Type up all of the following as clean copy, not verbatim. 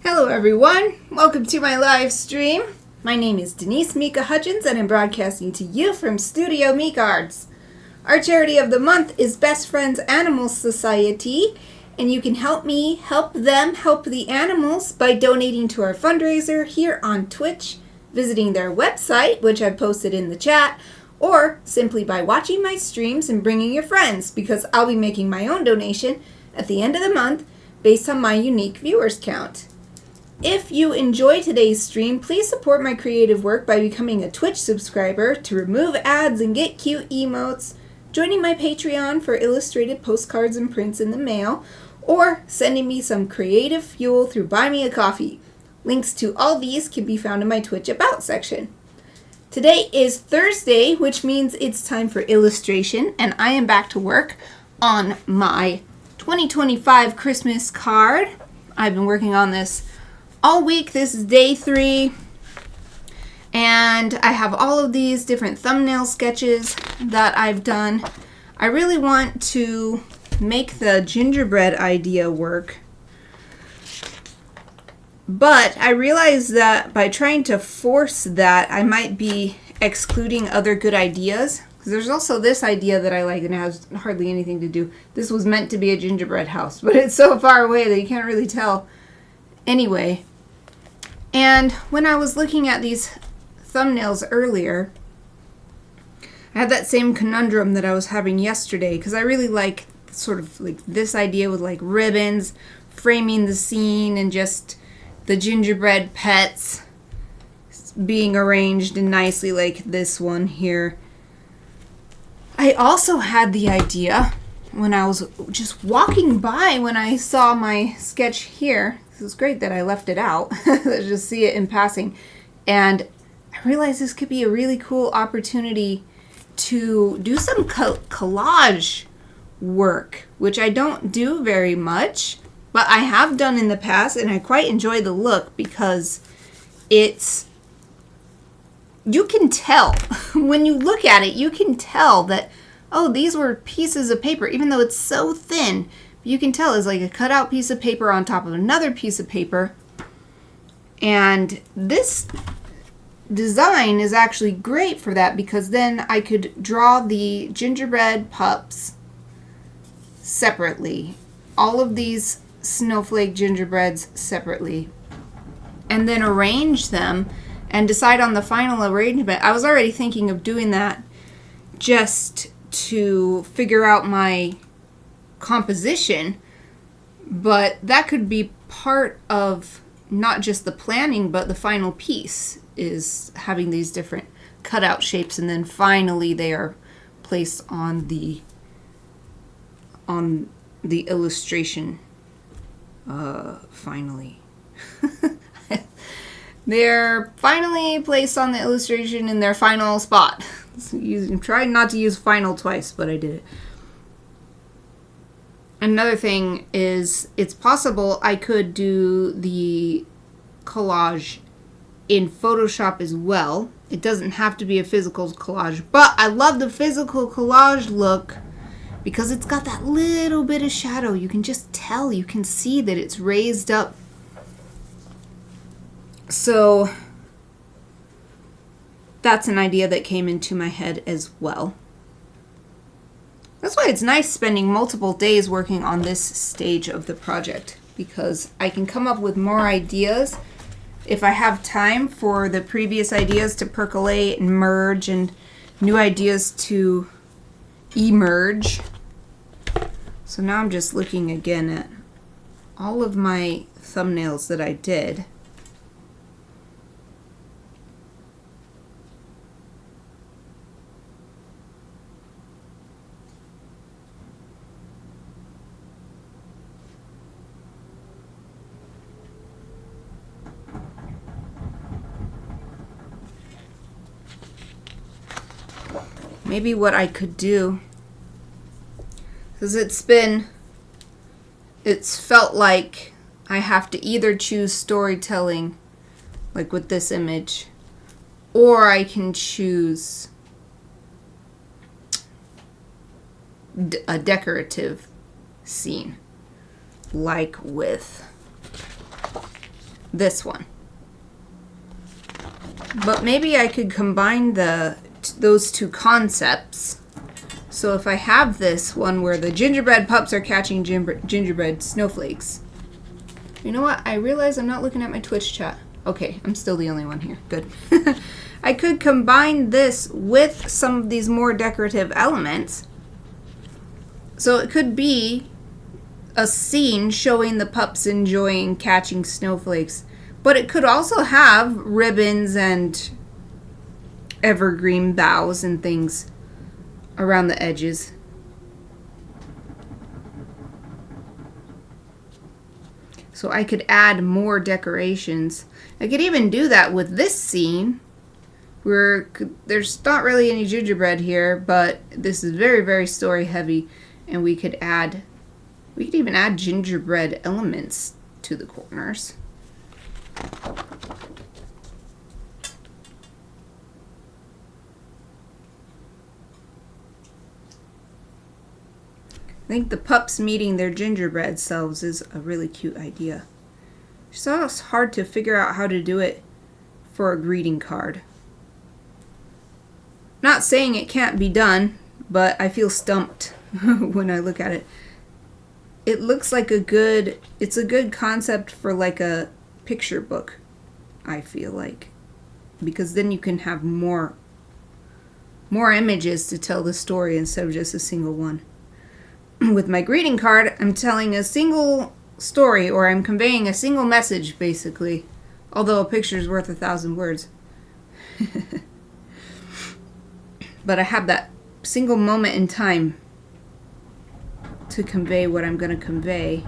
Hello everyone, welcome to my live stream. My name is Denise Hutchins and I'm broadcasting to you from Studio Mikarts. Our charity of the month is Best Friends Animal Society, and you can help me help them help the animals by donating to our fundraiser here on Twitch, visiting their website, which I've posted in the chat, or simply by watching my streams and bringing your friends, because I'll be making my own donation at the end of the month based on my unique viewers count. If you enjoy today's stream, please support my creative work by becoming a Twitch subscriber to remove ads and get cute emotes, joining my Patreon for illustrated postcards and prints in the mail, or sending me some creative fuel through Buy Me a Coffee. Links to all these can be found in my Twitch About section. Today is Thursday, which means it's time for illustration, and I am back to work on my 2025 Christmas card. I've been working on this all week. This is day 3, and I have all of these different thumbnail sketches that I've done. I really want to make the gingerbread idea work, but I realized that by trying to force that, I might be excluding other good ideas. Because there's also this idea that I like and it has hardly anything to do. This was meant to be a gingerbread house, but it's so far away that you can't really tell. Anyway, and when I was looking at these thumbnails earlier, I had that same conundrum that I was having yesterday, because I really like sort of like this idea with like ribbons framing the scene and just the gingerbread pets being arranged nicely like this one here. I also had the idea when I was just walking by when I saw my sketch here. This is great that I left it out. Just see it in passing. And I realized this could be a really cool opportunity to do some collage work, which I don't do very much, but I have done in the past, and I quite enjoy the look because you can tell when you look at it, you can tell that, oh, these were pieces of paper, even though it's so thin. You can tell it's like a cutout piece of paper on top of another piece of paper. And this design is actually great for that, because then I could draw the gingerbread pups separately, all of these snowflake gingerbreads separately, and then arrange them and decide on the final arrangement. I was already thinking of doing that just to figure out my composition, but that could be part of not just the planning, but the final piece is having these different cutout shapes, and then finally they are placed on the illustration. Finally. They're finally placed on the illustration in their final spot. I'm trying not to use final twice, but I did it. Another thing is, it's possible I could do the collage in Photoshop as well. It doesn't have to be a physical collage, but I love the physical collage look because it's got that little bit of shadow. You can just tell, you can see that it's raised up. So that's an idea that came into my head as well. That's why it's nice spending multiple days working on this stage of the project, because I can come up with more ideas if I have time for the previous ideas to percolate and merge and new ideas to emerge. So now I'm just looking again at all of my thumbnails that I did. Maybe what I could do, because it's felt like I have to either choose storytelling, like with this image, or I can choose a decorative scene, like with this one. But maybe I could combine those two concepts. So if I have this one where the gingerbread pups are catching gingerbread snowflakes. You know what? I realize I'm not looking at my Twitch chat. Okay, I'm still the only one here. Good. I could combine this with some of these more decorative elements. So it could be a scene showing the pups enjoying catching snowflakes. But it could also have ribbons and evergreen boughs and things around the edges. So I could add more decorations. I could even do that with this scene where there's not really any gingerbread here, but this is very, very story heavy, and we could even add gingerbread elements to the corners. I think the pups meeting their gingerbread selves is a really cute idea. It's always hard to figure out how to do it for a greeting card. Not saying it can't be done, but I feel stumped when I look at it. It looks like it's a good concept for like a picture book, I feel like. Because then you can have more images to tell the story instead of just a single one. With my greeting card, I'm telling a single story, or I'm conveying a single message, basically. Although a picture is worth 1,000 words. But I have that single moment in time to convey what I'm going to convey.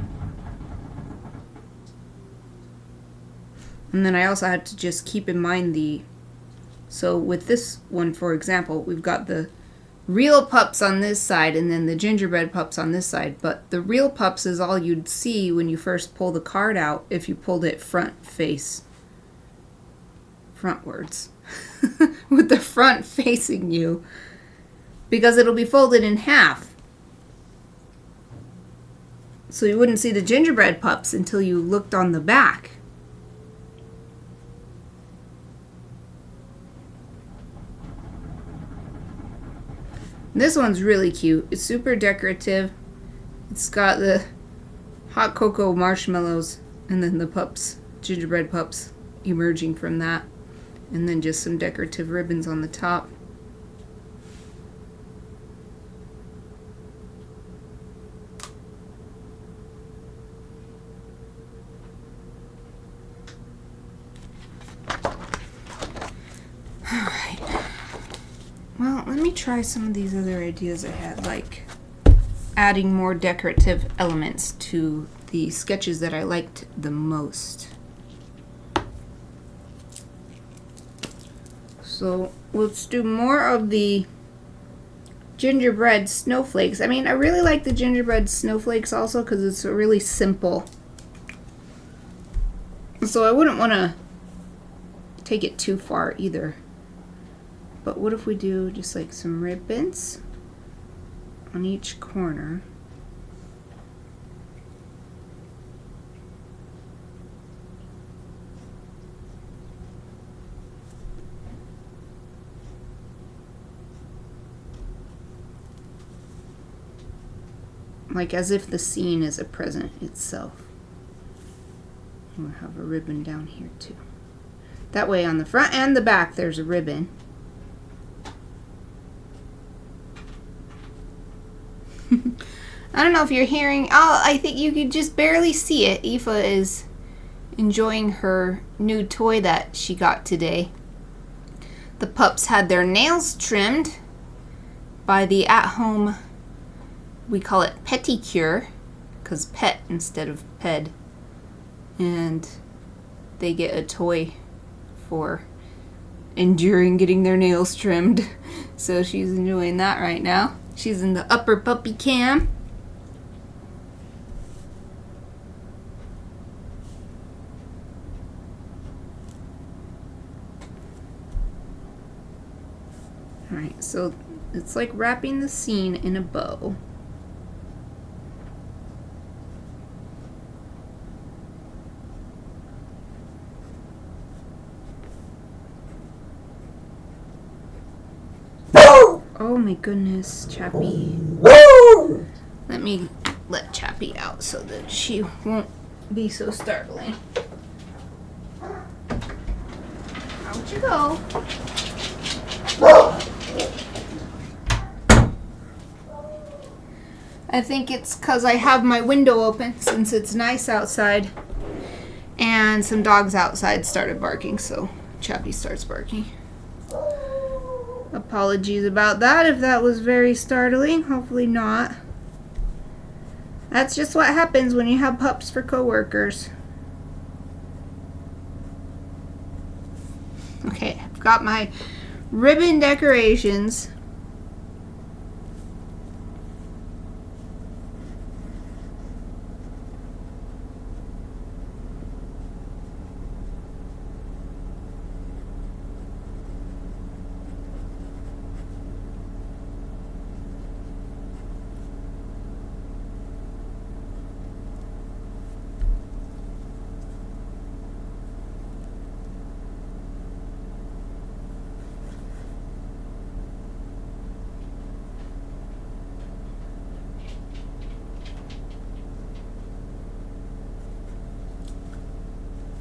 And then I also had to just keep in mind so with this one, for example, we've got the real pups on this side and then the gingerbread pups on this side. But the real pups is all you'd see when you first pull the card out if you pulled it frontwards. With the front facing you. Because it'll be folded in half. So you wouldn't see the gingerbread pups until you looked on the back. This one's really cute. It's super decorative. It's got the hot cocoa marshmallows and then the pups, gingerbread pups, emerging from that. And then just some decorative ribbons on the top. Alright. Well, let me try some of these other ideas I had, like adding more decorative elements to the sketches that I liked the most. So let's do more of the gingerbread snowflakes. I mean, I really like the gingerbread snowflakes also because it's really simple. So I wouldn't want to take it too far either. But what if we do just like some ribbons on each corner? Like as if the scene is a present itself. We'll have a ribbon down here too. That way on the front and the back there's a ribbon. I don't know if you're hearing. Oh, I think you could just barely see it. Aoife is enjoying her new toy that she got today. The pups had their nails trimmed by the at-home, we call it pedicure, because pet instead of ped. And they get a toy for enduring getting their nails trimmed. So she's enjoying that right now. She's in the upper puppy cam. Alright, so it's like wrapping the scene in a bow. Oh my goodness, Chappie. Let me let Chappie out so that she won't be so startling. Out you go. I think it's because I have my window open since it's nice outside. And some dogs outside started barking, so Chappie starts barking. Apologies about that if that was very startling. Hopefully not. That's just what happens when you have pups for coworkers. Okay, I've got my ribbon decorations.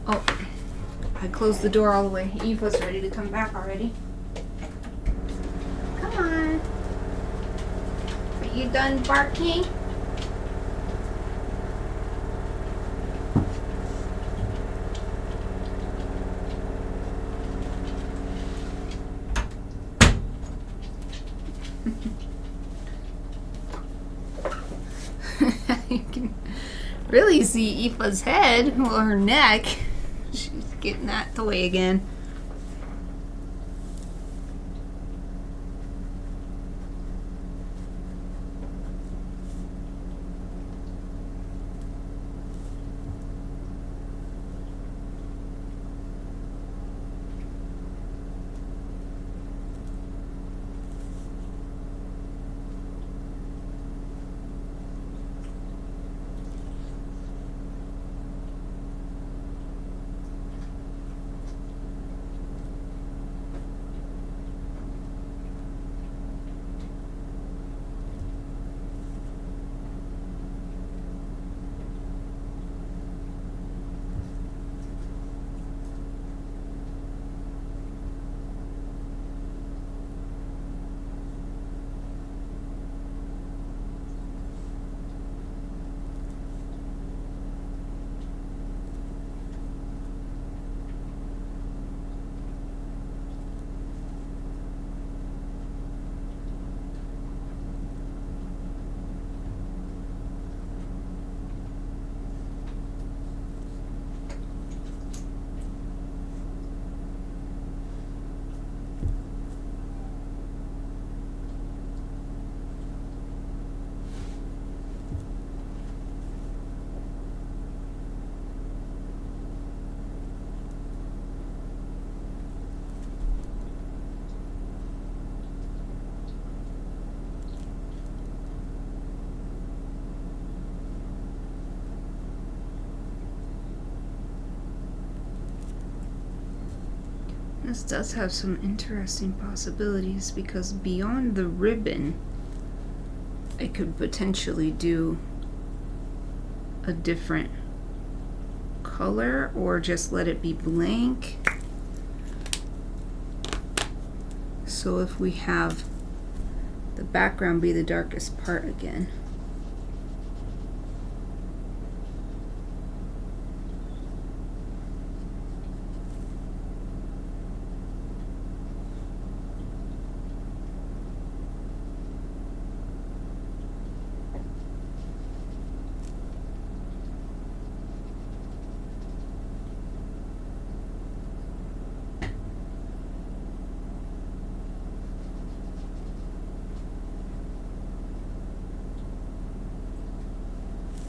Oh, I closed the door all the way. Eva's ready to come back already. Come on. Are you done barking? You can really see Eva's head, well, her neck. She's getting that toy again. This does have some interesting possibilities because beyond the ribbon, I could potentially do a different color or just let it be blank. So if we have the background be the darkest part again.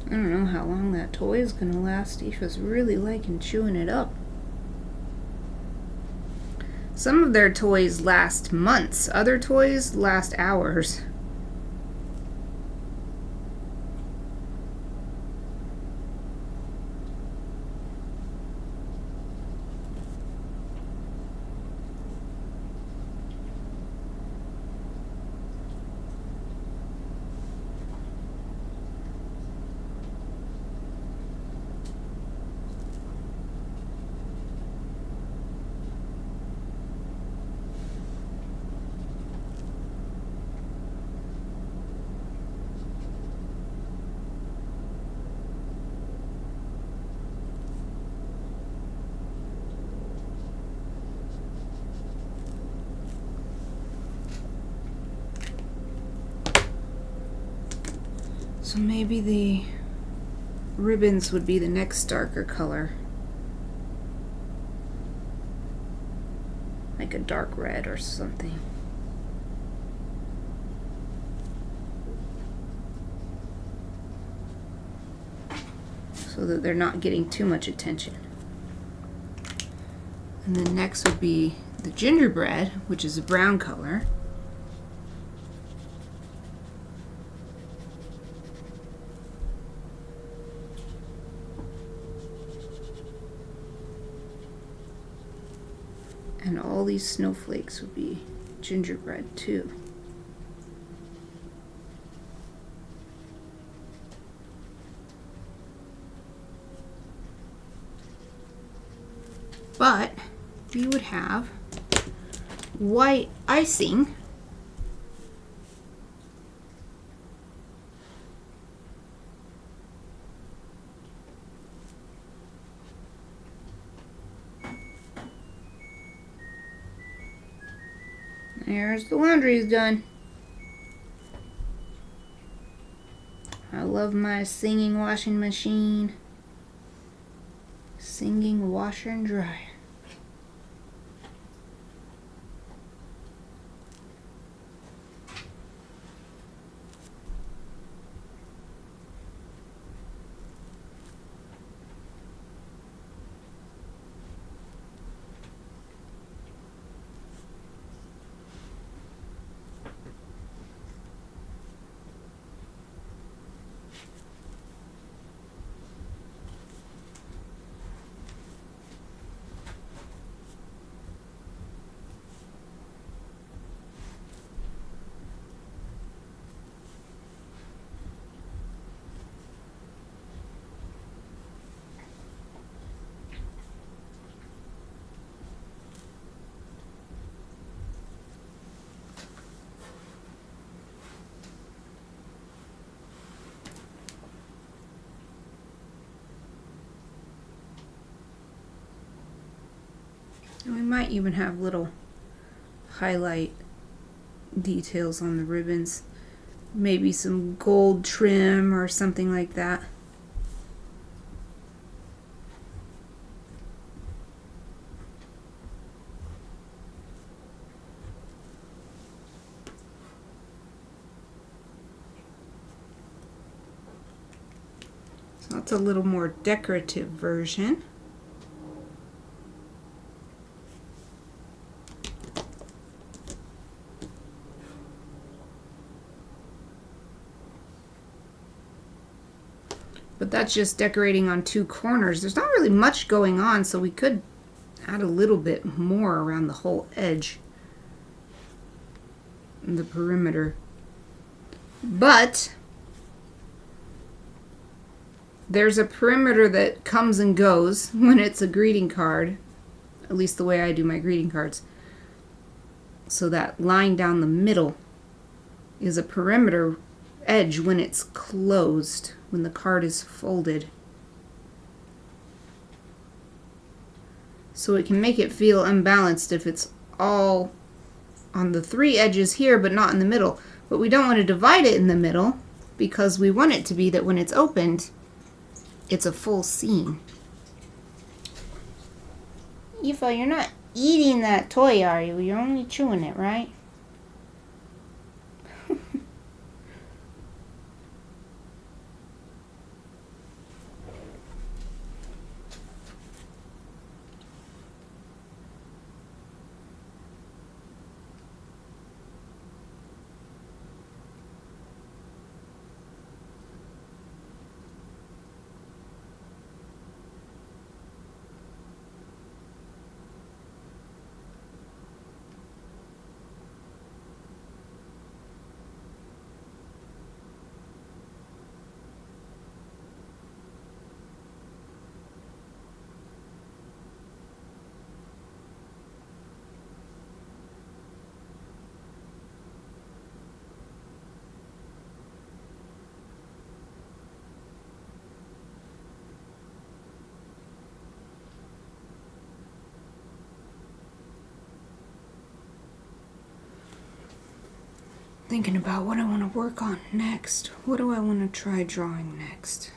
I don't know how long that toy is gonna last. Aoife's really liking chewing it up. Some of their toys last months. Other toys last hours. So maybe the ribbons would be the next darker color. Like a dark red or something. So that they're not getting too much attention. And then next would be the gingerbread, which is a brown color. And all these snowflakes would be gingerbread too. But we would have white icing There's the laundry's done. I love my singing washing machine. Singing washer and dryer. And we might even have little highlight details on the ribbons. Maybe some gold trim or something like that. So that's a little more decorative version. But that's just decorating on two corners. There's not really much going on, so we could add a little bit more around the whole edge and the perimeter. But there's a perimeter that comes and goes when it's a greeting card, at least the way I do my greeting cards. So that line down the middle is a perimeter edge when it's closed, when the card is folded. So it can make it feel unbalanced if it's all on the three edges here but not in the middle. But we don't want to divide it in the middle because we want it to be that when it's opened, it's a full seam. Aoife, you're not eating that toy, are you? You're only chewing it, right? Thinking about what I want to work on next. What do I want to try drawing next?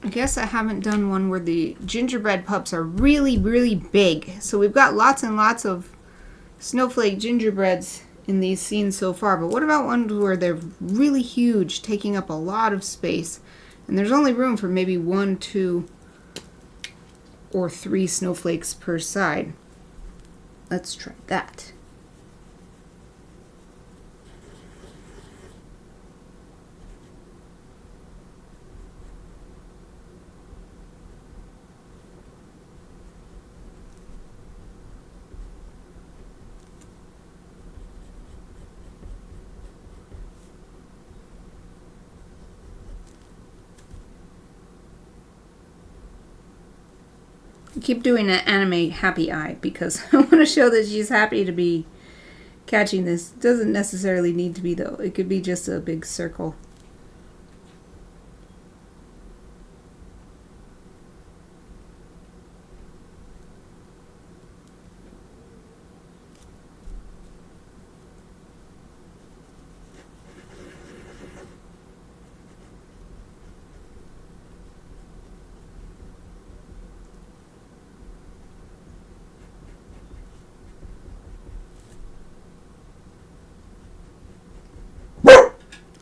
I guess I haven't done one where the gingerbread pups are really, really big. So we've got lots and lots of snowflake gingerbreads in these scenes so far. But what about ones where they're really huge, taking up a lot of space, and there's only room for maybe 1, 2, or 3 snowflakes per side? Let's try that. I keep doing an anime happy eye because I want to show that she's happy to be catching this. Doesn't necessarily need to be though. It could be just a big circle.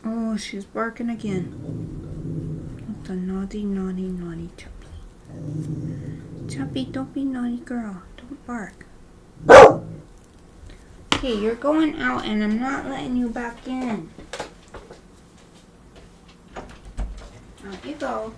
Oh, she's barking again. The naughty, naughty, naughty Chuppy. Chuppy, don't be naughty girl. Don't bark. Okay, you're going out and I'm not letting you back in. Out you go.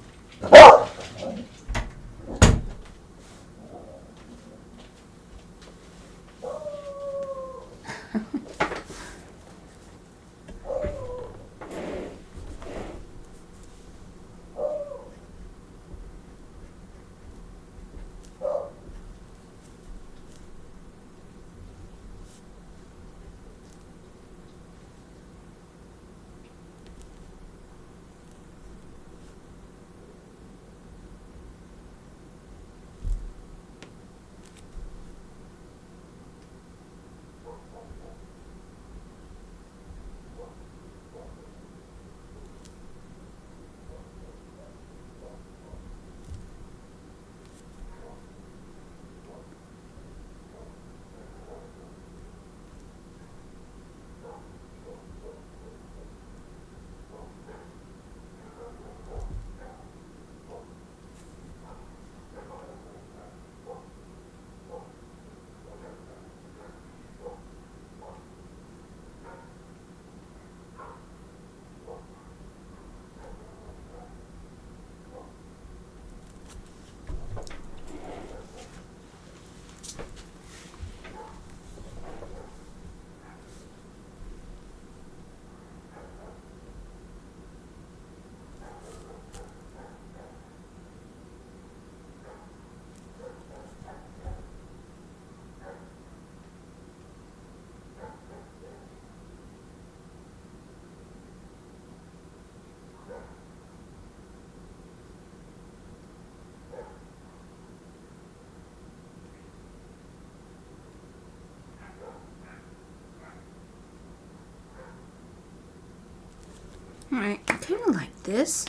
Alright, I kind of like this.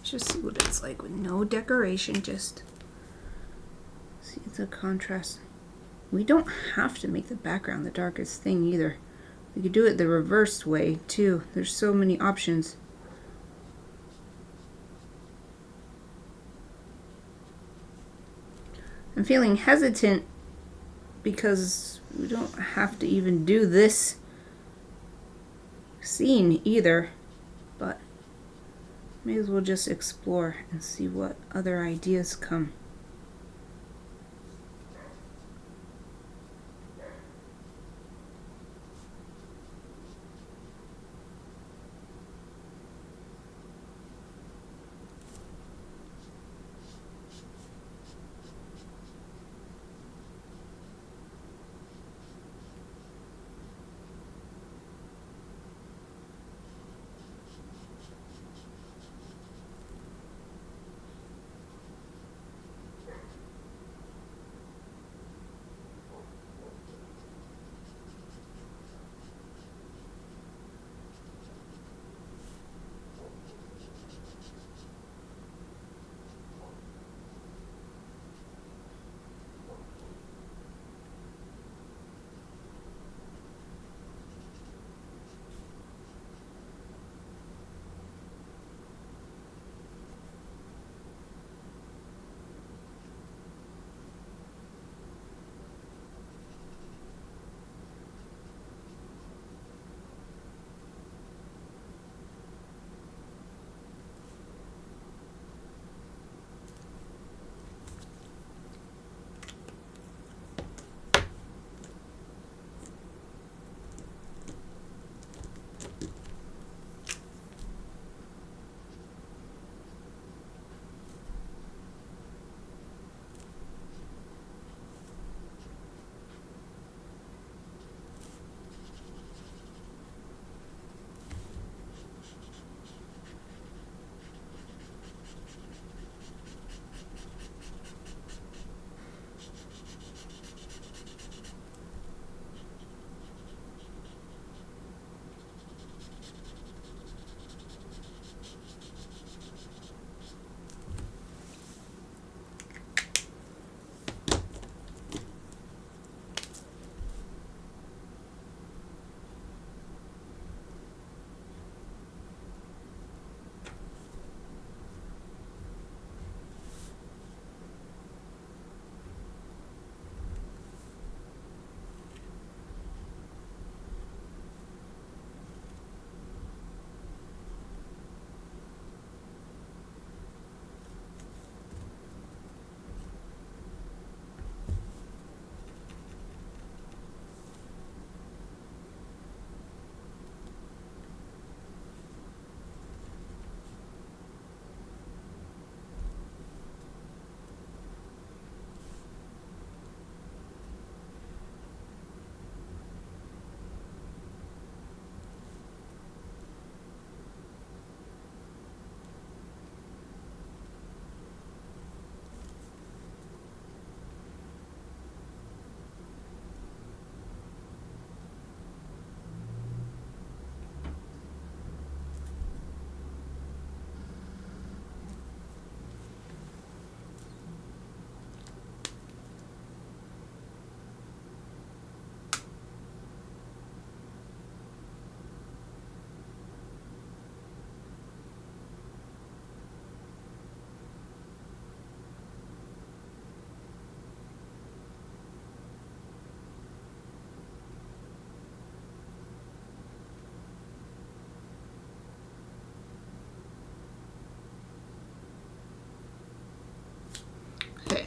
Just see what it's like with no decoration, just see the contrast. We don't have to make the background the darkest thing either. We could do it the reverse way too. There's so many options. I'm feeling hesitant because we don't have to even do this scene either, but may as well just explore and see what other ideas come.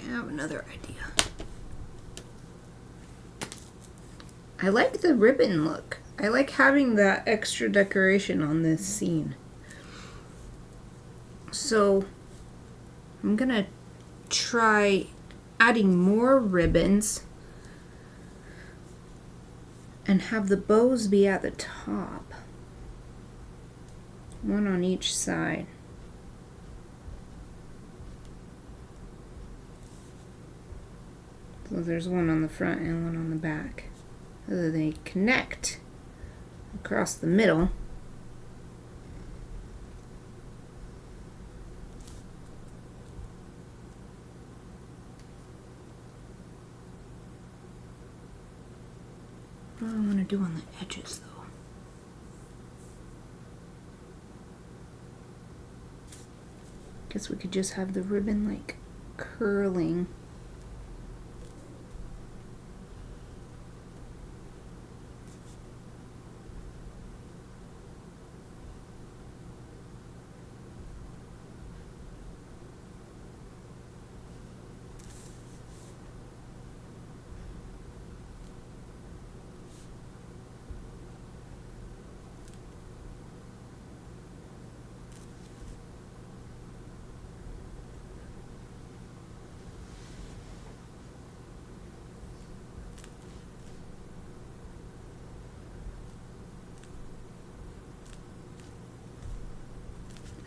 have another idea. I like the ribbon look. I like having that extra decoration on this scene. So I'm gonna try adding more ribbons and have the bows be at the top. One on each side. So there's one on the front and one on the back. So they connect across the middle. What do I want to do on the edges though? Guess we could just have the ribbon like curling.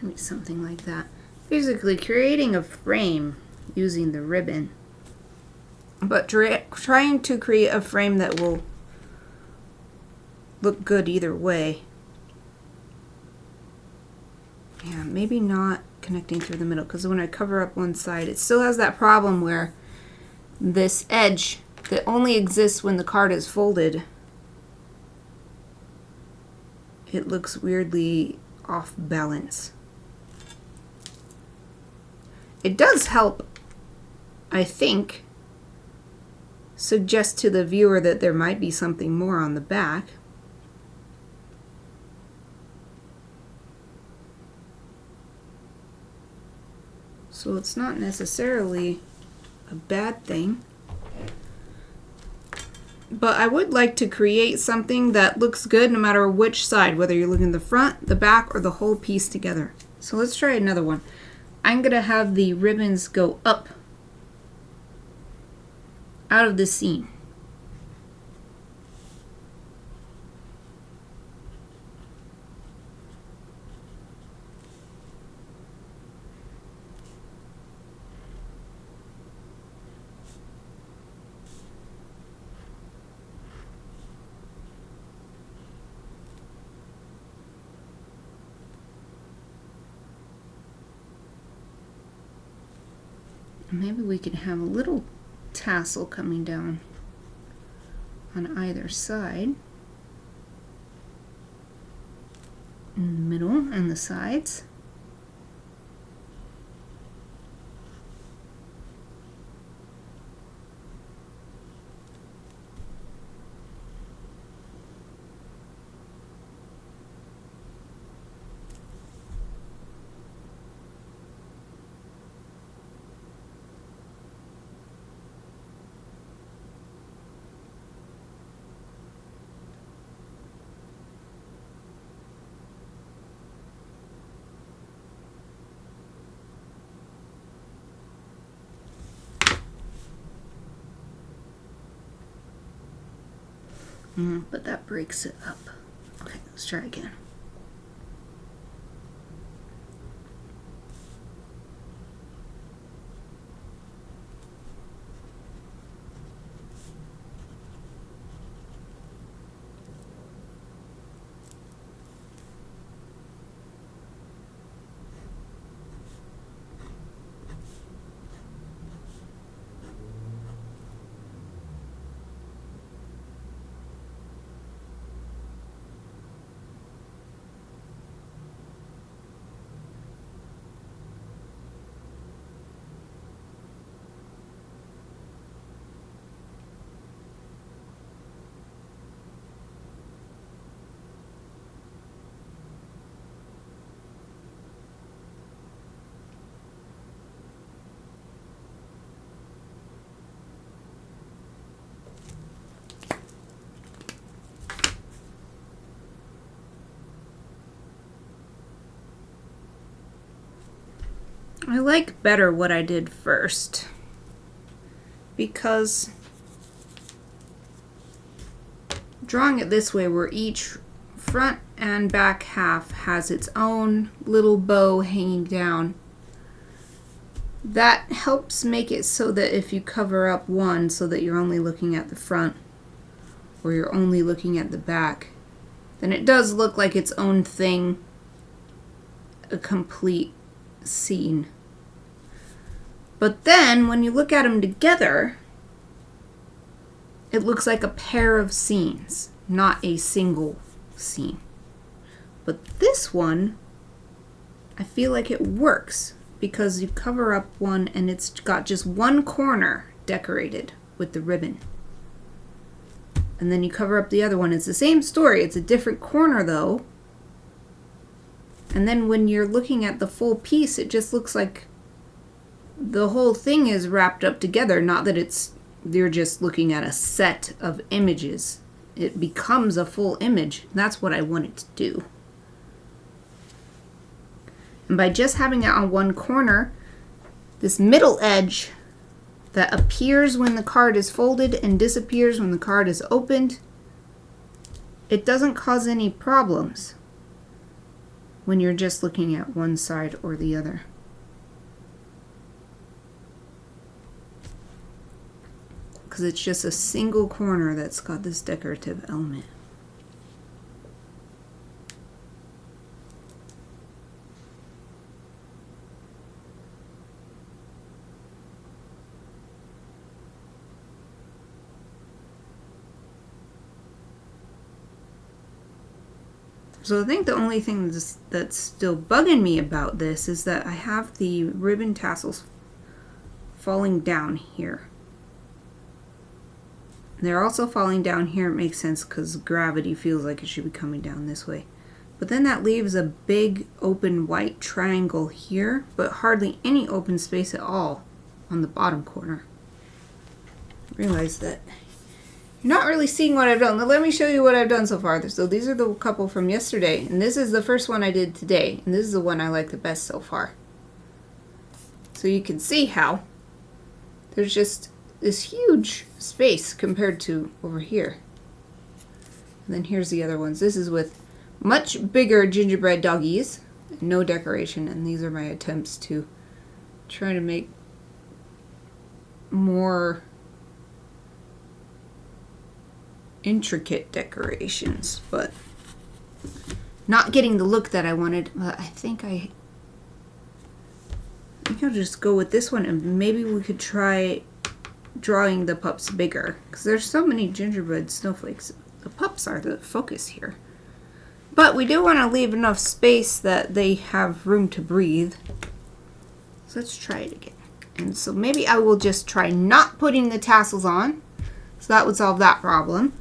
Maybe something like that. Basically creating a frame using the ribbon, but trying to create a frame that will look good either way. Yeah, maybe not connecting through the middle, because when I cover up one side, it still has that problem where this edge that only exists when the card is folded, it looks weirdly off balance. It does help, I think, suggest to the viewer that there might be something more on the back. So it's not necessarily a bad thing. But I would like to create something that looks good no matter which side, whether you're looking at the front, the back, or the whole piece together. So let's try another one. I'm going to have the ribbons go up out of the seam. Maybe we can have a little tassel coming down on either side, in the middle and the sides. But that breaks it up. Okay, let's try again. I like better what I did first, because drawing it this way where each front and back half has its own little bow hanging down, that helps make it so that if you cover up one so that you're only looking at the front or you're only looking at the back, then it does look like its own thing, a complete scene. But then when you look at them together, it looks like a pair of scenes, not a single scene. But this one, I feel like it works because you cover up one and it's got just one corner decorated with the ribbon. And then you cover up the other one. It's the same story. It's a different corner though. And then when you're looking at the full piece, it just looks like the whole thing is wrapped up together. Not that you're just looking at a set of images. It becomes a full image. That's what I want it to do. And by just having it on one corner, this middle edge that appears when the card is folded and disappears when the card is opened, it doesn't cause any problems when you're just looking at one side or the other. Because it's just a single corner that's got this decorative element. So I think the only thing that's still bugging me about this is that I have the ribbon tassels falling down here. They're also falling down here. It makes sense because gravity feels like it should be coming down this way. But then that leaves a big open white triangle here, but hardly any open space at all on the bottom corner. Realize that you're not really seeing what I've done. Let me show you what I've done so far. So these are the couple from yesterday, and this is the first one I did today, and this is the one I like the best so far. So you can see how there's just this huge space compared to over here. And then here's the other ones. This is with much bigger gingerbread doggies, no decoration, and these are my attempts to try to make more intricate decorations, but not getting the look that I wanted. But I think I'll just go with this one, and maybe we could try drawing the pups bigger, because there's so many gingerbread snowflakes. The pups are the focus here, but we do want to leave enough space that they have room to breathe. So let's try it again. And so maybe I will just try not putting the tassels on, so that would solve that problem.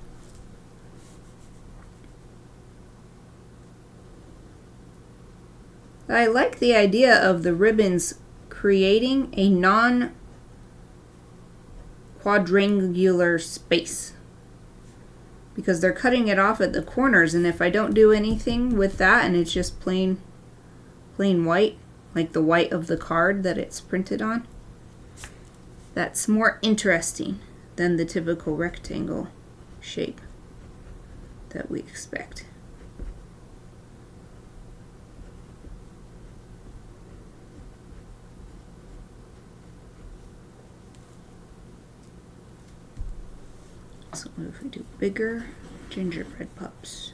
I like the idea of the ribbons creating a non-quadrangular space, because they're cutting it off at the corners, and if I don't do anything with that and it's just plain white, like the white of the card that it's printed on, that's more interesting than the typical rectangle shape that we expect. So what if we do bigger gingerbread pups?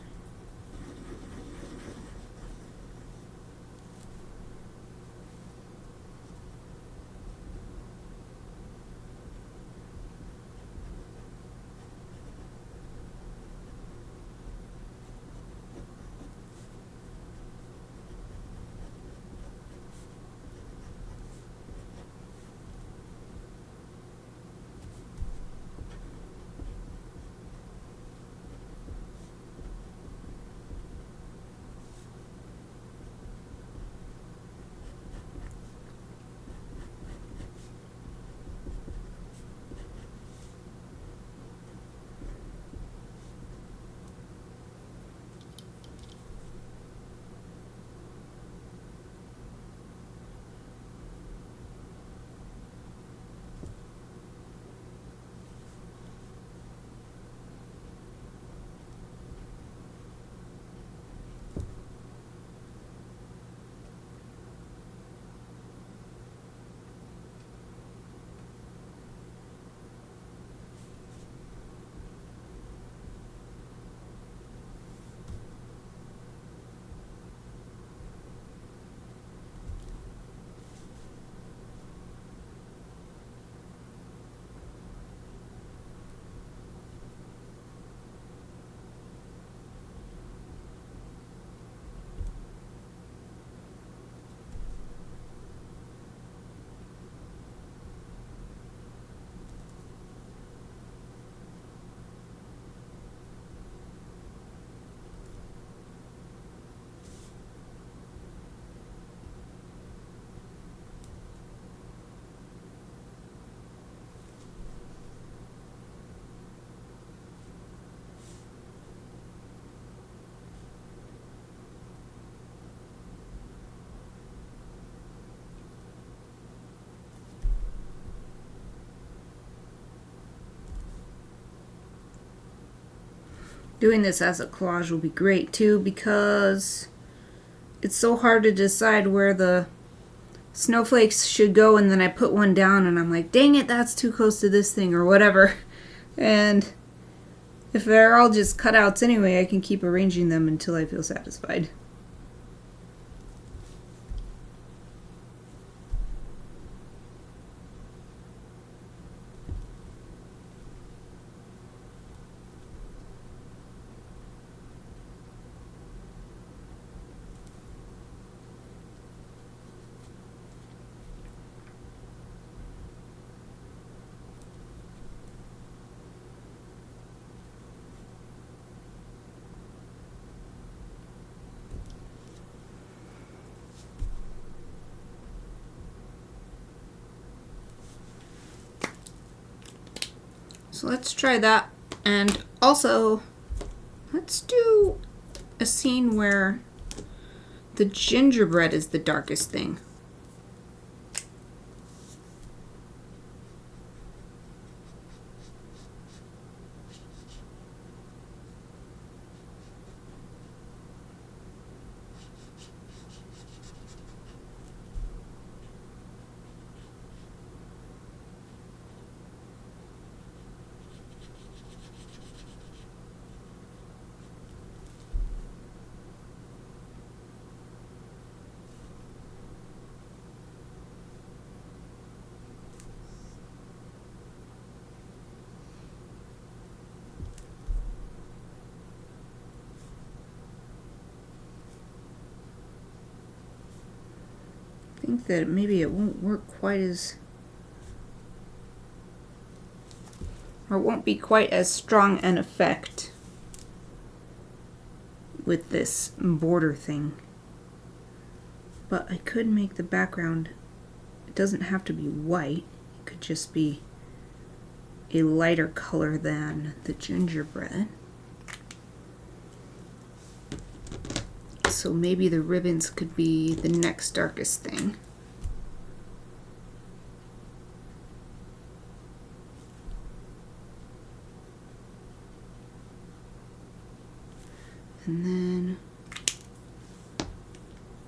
Doing this as a collage will be great too, because it's so hard to decide where the snowflakes should go, and then I put one down and I'm like, dang it, that's too close to this thing or whatever. And if they're all just cutouts anyway, I can keep arranging them until I feel satisfied. So let's try that, and also let's do a scene where the gingerbread is the darkest thing. I think that maybe it won't work quite as, or won't be quite as strong an effect with this border thing. But I could make the background, it doesn't have to be white, it could just be a lighter color than the gingerbread. So maybe the ribbons could be the next darkest thing. And then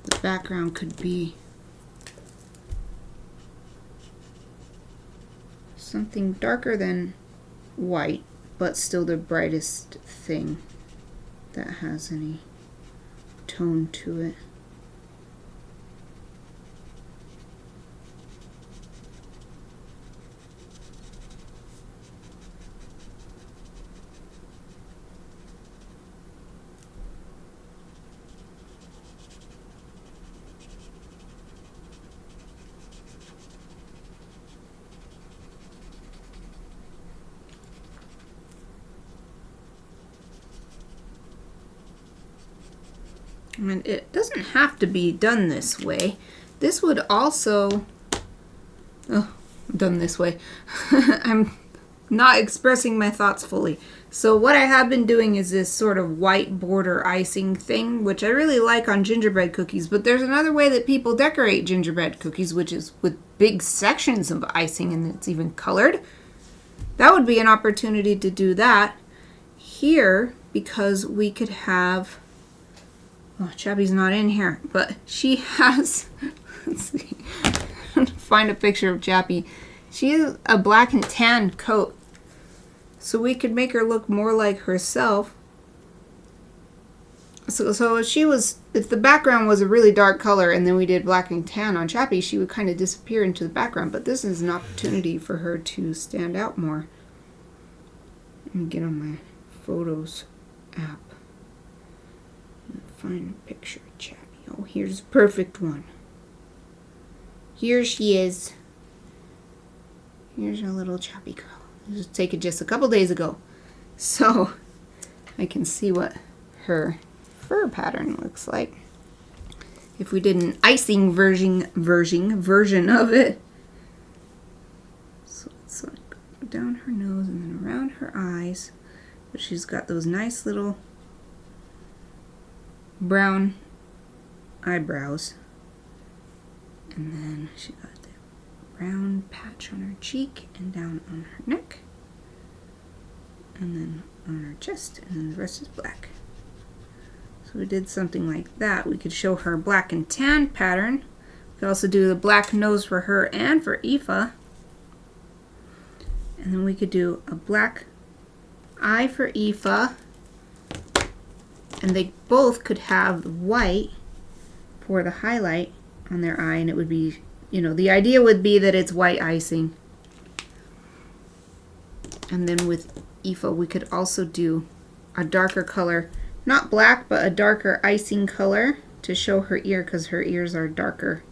the background could be something darker than white, but still the brightest thing that has any tone to it. And it doesn't have to be done this way. This would also, done this way. I'm not expressing my thoughts fully. So what I have been doing is this sort of white border icing thing, which I really like on gingerbread cookies, but there's another way that people decorate gingerbread cookies, which is with big sections of icing, and it's even colored. That would be an opportunity to do that here, because we could have, oh, Chappie's not in here, but she has, let's see, find a picture of Chappie. She has a black and tan coat, so we could make her look more like herself. So if she was, if the background was a really dark color and then we did black and tan on Chappie, she would kind of disappear into the background, but this is an opportunity for her to stand out more. Let me get on my Photos app. Find a picture of Chappie. Oh, here's a perfect one. Here she is. Here's our little Chappie girl. I was taken just a couple days ago, so I can see what her fur pattern looks like. If we did an icing version of it. So it's like go down her nose and then around her eyes, but she's got those nice little brown eyebrows, and then she got the brown patch on her cheek and down on her neck, and then on her chest, and then the rest is black. So we did something like that. We could show her black and tan pattern. We could also do the black nose for her and for Aoife. And then we could do a black eye for Aoife. And they both could have the white for the highlight on their eye, and it would be, you know, the idea would be that it's white icing. And then with Aoife, we could also do a darker color, not black, but a darker icing color to show her ear, because her ears are darker.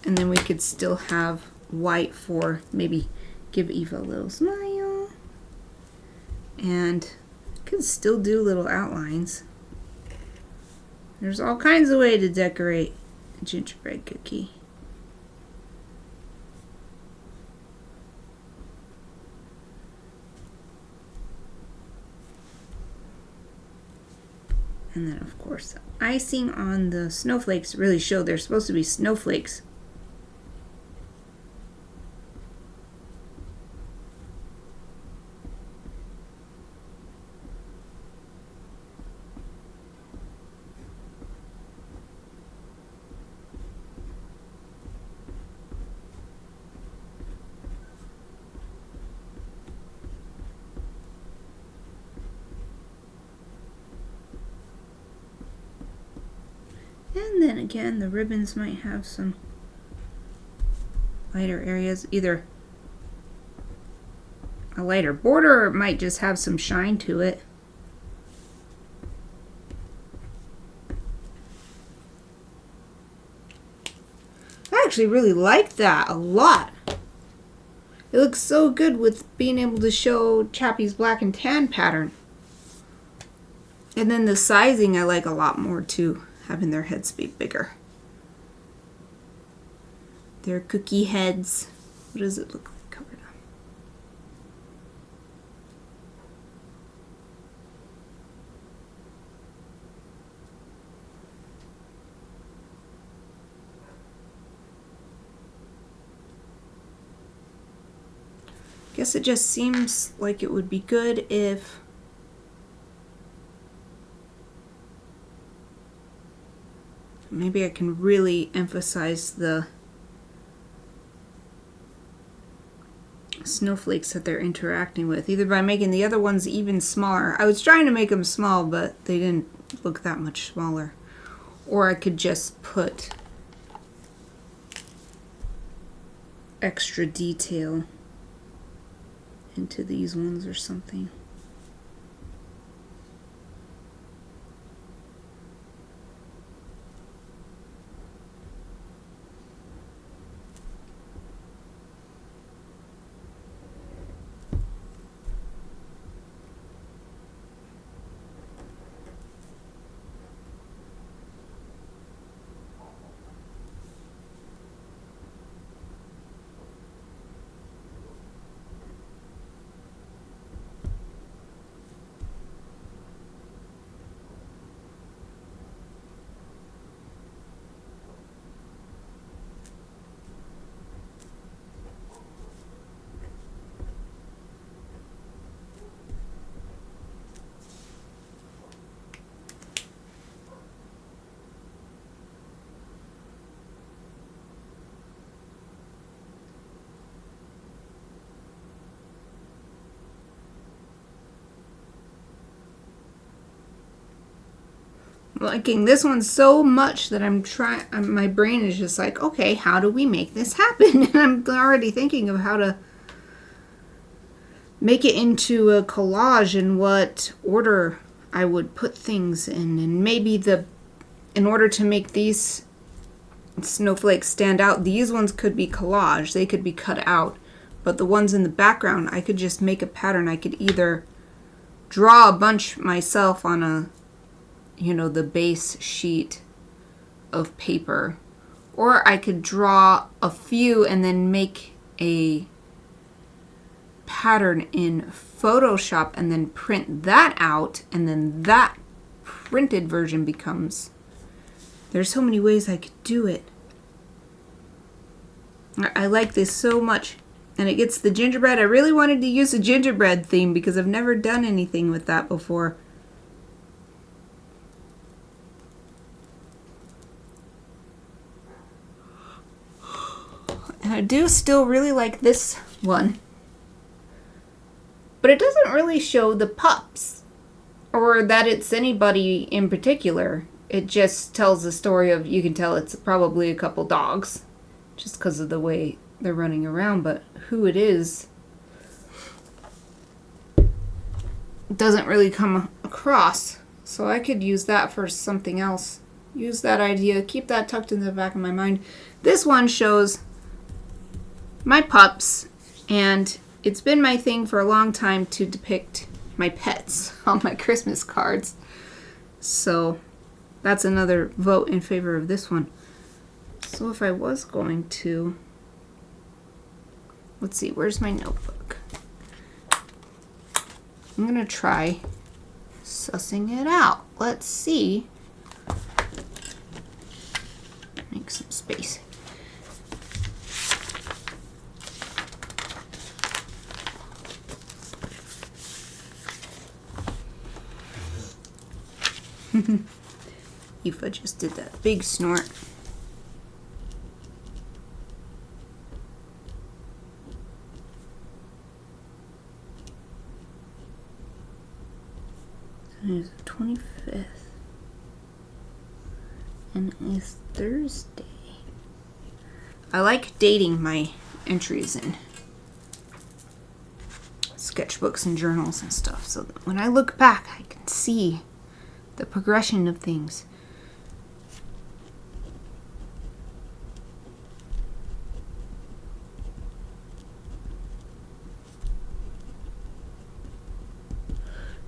And then we could still have white for maybe give Aoife a little smile. And could still do little outlines. There's all kinds of ways to decorate a gingerbread cookie. And then, of course, the icing on the snowflakes really show they're supposed to be snowflakes. And then again, the ribbons might have some lighter areas, either a lighter border or it might just have some shine to it. I actually really like that a lot. It looks so good with being able to show Chappie's black and tan pattern. And then the sizing I like a lot more too, having their heads be bigger. Their cookie heads. What does it look like covered up? Guess it just seems like it would be good if maybe I can really emphasize the snowflakes that they're interacting with, either by making the other ones even smaller. I was trying to make them small, but they didn't look that much smaller. Or I could just put extra detail into these ones or something. Liking this one so much that my brain is just like, okay, how do we make this happen? And I'm already thinking of how to make it into a collage and what order I would put things in. And maybe in order to make these snowflakes stand out, these ones could be collage. They could be cut out. But the ones in the background, I could just make a pattern. I could either draw a bunch myself on the base sheet of paper, or I could draw a few and then make a pattern in Photoshop and then print that out, and then that printed version becomes. There's so many ways I could do it. I like this so much. And it gets the gingerbread. I really wanted to use a gingerbread theme because I've never done anything with that before. And I do still really like this one. But it doesn't really show the pups or that it's anybody in particular. It just tells the story of, you can tell it's probably a couple dogs just because of the way they're running around, but who it is doesn't really come across. So I could use that for something else. Use that idea, keep that tucked in the back of my mind. This one shows my pups, and it's been my thing for a long time to depict my pets on my Christmas cards. So that's another vote in favor of this one. So if I was going to, let's see, where's my notebook? I'm going to try sussing it out. Let's see. Make some space. Aoife just did that big snort. It's the 25th. And it is Thursday. I like dating my entries in sketchbooks and journals and stuff, so that when I look back, I can see the progression of things.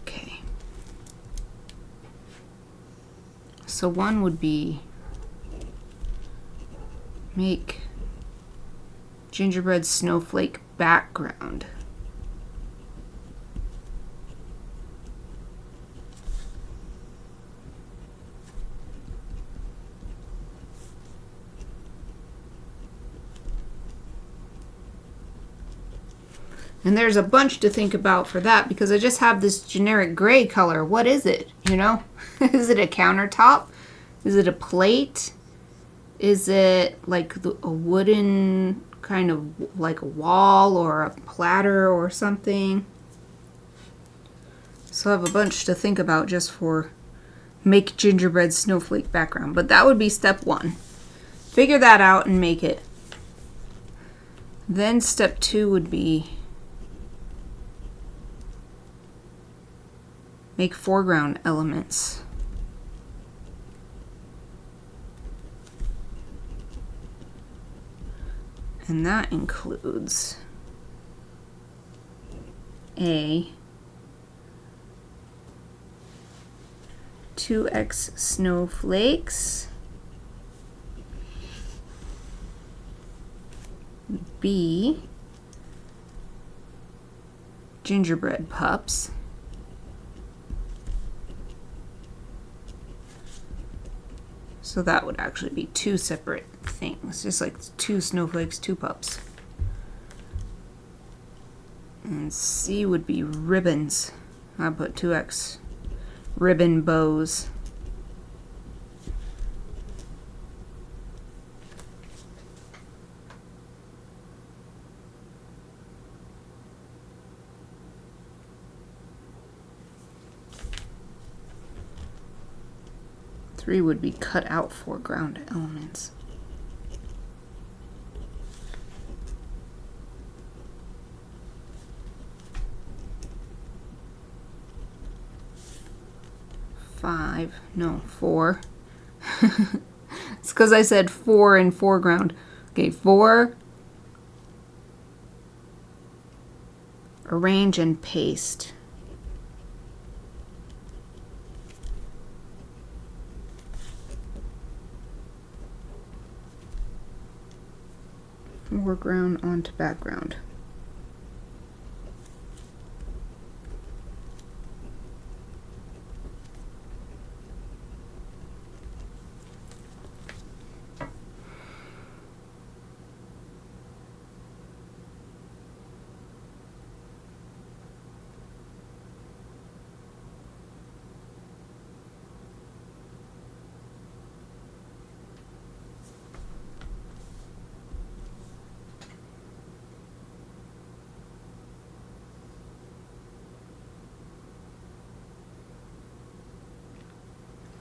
Okay. So one would be make gingerbread snowflake background. And there's a bunch to think about for that because I just have this generic gray color. What is it? You know? Is it a countertop? Is it a plate? Is it like a wooden kind of like a wall or a platter or something? So I have a bunch to think about just for make gingerbread snowflake background. But that would be step one. Figure that out and make it. Then step two would be make foreground elements. And that includes a 2x snowflakes, B gingerbread pups, so that would actually be two separate things, just like 2 snowflakes, 2 pups. And C would be ribbons. I put 2x ribbon bows. Three would be cut out foreground elements. Four. It's because I said 4 in foreground. Okay, 4. Arrange and paste. Foreground onto background.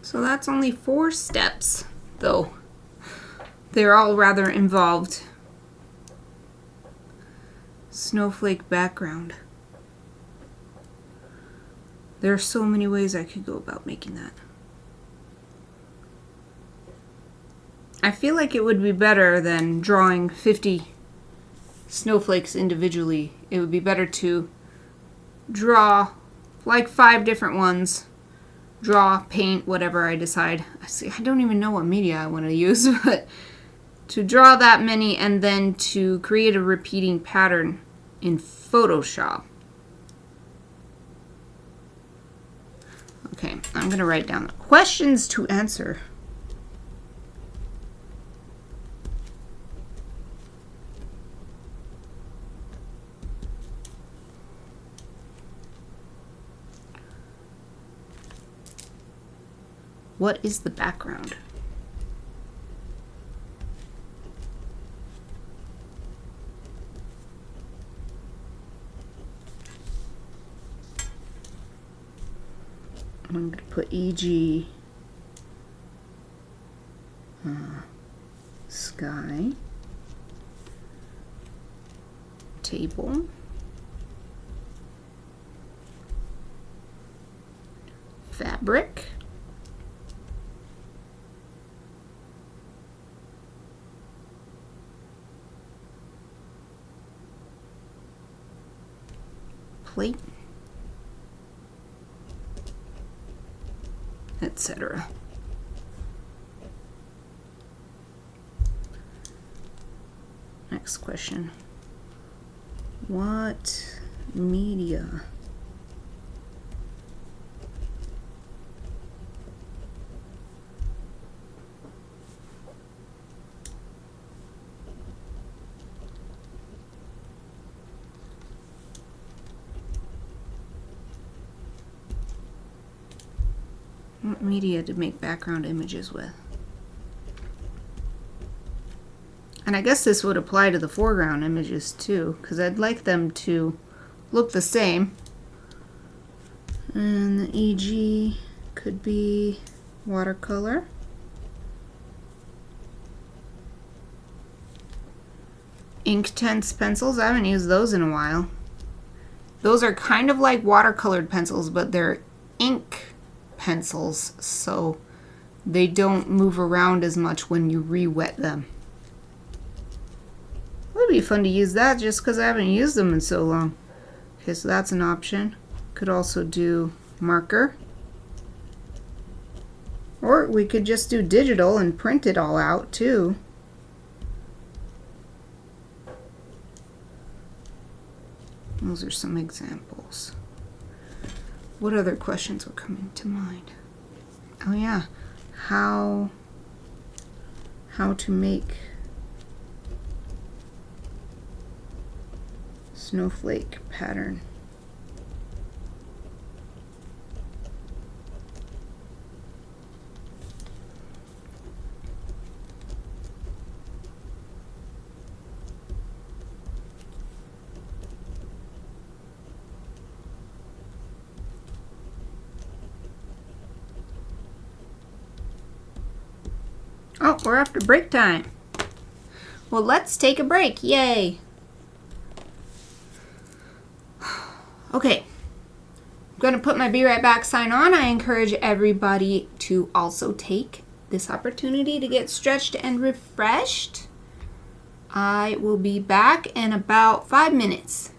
So that's only 4 steps, though. They're all rather involved. Snowflake background. There are so many ways I could go about making that. I feel like it would be better than drawing 50 snowflakes individually. It would be better to draw like 5 different ones. Draw, paint, whatever I decide. I don't even know what media I want to use, but to draw that many and then to create a repeating pattern in Photoshop. Okay, I'm going to write down the questions to answer. What is the background? I'm going to put e.g. Sky, table, fabric, plate, etc. Next question. What media? What media to make background images with? And I guess this would apply to the foreground images too, because I'd like them to look the same. And the EG could be watercolor. Inktense pencils, I haven't used those in a while. Those are kind of like watercolored pencils, but they're ink pencils, so they don't move around as much when you re-wet them. It would be fun to use that just because I haven't used them in so long. Okay, so that's an option. Could also do marker. Or we could just do digital and print it all out too. Those are some examples. What other questions were coming to mind? Oh yeah, how to make snowflake pattern. Oh, we're after break time. Well, let's take a break. Yay. Okay. I'm going to put my Be Right Back sign on. I encourage everybody to also take this opportunity to get stretched and refreshed. I will be back in about 5 minutes.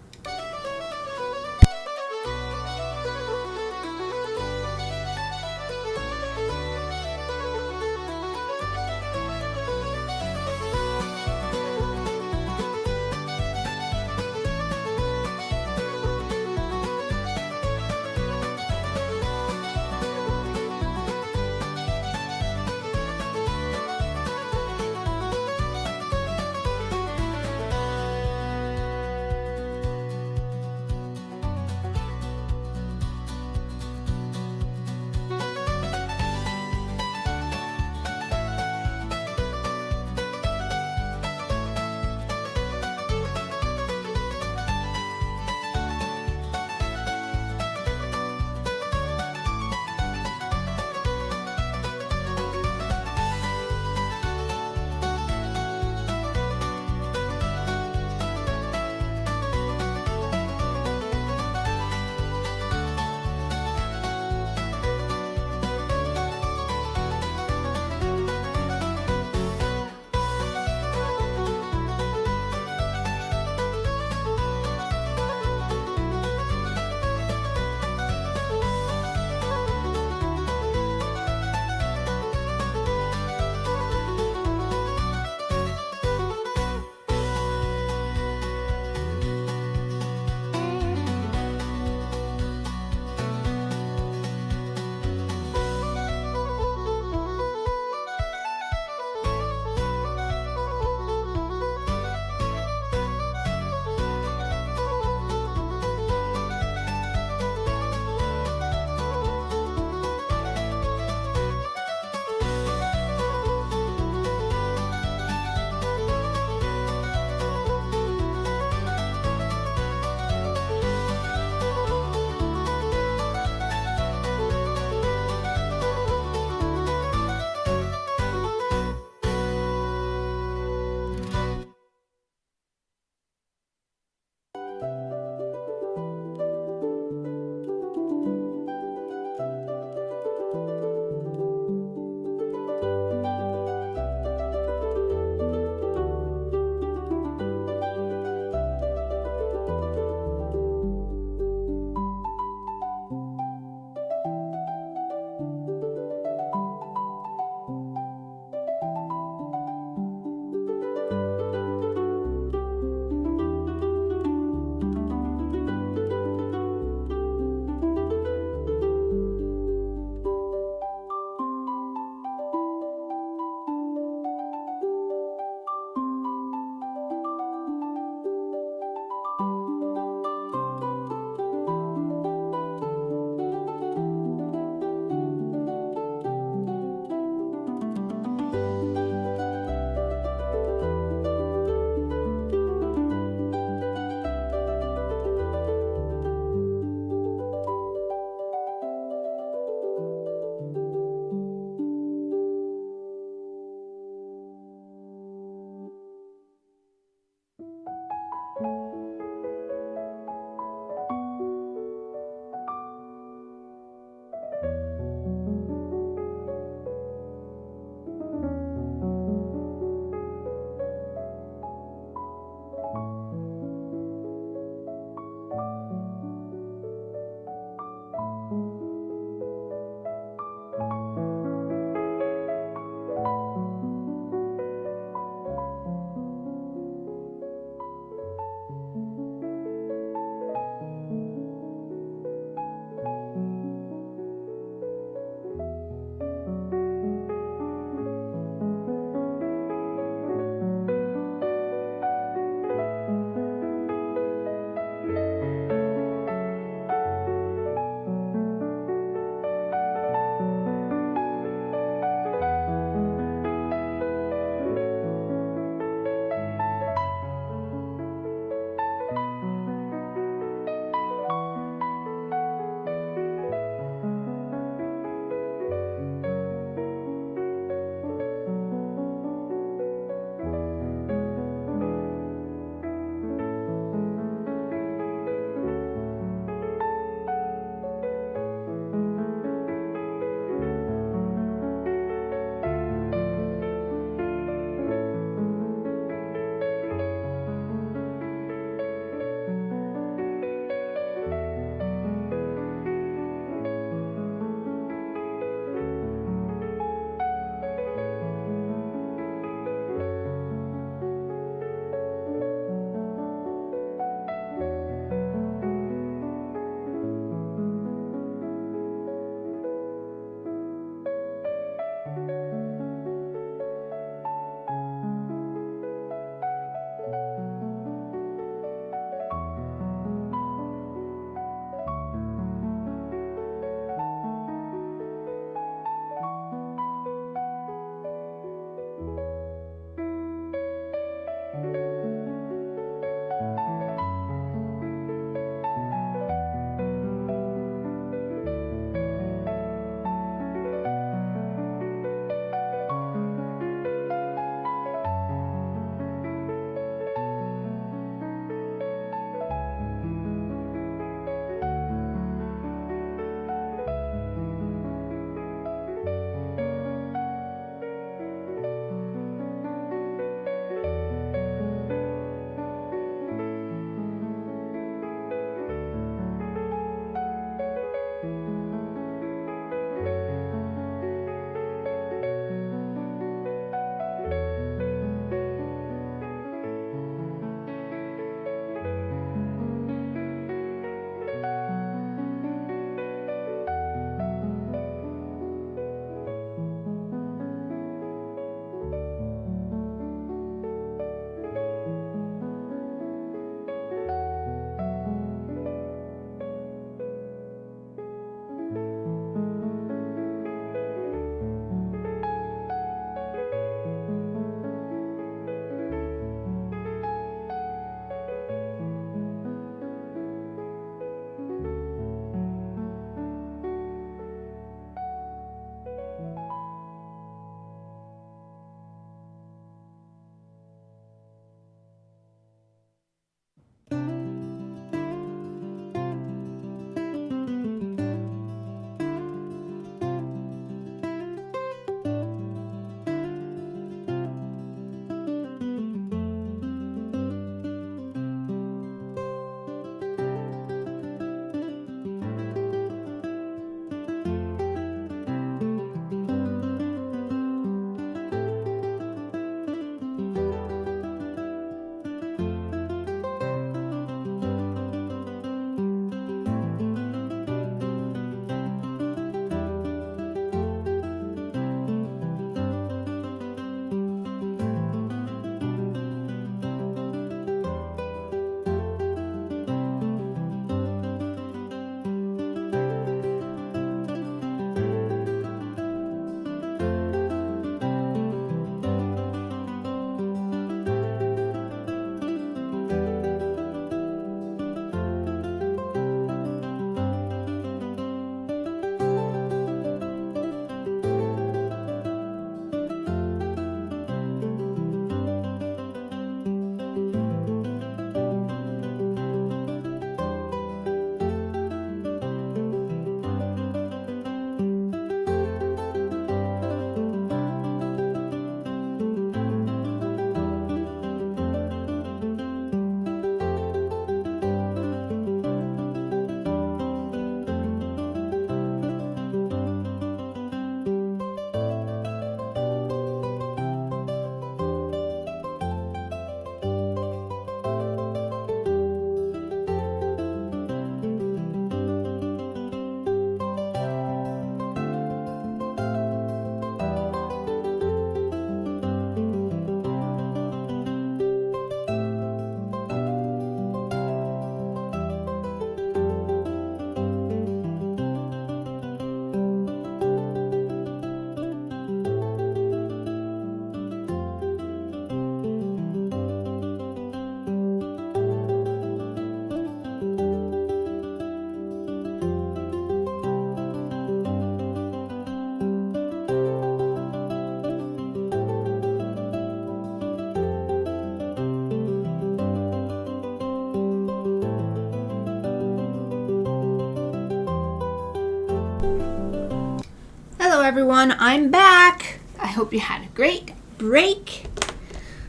everyone, I'm back. I hope you had a great break.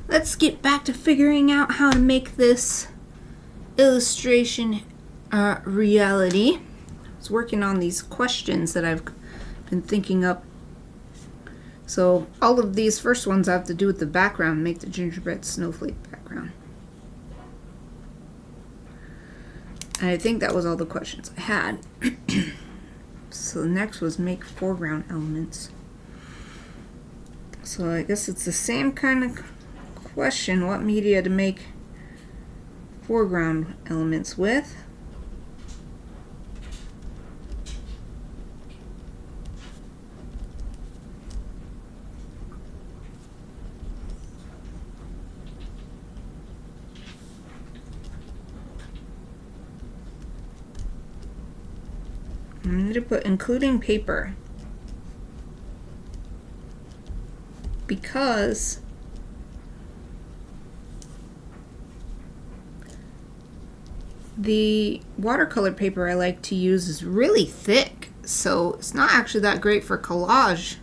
Let's get back to figuring out how to make this illustration reality. I was working on these questions that I've been thinking up. So all of these first ones have to do with the background, make the gingerbread snowflake background. And I think that was all the questions I had. So the next was make foreground elements. So I guess it's the same kind of question, what media to make foreground elements with. I'm going to put including paper because the watercolor paper I like to use is really thick, so it's not actually that great for collage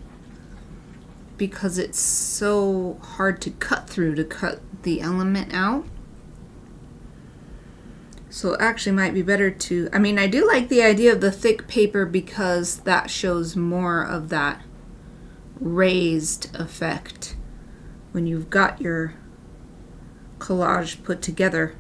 because it's so hard to cut through to cut the element out. So it actually might be better to, I mean, I do like the idea of the thick paper because that shows more of that raised effect when you've got your collage put together.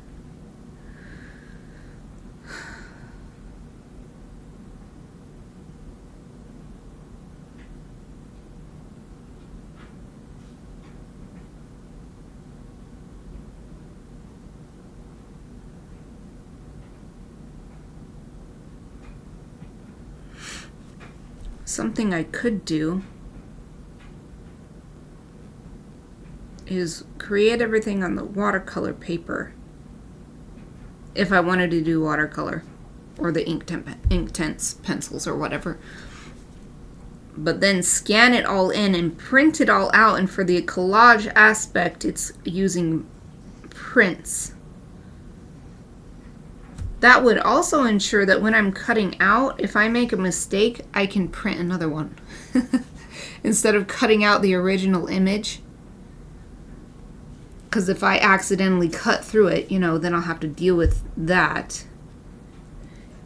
Something I could do is create everything on the watercolor paper if I wanted to do watercolor or the Inktense pencils or whatever, but then scan it all in and print it all out, and for the collage aspect it's using prints. That would also ensure that when I'm cutting out, if I make a mistake, I can print another one instead of cutting out the original image. Because if I accidentally cut through it, you know, then I'll have to deal with that.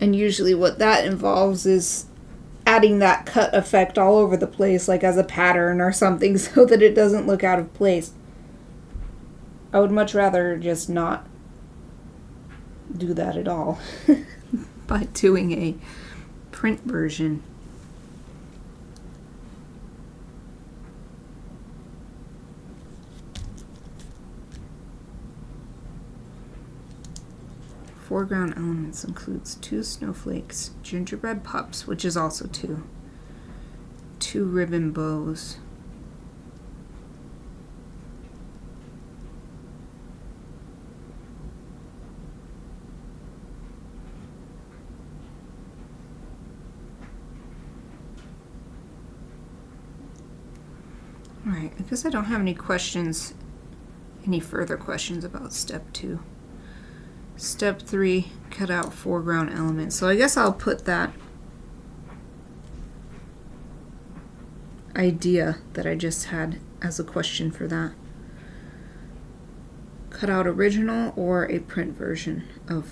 And usually what that involves is adding that cut effect all over the place, like as a pattern or something, so that it doesn't look out of place. I would much rather just not do that at all by doing a print version. Foreground elements includes 2 snowflakes, gingerbread pups, which is also 2 ribbon bows, Alright, I guess I don't have any further questions about step 2. Step 3, cut out foreground elements. So I guess I'll put that idea that I just had as a question for that. Cut out original or a print version of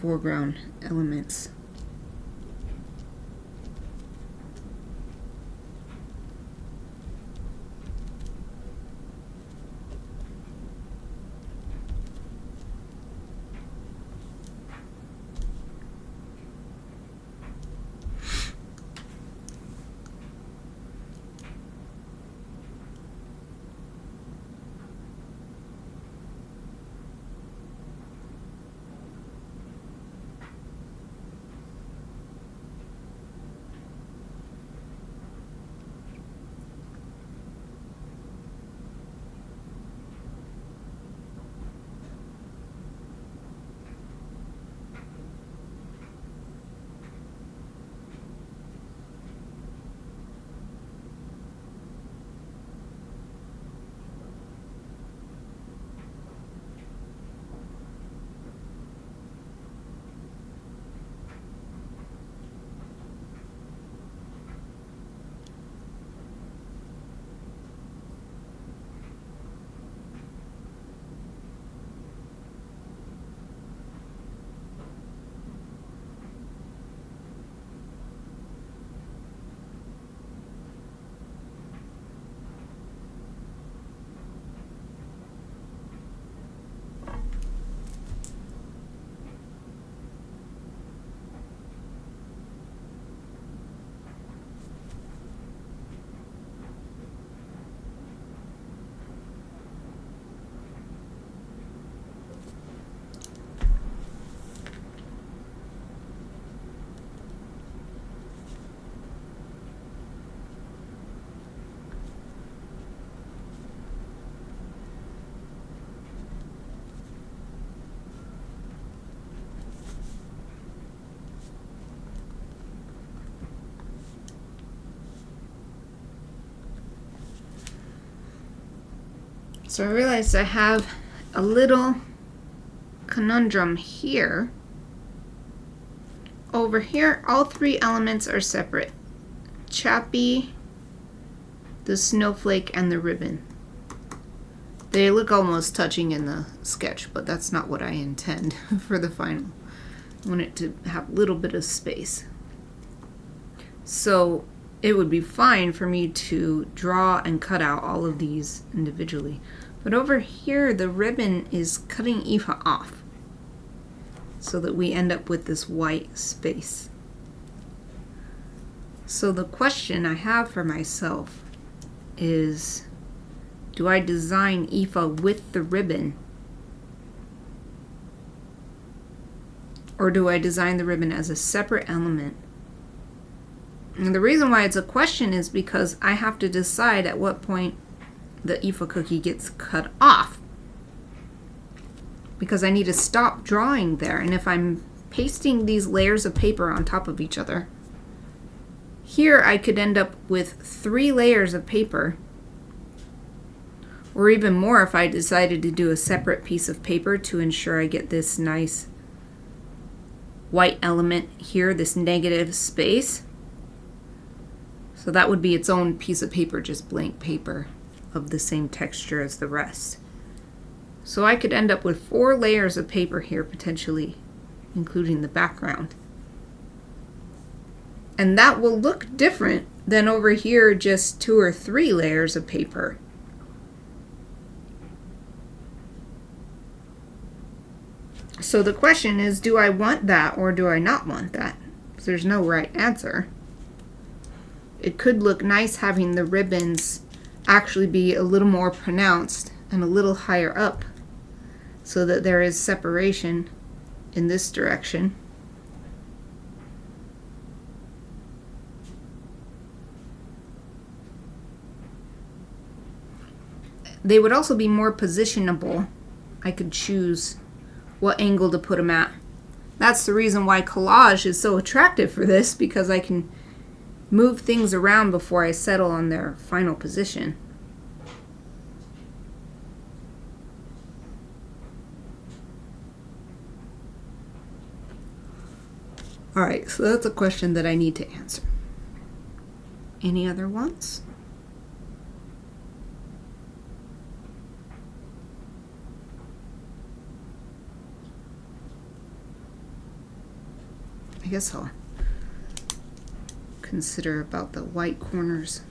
foreground elements. So I realized I have a little conundrum here. Over here, all three elements are separate. Chappie, the snowflake, and the ribbon. They look almost touching in the sketch, but that's not what I intend for the final. I want it to have a little bit of space. So it would be fine for me to draw and cut out all of these individually. But over here, the ribbon is cutting Aoife off so that we end up with this white space. So the question I have for myself is, do I design Aoife with the ribbon? Or do I design the ribbon as a separate element? And the reason why it's a question is because I have to decide at what point the Aoife cookie gets cut off. Because I need to stop drawing there. And if I'm pasting these layers of paper on top of each other, here I could end up with 3 layers of paper, or even more if I decided to do a separate piece of paper to ensure I get this nice white element here, this negative space. So that would be its own piece of paper, just blank paper of the same texture as the rest. So I could end up with 4 layers of paper here potentially, including the background. And that will look different than over here just 2 or 3 layers of paper. So the question is, do I want that or do I not want that? Because there's no right answer. It could look nice having the ribbons actually be a little more pronounced and a little higher up so that there is separation in this direction. They would also be more positionable. I could choose what angle to put them at. That's the reason why collage is so attractive for this, because I can move things around before I settle on their final position. Alright, so that's a question that I need to answer. Any other ones? I guess I'll consider about the white corners.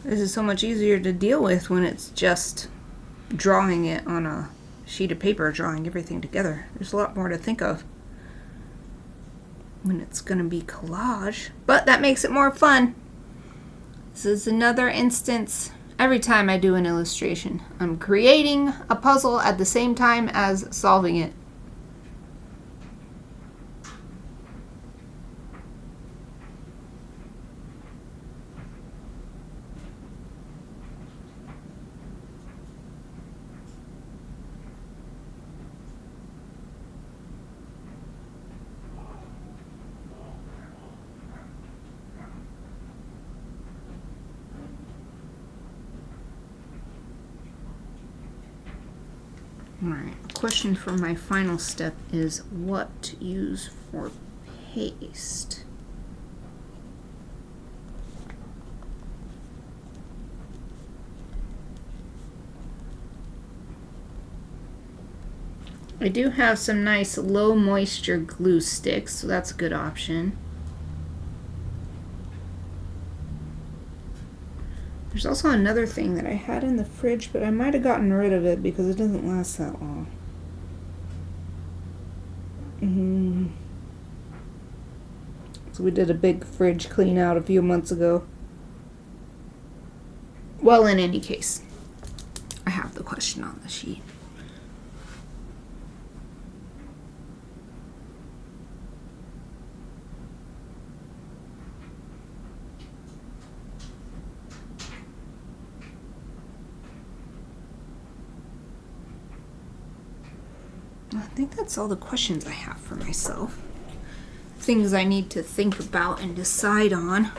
This is so much easier to deal with when it's just drawing it on a sheet of paper, drawing everything together. There's a lot more to think of when it's going to be collage, but that makes it more fun. This is another instance. Every time I do an illustration, I'm creating a puzzle at the same time as solving it. Alright, question for my final step is what to use for paste. I do have some nice low moisture glue sticks, so that's a good option. There's also another thing that I had in the fridge, but I might have gotten rid of it because it doesn't last that long. So we did a big fridge clean out a few months ago. Well, in any case, I have the question on the sheet. I think that's all the questions I have for myself. Things I need to think about and decide on.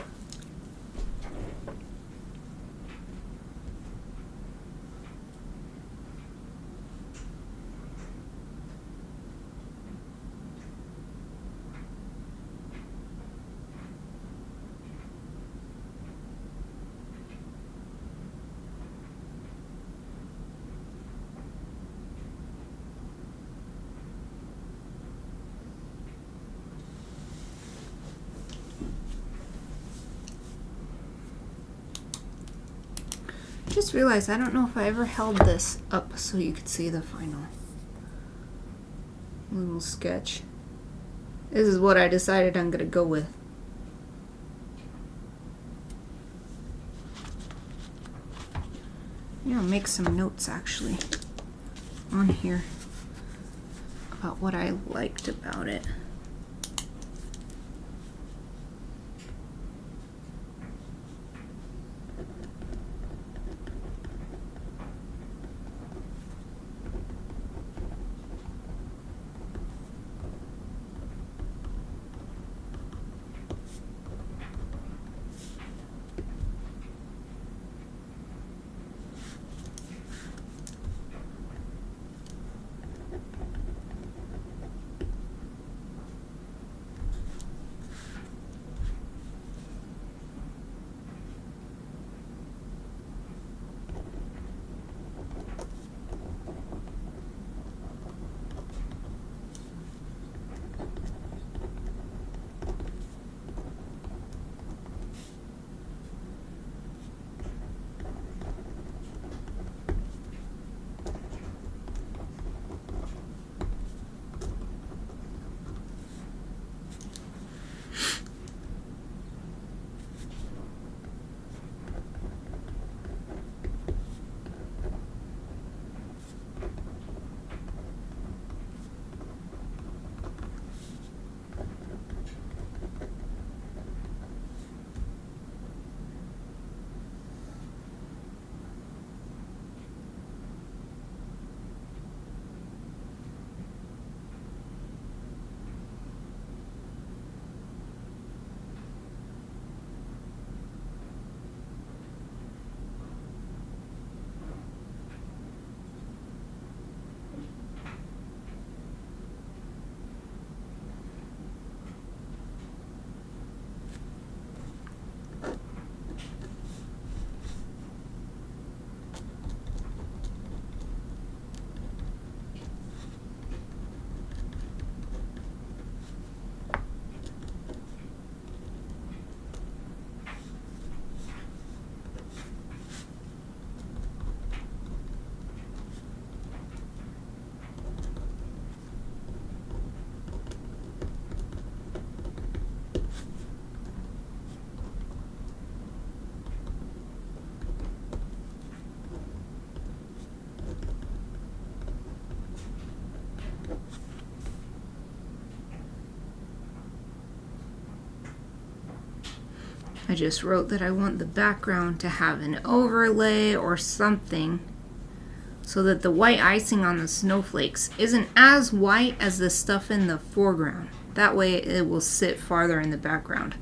Just realized I don't know if I ever held this up so you could see the final little sketch. This is what I decided I'm gonna go with. Yeah, I'll make some notes actually on here about what I liked about it. I just wrote that I want the background to have an overlay or something so that the white icing on the snowflakes isn't as white as the stuff in the foreground. That way it will sit farther in the background.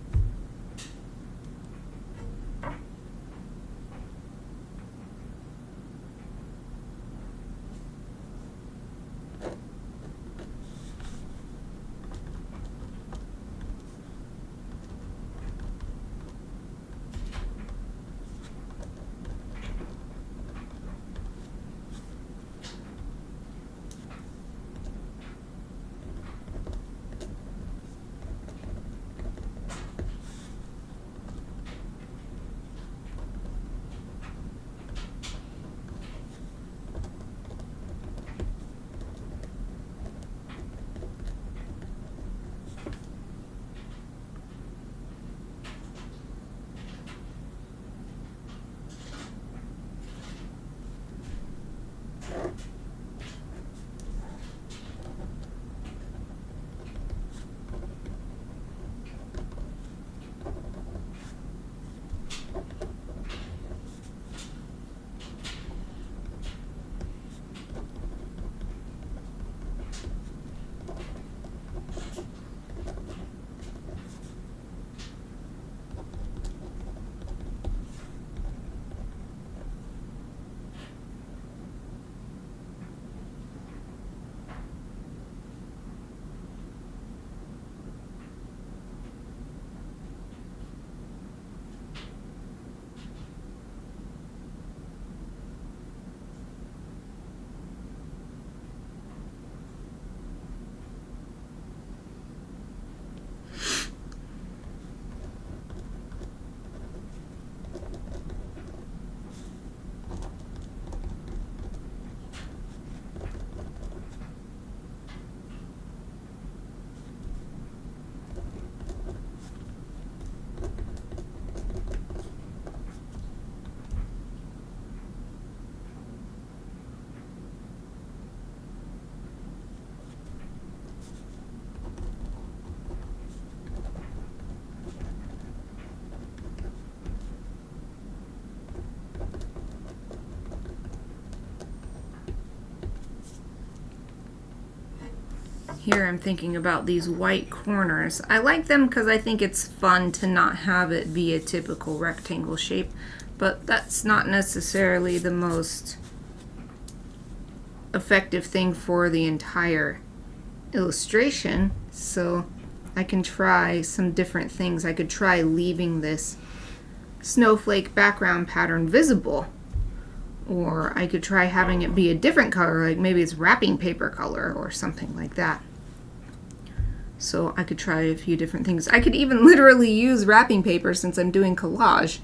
here I'm thinking about these white corners. I like them because I think it's fun to not have it be a typical rectangle shape, but that's not necessarily the most effective thing for the entire illustration. So I can try some different things. I could try leaving this snowflake background pattern visible, or I could try having it be a different color, like maybe it's wrapping paper color or something like that. So I could try a few different things. I could even literally use wrapping paper since I'm doing collage.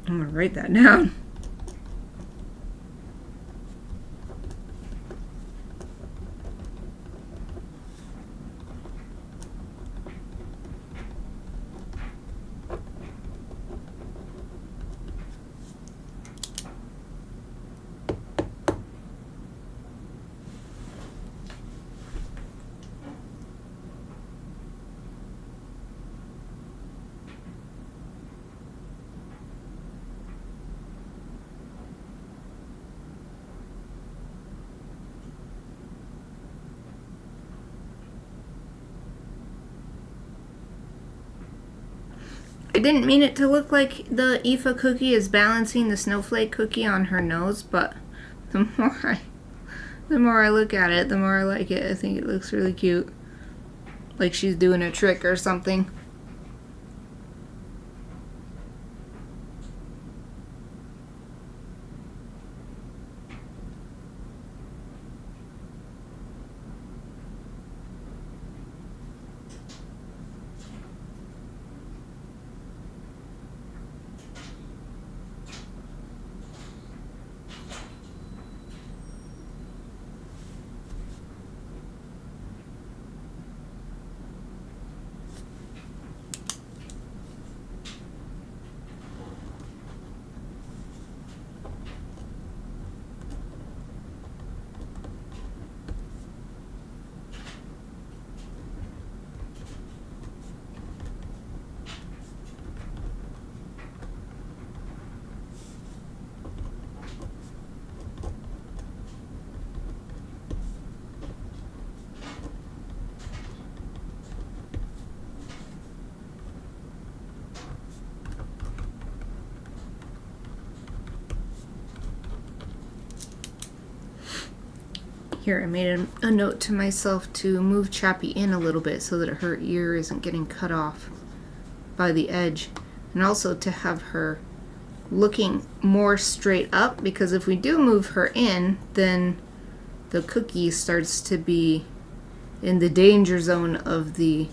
I'm gonna write that down. I didn't mean it to look like the Aoife cookie is balancing the snowflake cookie on her nose, but the more I look at it, the more I like it. I think it looks really cute. Like she's doing a trick or something. Here, I made a note to myself to move Chappie in a little bit so that her ear isn't getting cut off by the edge. And also to have her looking more straight up, because if we do move her in, then the cookie starts to be in the danger zone of the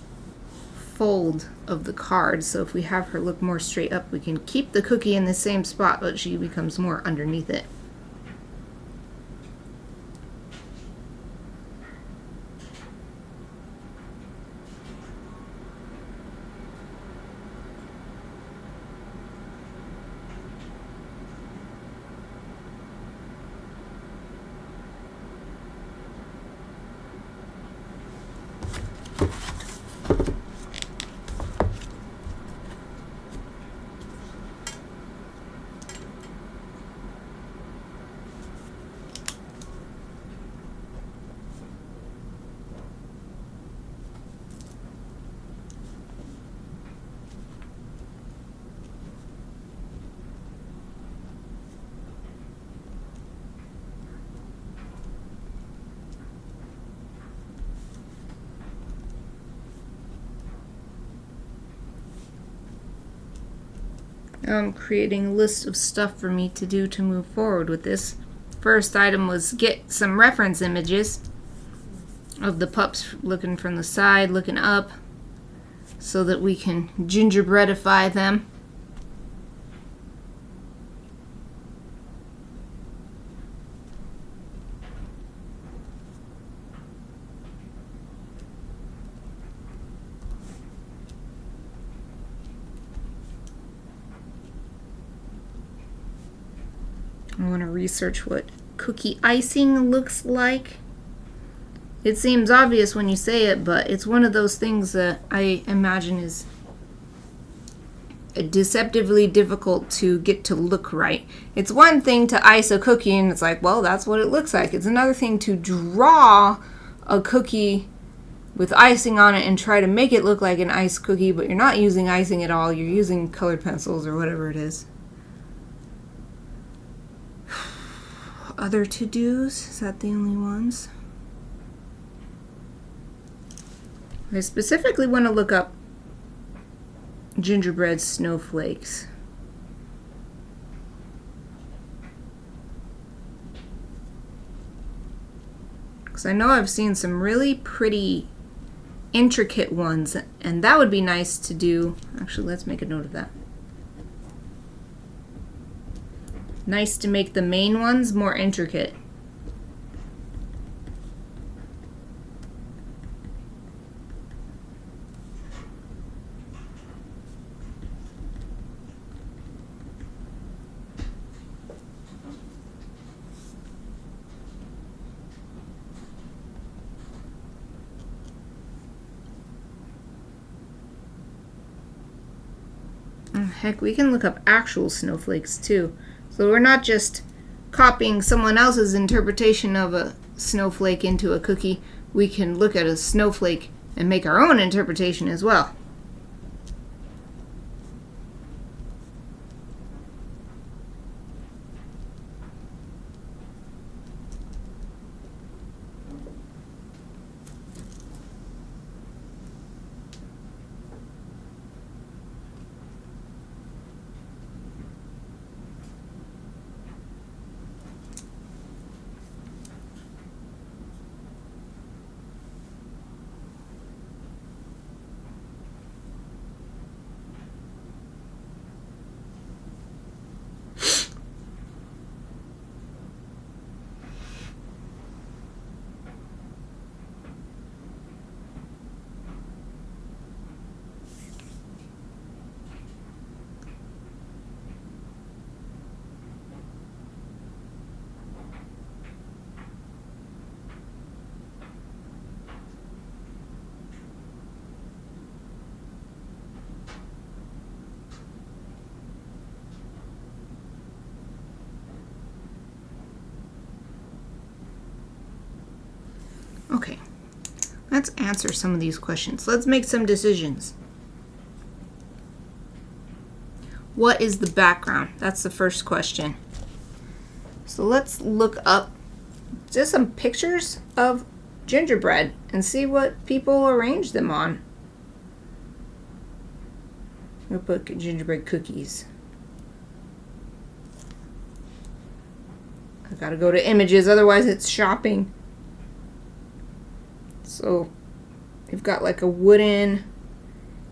fold of the card. So if we have her look more straight up, we can keep the cookie in the same spot, but she becomes more underneath it. I'm creating a list of stuff for me to do to move forward with this. First item was get some reference images of the pups looking from the side, looking up, so that we can gingerbreadify them. I want to research what cookie icing looks like. It seems obvious when you say it, but it's one of those things that I imagine is deceptively difficult to get to look right. It's one thing to ice a cookie and it's like, well, that's what it looks like. It's another thing to draw a cookie with icing on it and try to make it look like an iced cookie, but you're not using icing at all. You're using colored pencils or whatever it is. Other to-dos? Is that the only ones? I specifically want to look up gingerbread snowflakes. Because I know I've seen some really pretty intricate ones, and that would be nice to do. Actually, let's make a note of that. Nice to make the main ones more intricate. Heck, we can look up actual snowflakes too. So we're not just copying someone else's interpretation of a snowflake into a cookie. We can look at a snowflake and make our own interpretation as well. Okay, let's answer some of these questions. Let's make some decisions. What is the background? That's the first question. So let's look up just some pictures of gingerbread and see what people arrange them on. We'll put gingerbread cookies. I gotta go to images, otherwise it's shopping. So you've got like a wooden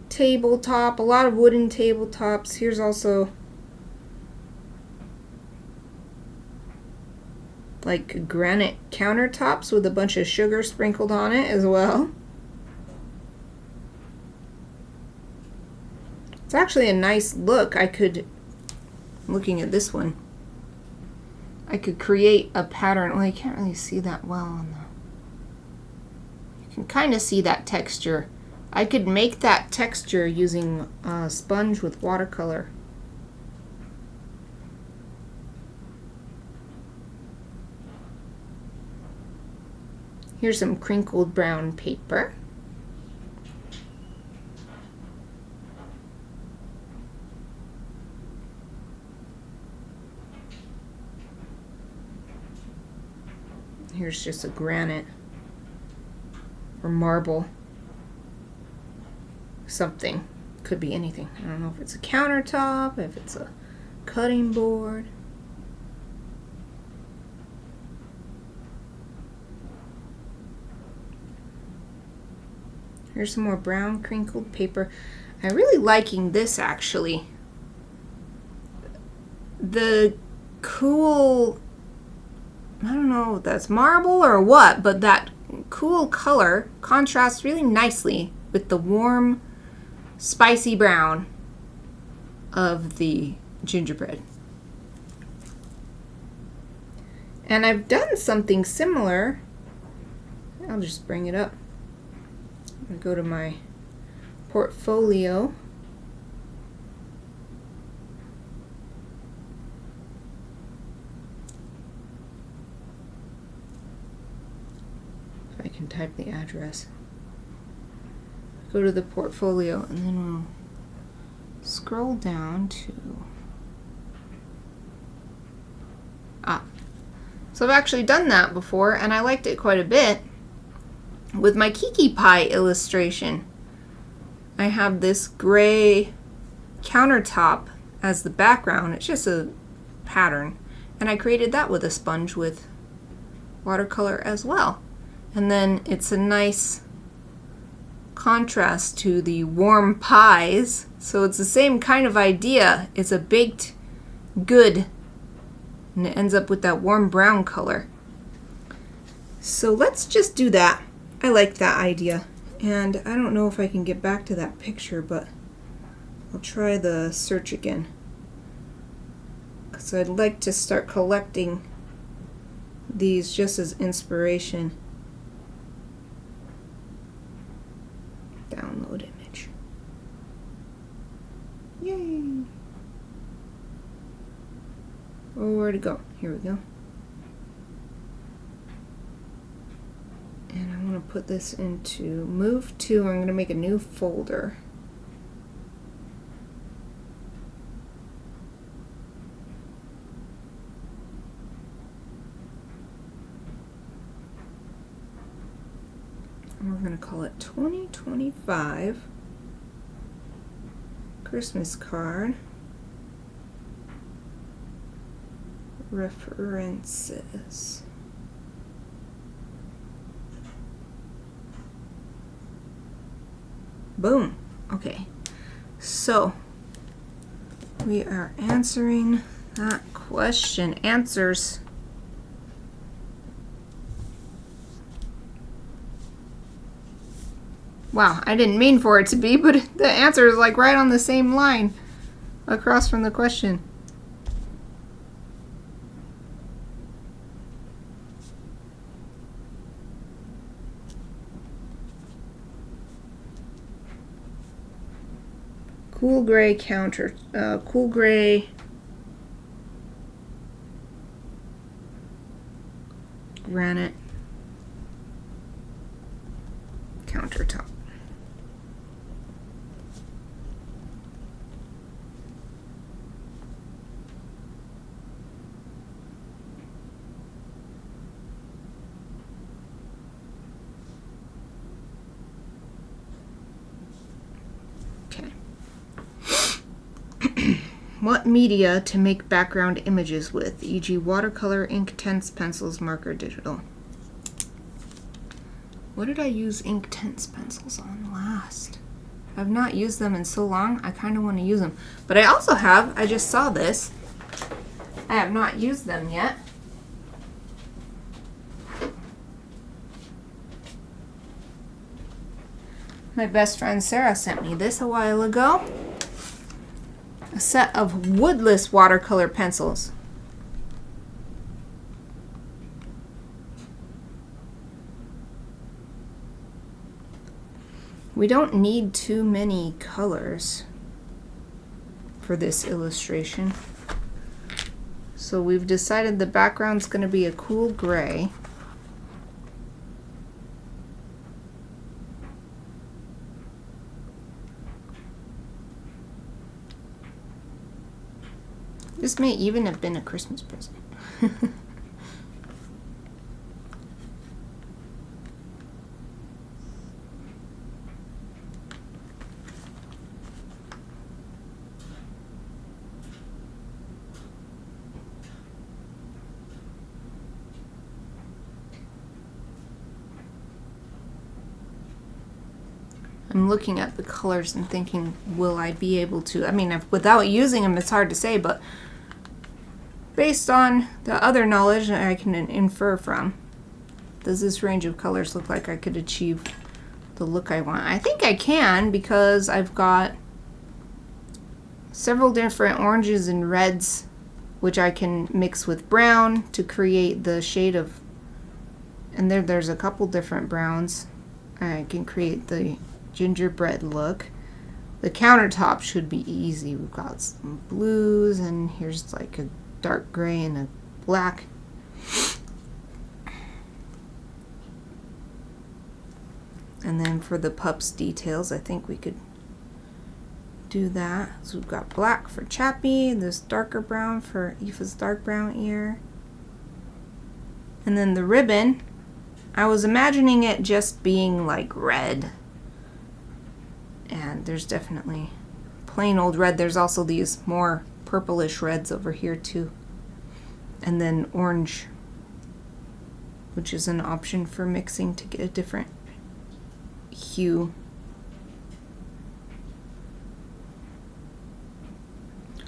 tabletop, a lot of wooden tabletops. Here's also like granite countertops with a bunch of sugar sprinkled on it as well. It's actually a nice look. Looking at this one, I could create a pattern. Well, you can't really see that well on the... You can kind of see that texture. I could make that texture using a sponge with watercolor. Here's some crinkled brown paper. Here's just a granite or marble. Something. Could be anything. I don't know if it's a countertop, if it's a cutting board. Here's some more brown crinkled paper. I'm really liking this actually. The cool, I don't know if that's marble or what, but that cool color contrasts really nicely with the warm, spicy brown of the gingerbread. And I've done something similar. I'll just bring it up. I'm going to go to my portfolio. can type the address. Go to the portfolio and then we'll scroll down to... So I've actually done that before and I liked it quite a bit with my Kiki Pie illustration. I have this gray countertop as the background. It's just a pattern. And I created that with a sponge with watercolor as well. And then it's a nice contrast to the warm pies. So it's the same kind of idea. It's a baked good. And it ends up with that warm brown color. So let's just do that. I like that idea. And I don't know if I can get back to that picture, but I'll try the search again. Because I'd like to start collecting these just as inspiration. Download image. Yay! Oh, where'd it go? Here we go. And I'm going to put this into Move To. I'm going to make a new folder. And we're going to call it 2025 Christmas card. References. Boom. Okay. So we are answering that question. Answers. Wow, I didn't mean for it to be, but the answer is like right on the same line across from the question. Cool gray cool gray granite countertop. What media to make background images with, e.g. watercolor, ink, tints, pencils, marker, digital. What did I use ink tints pencils on last? I've not used them in so long, I kind of want to use them. But I also have, I just saw this, I have not used them yet. My best friend Sarah sent me this a while ago. A set of woodless watercolor pencils. We don't need too many colors for this illustration. So we've decided the background's going to be a cool gray. This may even have been a Christmas present. I'm looking at the colors and thinking, will I be able to? I mean, without using them, it's hard to say, but based on the other knowledge I can infer from, does this range of colors look like I could achieve the look I want? I think I can, because I've got several different oranges and reds which I can mix with brown to create the shade of, and there's a couple different browns. I can create the gingerbread look. The countertop should be easy. We've got some blues, and here's like a dark gray and a black. And then for the pup's details, I think we could do that. So we've got black for Chappie, this darker brown for Aoife's dark brown ear. And then the ribbon, I was imagining it just being like red. And there's definitely plain old red. There's also these more purplish reds over here too. And then orange, which is an option for mixing to get a different hue.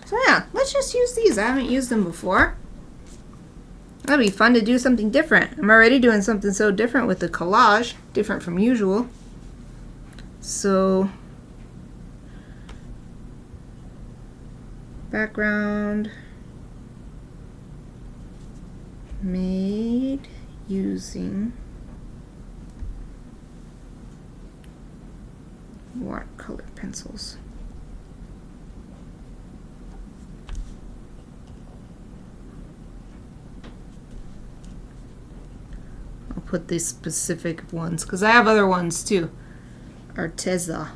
So yeah, let's just use these. I haven't used them before. That'd be fun to do something different. I'm already doing something so different with the collage, different from usual. So, background made using watercolor pencils. I'll put these specific ones because I have other ones too. Arteza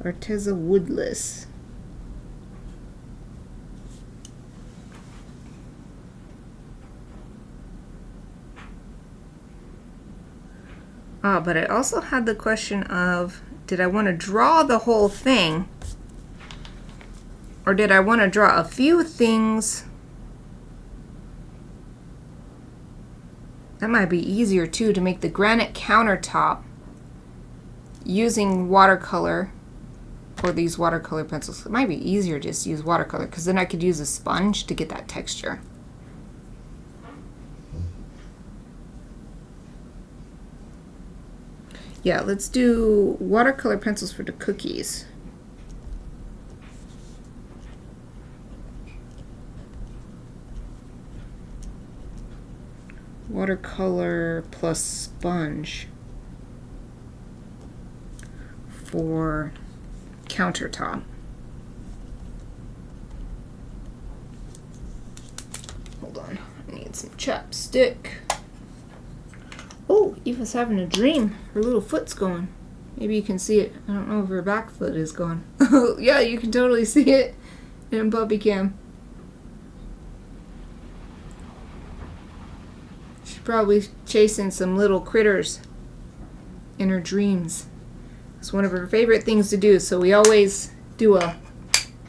Woodless. But I also had the question of, did I want to draw the whole thing? Or did I want to draw a few things? That might be easier too, to make the granite countertop using watercolor or these watercolor pencils. It might be easier just to use watercolor because then I could use a sponge to get that texture. Yeah, let's do watercolor pencils for the cookies. Watercolor plus sponge for countertop. Hold on, I need some chapstick. Oh, Eva's having a dream. Her little foot's going. Maybe you can see it. I don't know if her back foot is gone. Yeah, you can totally see it in puppy cam. She's probably chasing some little critters in her dreams. It's one of her favorite things to do, so we always do a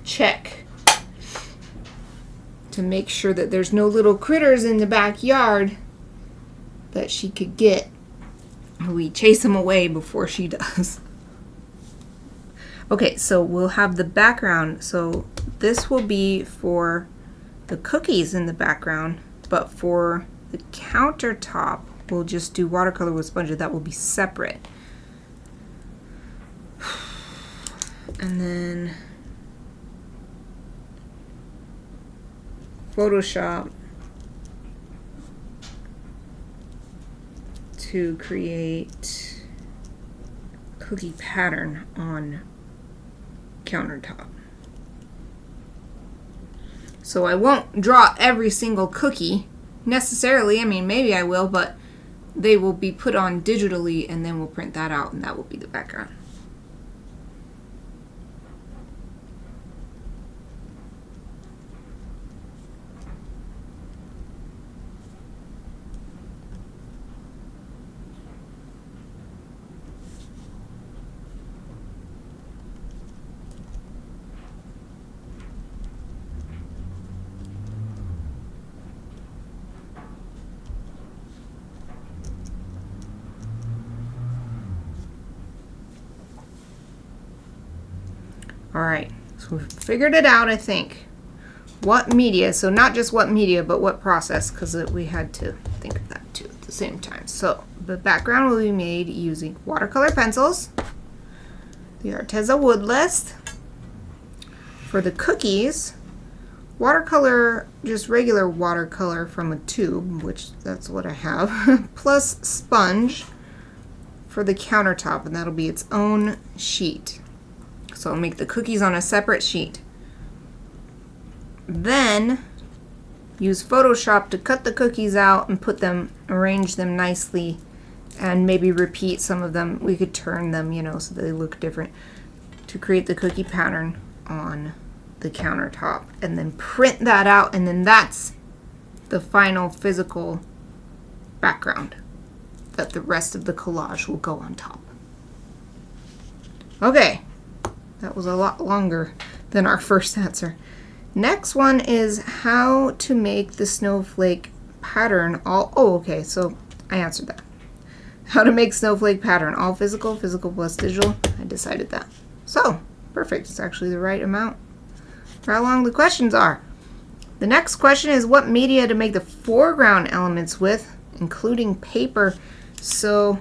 check to make sure that there's no little critters in the backyard that she could get. We chase them away before she does. Okay, so we'll have the background. So this will be for the cookies in the background, but for the countertop, we'll just do watercolor with sponge. That will be separate. And then Photoshop to create cookie pattern on countertop. So I won't draw every single cookie necessarily. I mean, maybe I will, but they will be put on digitally and then we'll print that out and that will be the background. Alright, so we've figured it out, I think. What media, so not just what media, but what process, because we had to think of that too at the same time. So the background will be made using watercolor pencils, the Arteza Woodless. For the cookies, watercolor, just regular watercolor from a tube, which that's what I have, plus sponge for the countertop, and that'll be its own sheet. So I'll make the cookies on a separate sheet. Then use Photoshop to cut the cookies out and arrange them nicely and maybe repeat some of them. We could turn them, you know, so they look different to create the cookie pattern on the countertop, and then print that out, and then that's the final physical background that the rest of the collage will go on top. Okay, that was a lot longer than our first answer. Next one is how to make the snowflake pattern all, oh, okay, so I answered that. How to make snowflake pattern all physical, physical plus digital. I decided that. So, perfect. It's actually the right amount for how long the questions are. The next question is what media to make the foreground elements with, including paper. So,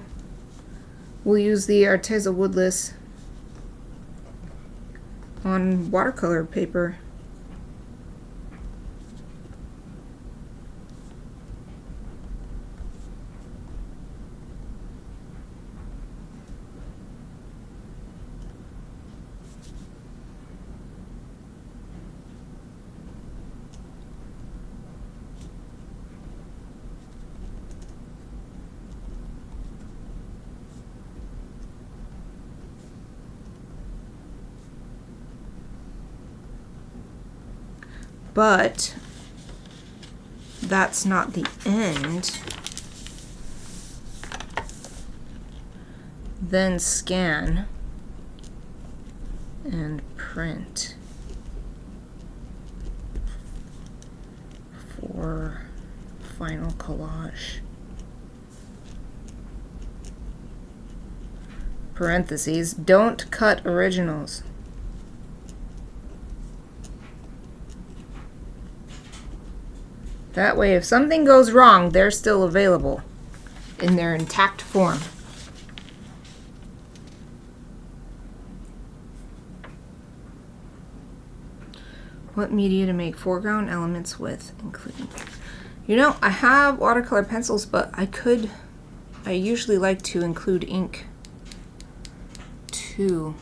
we'll use the Arteza Woodless on watercolor paper. But that's not the end. Then scan and print for final collage. Parentheses, don't cut originals. That way, if something goes wrong, they're still available in their intact form. What media to make foreground elements with, including paper? You know, I have watercolor pencils, but I usually like to include ink too.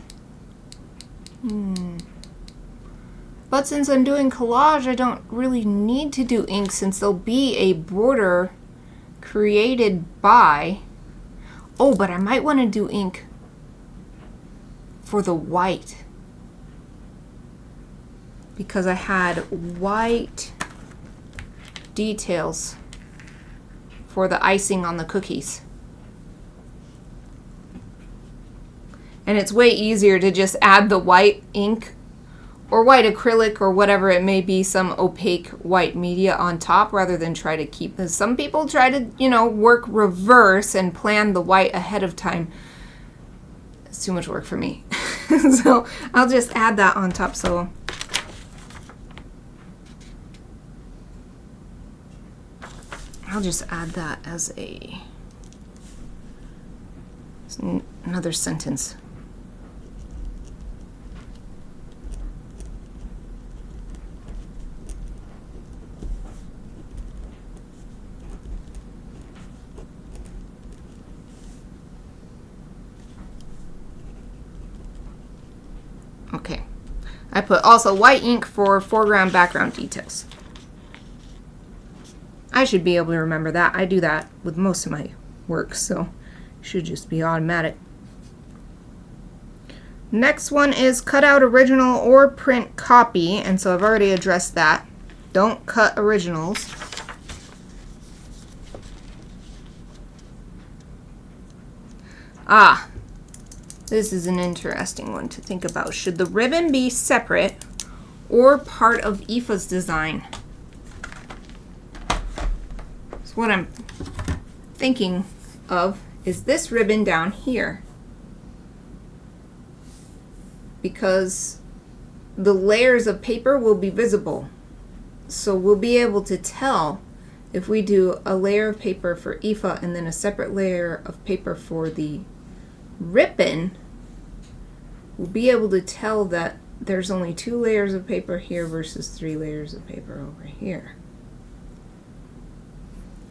But since I'm doing collage, I don't really need to do ink since there'll be a border created by... Oh, but I might want to do ink for the white, because I had white details for the icing on the cookies. And it's way easier to just add the white ink or white acrylic or whatever it may be, some opaque white media on top, rather than try to keep this. Some people try to, you know, work reverse and plan the white ahead of time. It's too much work for me. So I'll just add that on top. So I'll just add that as another sentence. Okay, I put also white ink for foreground background details. I should be able to remember that. I do that with most of my work, so it should just be automatic. Next one is cut out original or print copy, and so I've already addressed that. Don't cut originals. This is an interesting one to think about. Should the ribbon be separate or part of Aoife's design? So what I'm thinking of is this ribbon down here, because the layers of paper will be visible. So we'll be able to tell if we do a layer of paper for Aoife and then a separate layer of paper for the ribbon, we'll be able to tell that there's only 2 layers of paper here versus 3 layers of paper over here.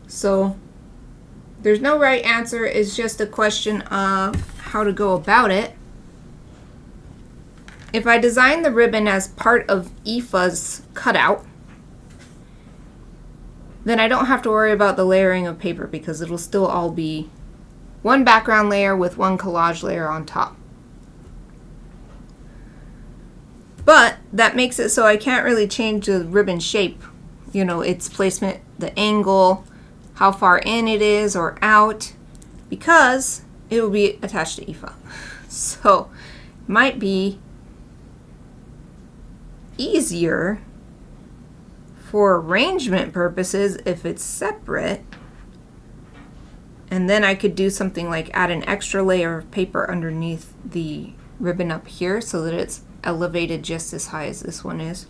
So there's no right answer. It's just a question of how to go about it. If I design the ribbon as part of Aoife's cutout, then I don't have to worry about the layering of paper because it'll still all be one background layer with one collage layer on top. But that makes it so I can't really change the ribbon shape, you know, its placement, the angle, how far in it is or out, because it will be attached to IFA. So it might be easier for arrangement purposes if it's separate, and then I could do something like add an extra layer of paper underneath the ribbon up here so that it's elevated just as high as this one is.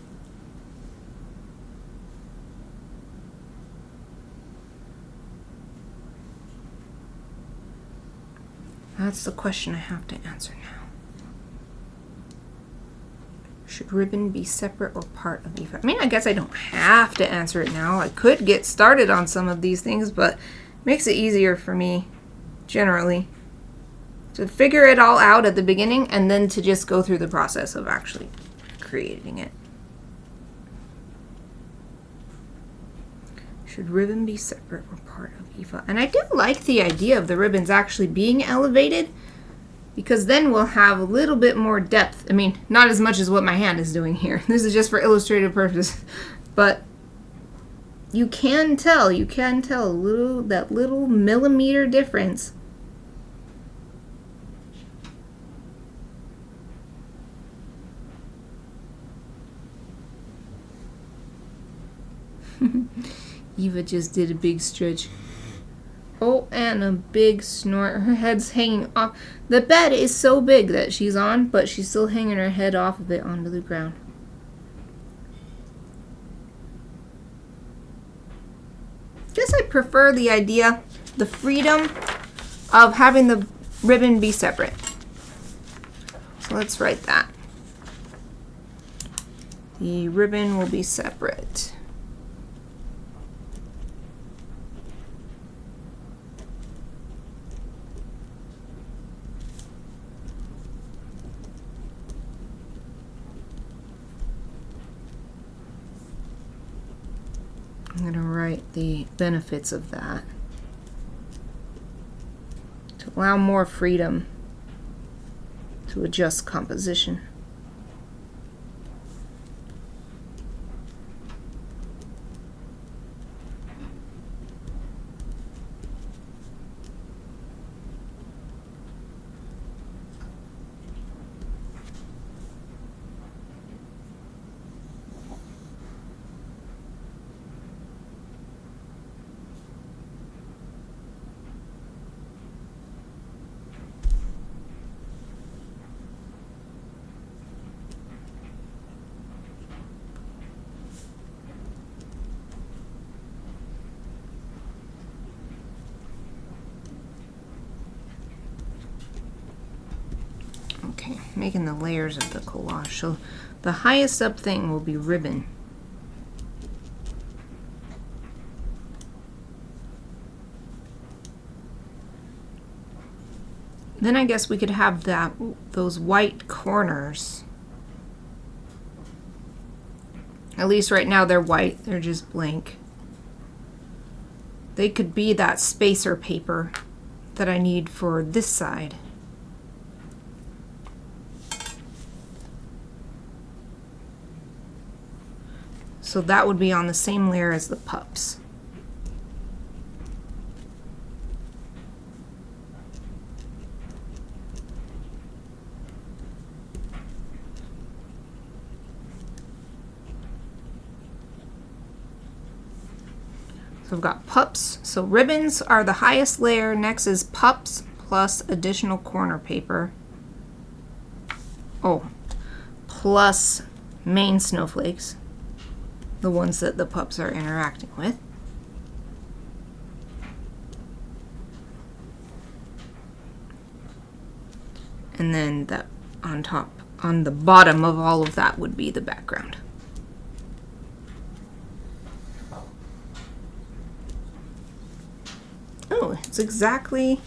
That's the question I have to answer now. Should ribbon be separate or part of IFA? I mean, I guess I don't have to answer it now. I could get started on some of these things, but it makes it easier for me, generally, to figure it all out at the beginning and then to just go through the process of actually creating it. Should ribbon be separate or part of IFA? And I do like the idea of the ribbons actually being elevated, because then we'll have a little bit more depth. I mean, not as much as what my hand is doing here. This is just for illustrative purposes. But you can tell that little millimeter difference. Eva just did a big stretch. Oh, and a big snort. Her head's hanging off. The bed is so big that she's on, but she's still hanging her head off of it onto the ground. Guess I prefer the idea, the freedom of having the ribbon be separate. So let's write that. The ribbon will be separate. I'm going to write the benefits of that to allow more freedom to adjust composition. Okay, making the layers of the collage. So the highest up thing will be ribbon. Then I guess we could have those white corners. At least right now they're white, they're just blank. They could be that spacer paper that I need for this side. So that would be on the same layer as the pups. So I've got pups. So ribbons are the highest layer. Next is pups plus additional corner paper. Oh, plus main snowflakes, the ones that the pups are interacting with. And then that on top, on the bottom of all of that would be the background. Oh, it's exactly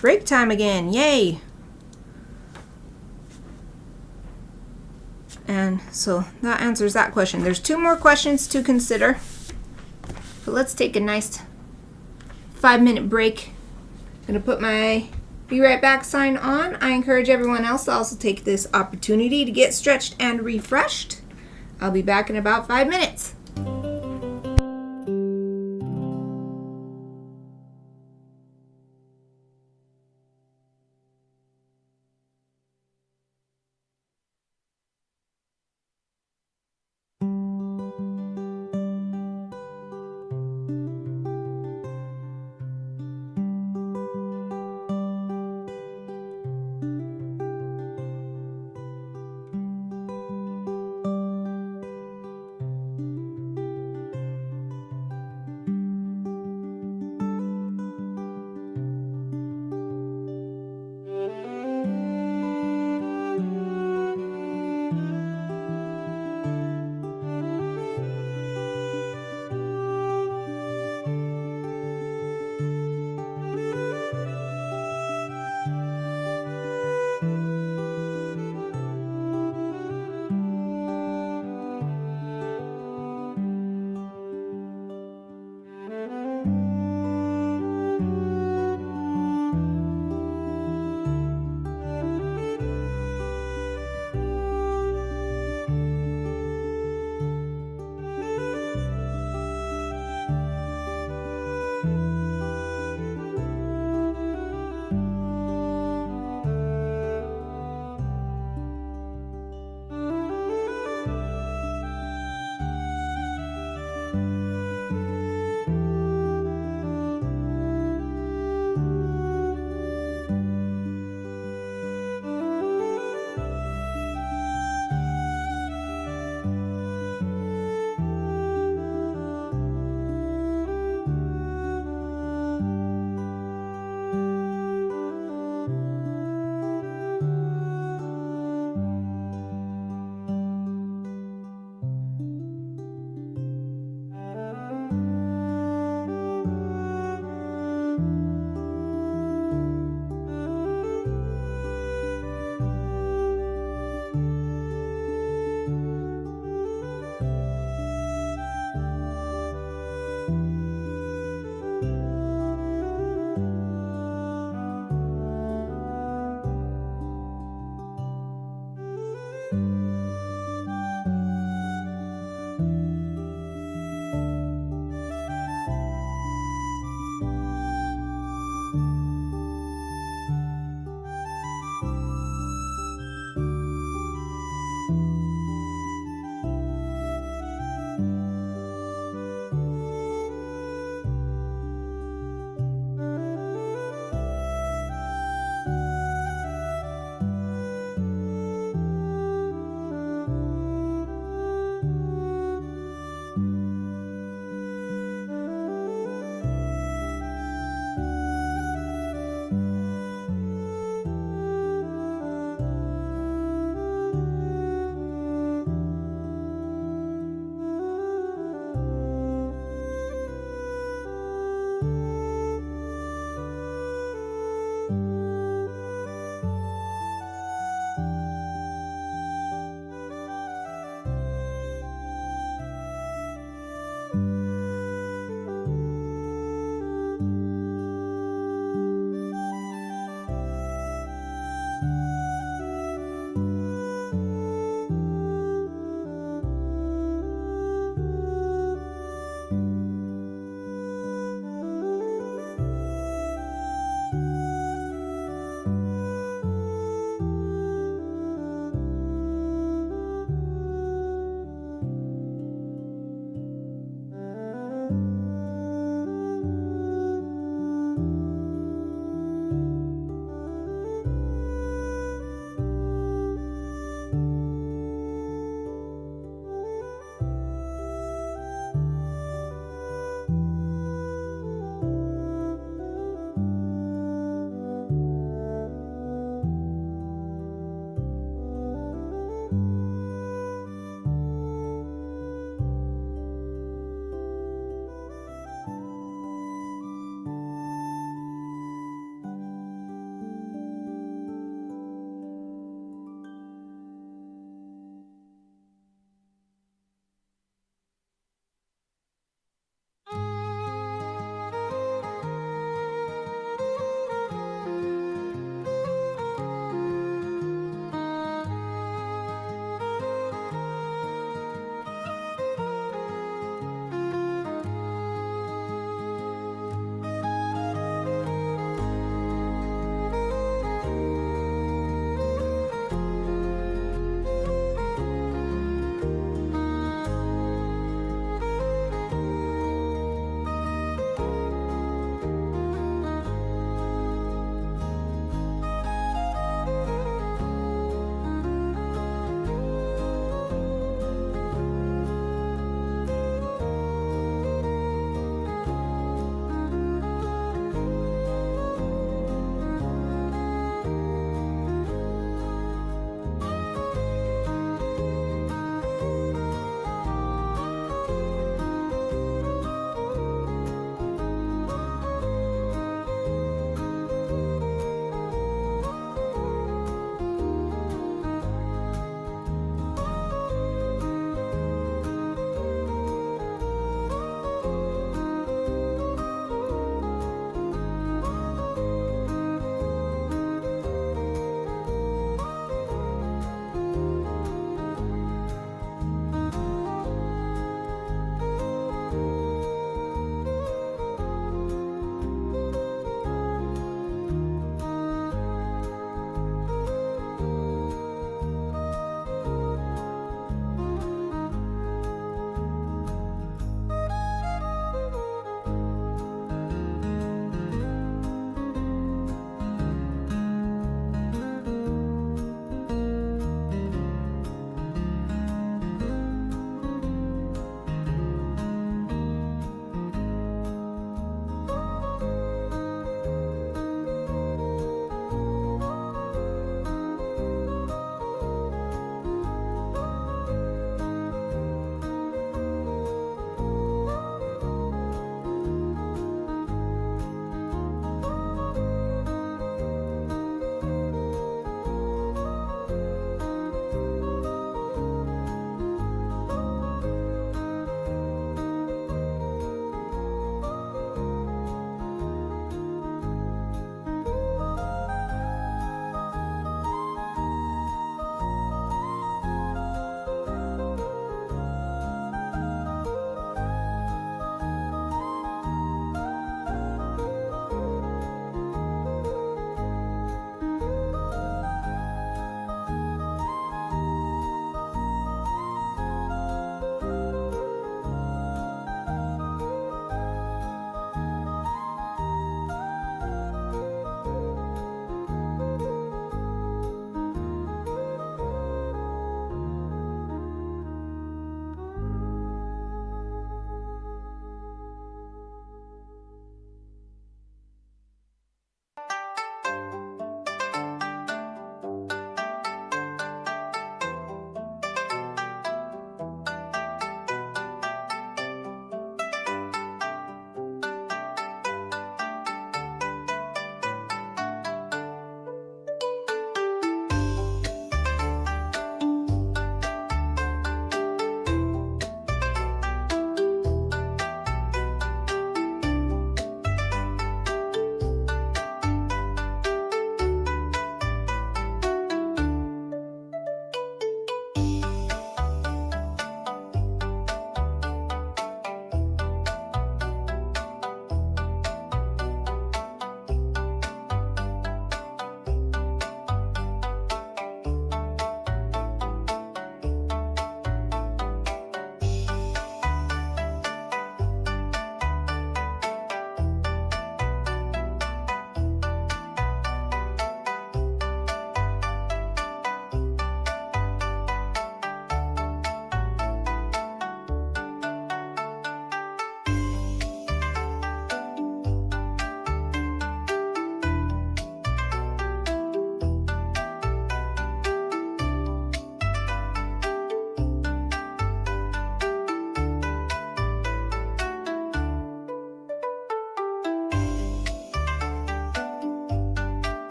break time again. Yay! And so that answers that question. There's two more questions to consider. But let's take a nice 5-minute break Gonna put my be right back sign on. I encourage everyone else to also take this opportunity to get stretched and refreshed. I'll be back in about 5 minutes.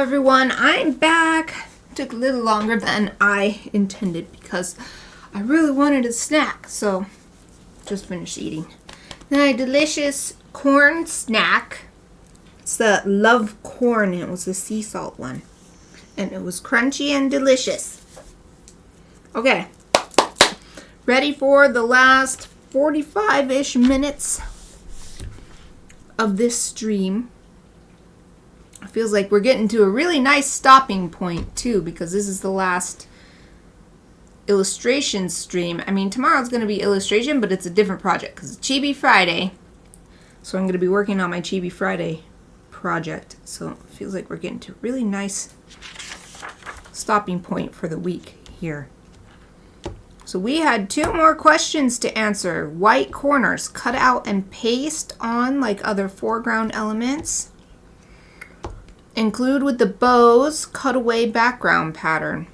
everyone, I'm back. Took a little longer than I intended because I really wanted a snack, so just finished eating. Then a delicious corn snack. It's the Love Corn. It was the sea salt one. And it was crunchy and delicious. Okay. Ready for the last 45-ish minutes of this stream. It feels like we're getting to a really nice stopping point too, because this is the last illustration stream. I mean, tomorrow's going to be illustration, but it's a different project because it's Chibi Friday. So I'm going to be working on my Chibi Friday project. So it feels like we're getting to a really nice stopping point for the week here. So we had 2 more questions to answer. White corners, cut out and paste on like other foreground elements. Include with the bows, cutaway background pattern.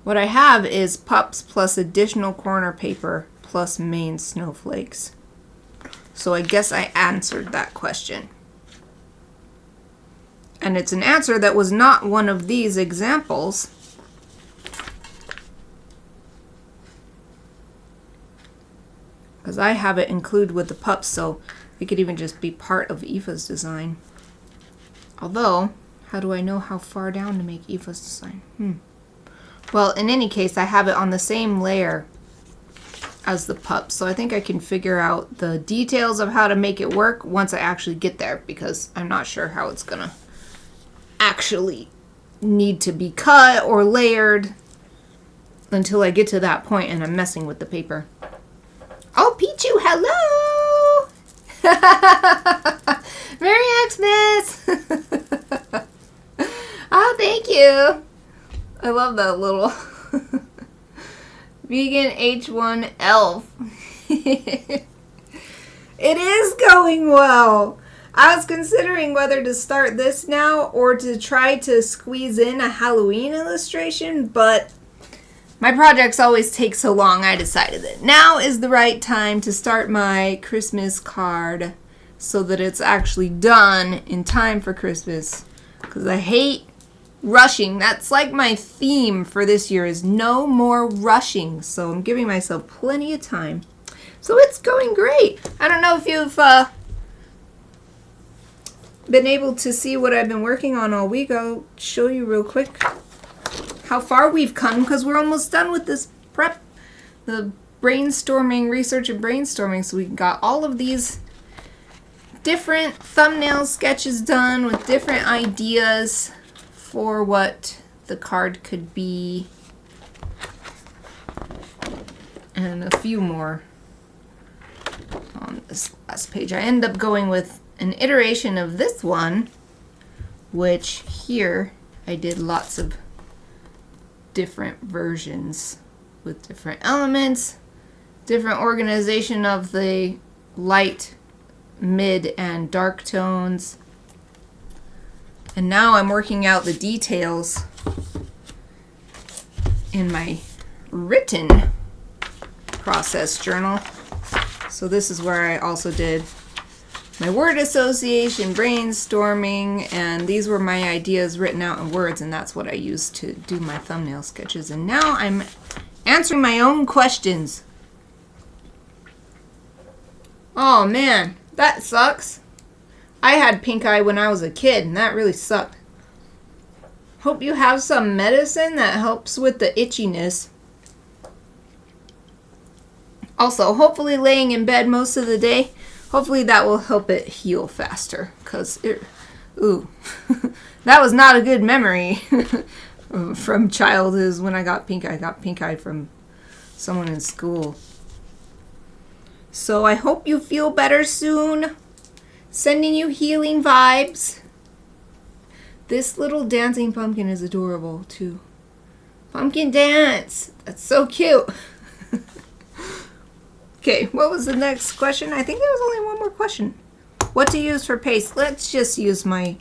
What I have is pups plus additional corner paper plus main snowflakes. So I guess I answered that question. And it's an answer that was not one of these examples. Because I have it include with the pups, so it could even just be part of Eva's design. Although, how do I know how far down to make Eva's design? Well, in any case, I have it on the same layer as the pups, so I think I can figure out the details of how to make it work once I actually get there, because I'm not sure how it's gonna actually need to be cut or layered until I get to that point and I'm messing with the paper. Oh, Pichu, hello! Merry Xmas! Oh, thank you. I love that little vegan H1 elf. It is going well. I was considering whether to start this now or to try to squeeze in a Halloween illustration, but my projects always take so long, I decided that now is the right time to start my Christmas card so that it's actually done in time for Christmas. Because I hate rushing. That's like my theme for this year is no more rushing. So I'm giving myself plenty of time. So it's going great. I don't know if you've been able to see what I've been working on all week. I'll show you real quick how far we've come, because we're almost done with this prep, the brainstorming, research and brainstorming. So we got all of these different thumbnail sketches done with different ideas for what the card could be, and a few more on this last page. I end up going with an iteration of this one, which here I did lots of different versions with different elements, different organization of the light, mid, and dark tones. And now I'm working out the details in my written process journal. So this is where I also did my word association, brainstorming, and these were my ideas written out in words, and that's what I used to do my thumbnail sketches. And now I'm answering my own questions. Oh man, that sucks. I had pink eye when I was a kid, and that really sucked. Hope you have some medicine that helps with the itchiness. Also, hopefully laying in bed most of the day, hopefully that will help it heal faster, because that was not a good memory from childhood when I got pink eye. I got pink eye from someone in school. So I hope you feel better soon. Sending you healing vibes. This little dancing pumpkin is adorable too. Pumpkin dance. That's so cute. Okay, what was the next question? I think there was only one more question. What to use for paste? Let's just use I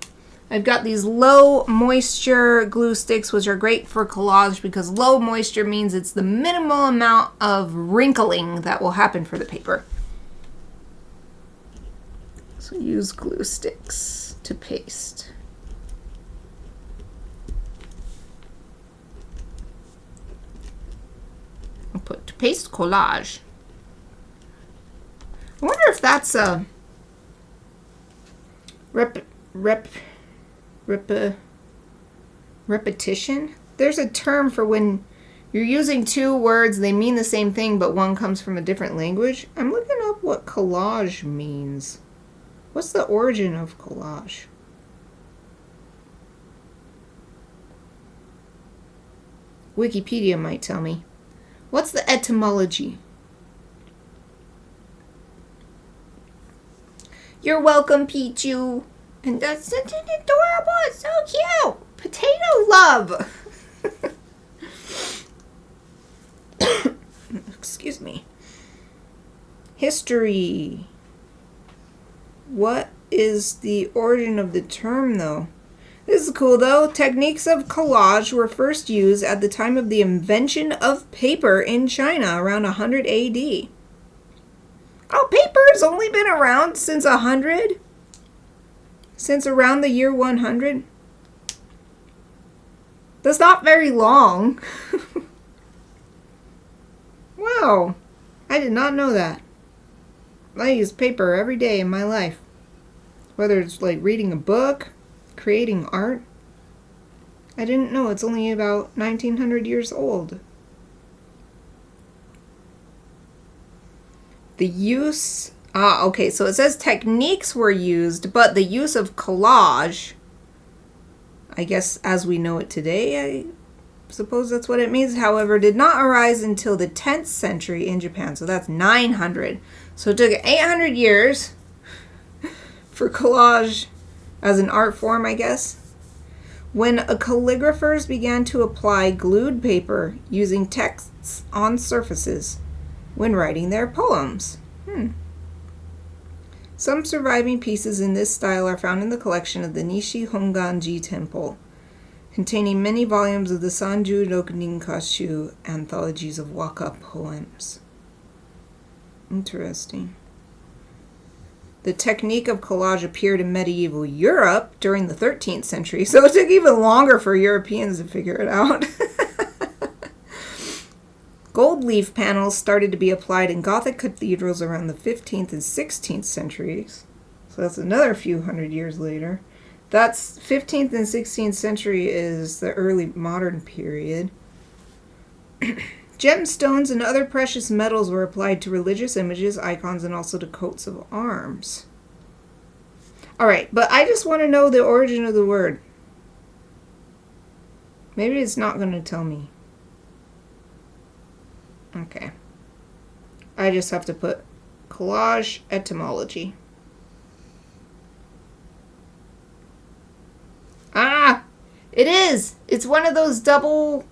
I've got these low moisture glue sticks, which are great for collage because low moisture means it's the minimal amount of wrinkling that will happen for the paper. So use glue sticks to paste. I'll put to paste collage. I wonder if that's a repetition. There's a term for when you're using two words, they mean the same thing, but one comes from a different language. I'm looking up what collage means. What's the origin of collage? Wikipedia might tell me. What's the etymology? You're welcome, Pichu. And that's such an adorable, it's so cute. Potato love. Excuse me. History. What is the origin of the term, though? This is cool, though. Techniques of collage were first used at the time of the invention of paper in China around 100 AD. Oh, paper's only been around since 100? Since around the year 100? That's not very long. Wow. I did not know that. I use paper every day in my life. Whether it's like reading a book, creating art. I didn't know it's only about 1900 years old. The use... okay, so it says techniques were used, but the use of collage, I guess as we know it today, I suppose that's what it means, however, did not arise until the 10th century in Japan, so that's 900. So it took 800 years for collage as an art form, I guess, when calligraphers began to apply glued paper using texts on surfaces when writing their poems. Some surviving pieces in this style are found in the collection of the Nishi Honganji Temple, containing many volumes of the Sanju Rokunin-kashu anthologies of waka poems. Interesting. The technique of collage appeared in medieval Europe during the 13th century, so it took even longer for Europeans to figure it out. Gold leaf panels started to be applied in Gothic cathedrals around the 15th and 16th centuries. So that's another few hundred years later. That's 15th and 16th century is the early modern period. Gemstones and other precious metals were applied to religious images, icons, and also to coats of arms. Alright, but I just want to know the origin of the word. Maybe it's not going to tell me. Okay. I just have to put collage etymology. Ah! It is! It's one of those double...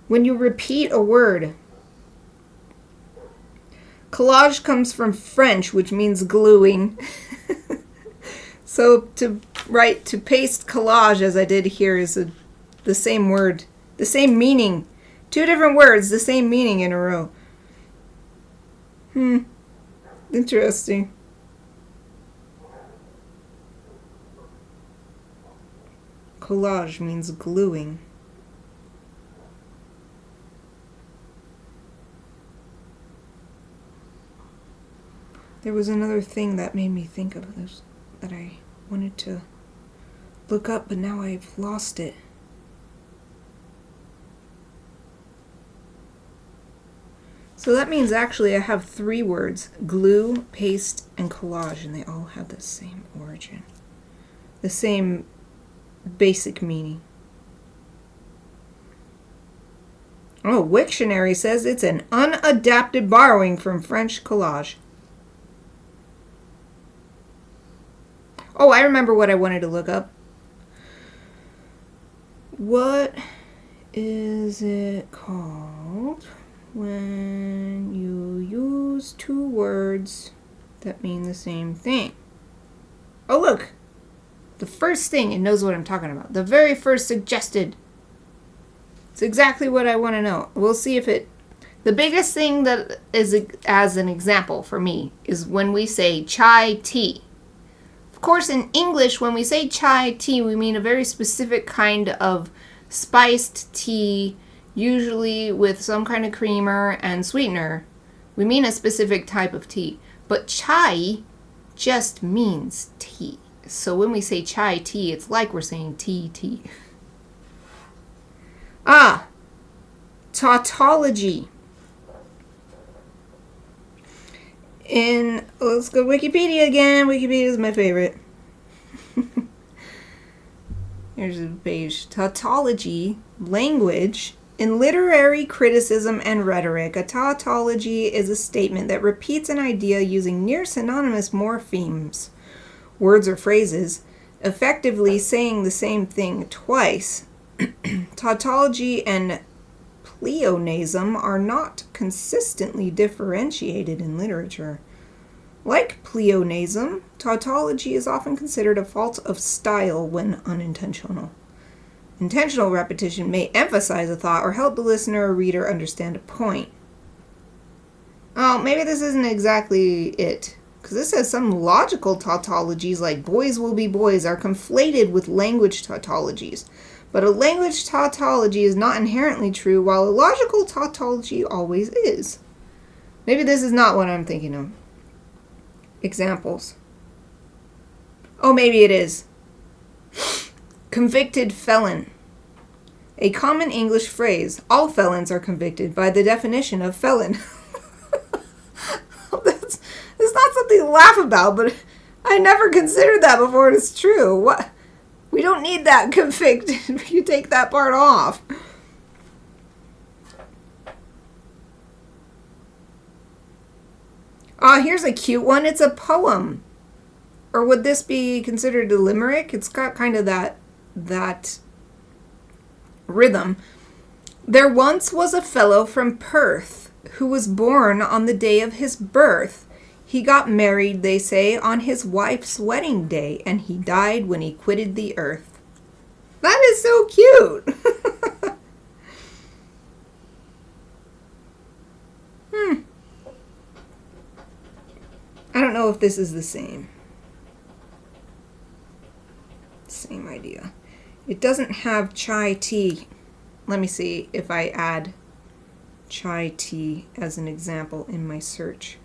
when you repeat a word. Collage comes from French, which means gluing. So to write, to paste collage, as I did here, is the same word, the same meaning. Two different words, the same meaning in a row. Interesting. Collage means gluing. There was another thing that made me think of this that I wanted to look up, but now I've lost it. So that means actually I have three words: glue, paste, and collage, and they all have the same origin. The same basic meaning. Oh, Wiktionary says it's an unadapted borrowing from French collage. Oh, I remember what I wanted to look up. What is it called when you use two words that mean the same thing? Oh, look. The first thing, it knows what I'm talking about. The very first suggested. It's exactly what I want to know. We'll see if it... The biggest thing that is, as an example for me, is when we say chai tea. Of course, in English, when we say chai tea, we mean a very specific kind of spiced tea, usually with some kind of creamer and sweetener. We mean a specific type of tea. But chai just means tea. So when we say chai tea, it's like we're saying tea. Tautology. Let's go Wikipedia again. Wikipedia is my favorite. Here's a page. Tautology, language. In literary criticism and rhetoric, a tautology is a statement that repeats an idea using near synonymous morphemes, words or phrases, effectively saying the same thing twice. Tautology and pleonasm are not consistently differentiated in literature. Like pleonasm, tautology is often considered a fault of style when unintentional. Intentional repetition may emphasize a thought or help the listener or reader understand a point. Oh, maybe this isn't exactly it. Because this says some logical tautologies like boys will be boys are conflated with language tautologies. But a language tautology is not inherently true, while a logical tautology always is. Maybe this is not what I'm thinking of. Examples. Oh, maybe it is. Convicted felon. A common English phrase. All felons are convicted by the definition of felon. That's not something to laugh about, but I never considered that before. It's true. What? We don't need that convicted. You take that part off. Here's a cute one. It's a poem. Or would this be considered a limerick? It's got kind of that rhythm. There once was a fellow from Perth who was born on the day of his birth. He got married, they say, on his wife's wedding day, and he died when he quitted the earth. That is so cute. I don't know if this is the same. Same idea. It doesn't have chai tea. Let me see if I add chai tea as an example in my search.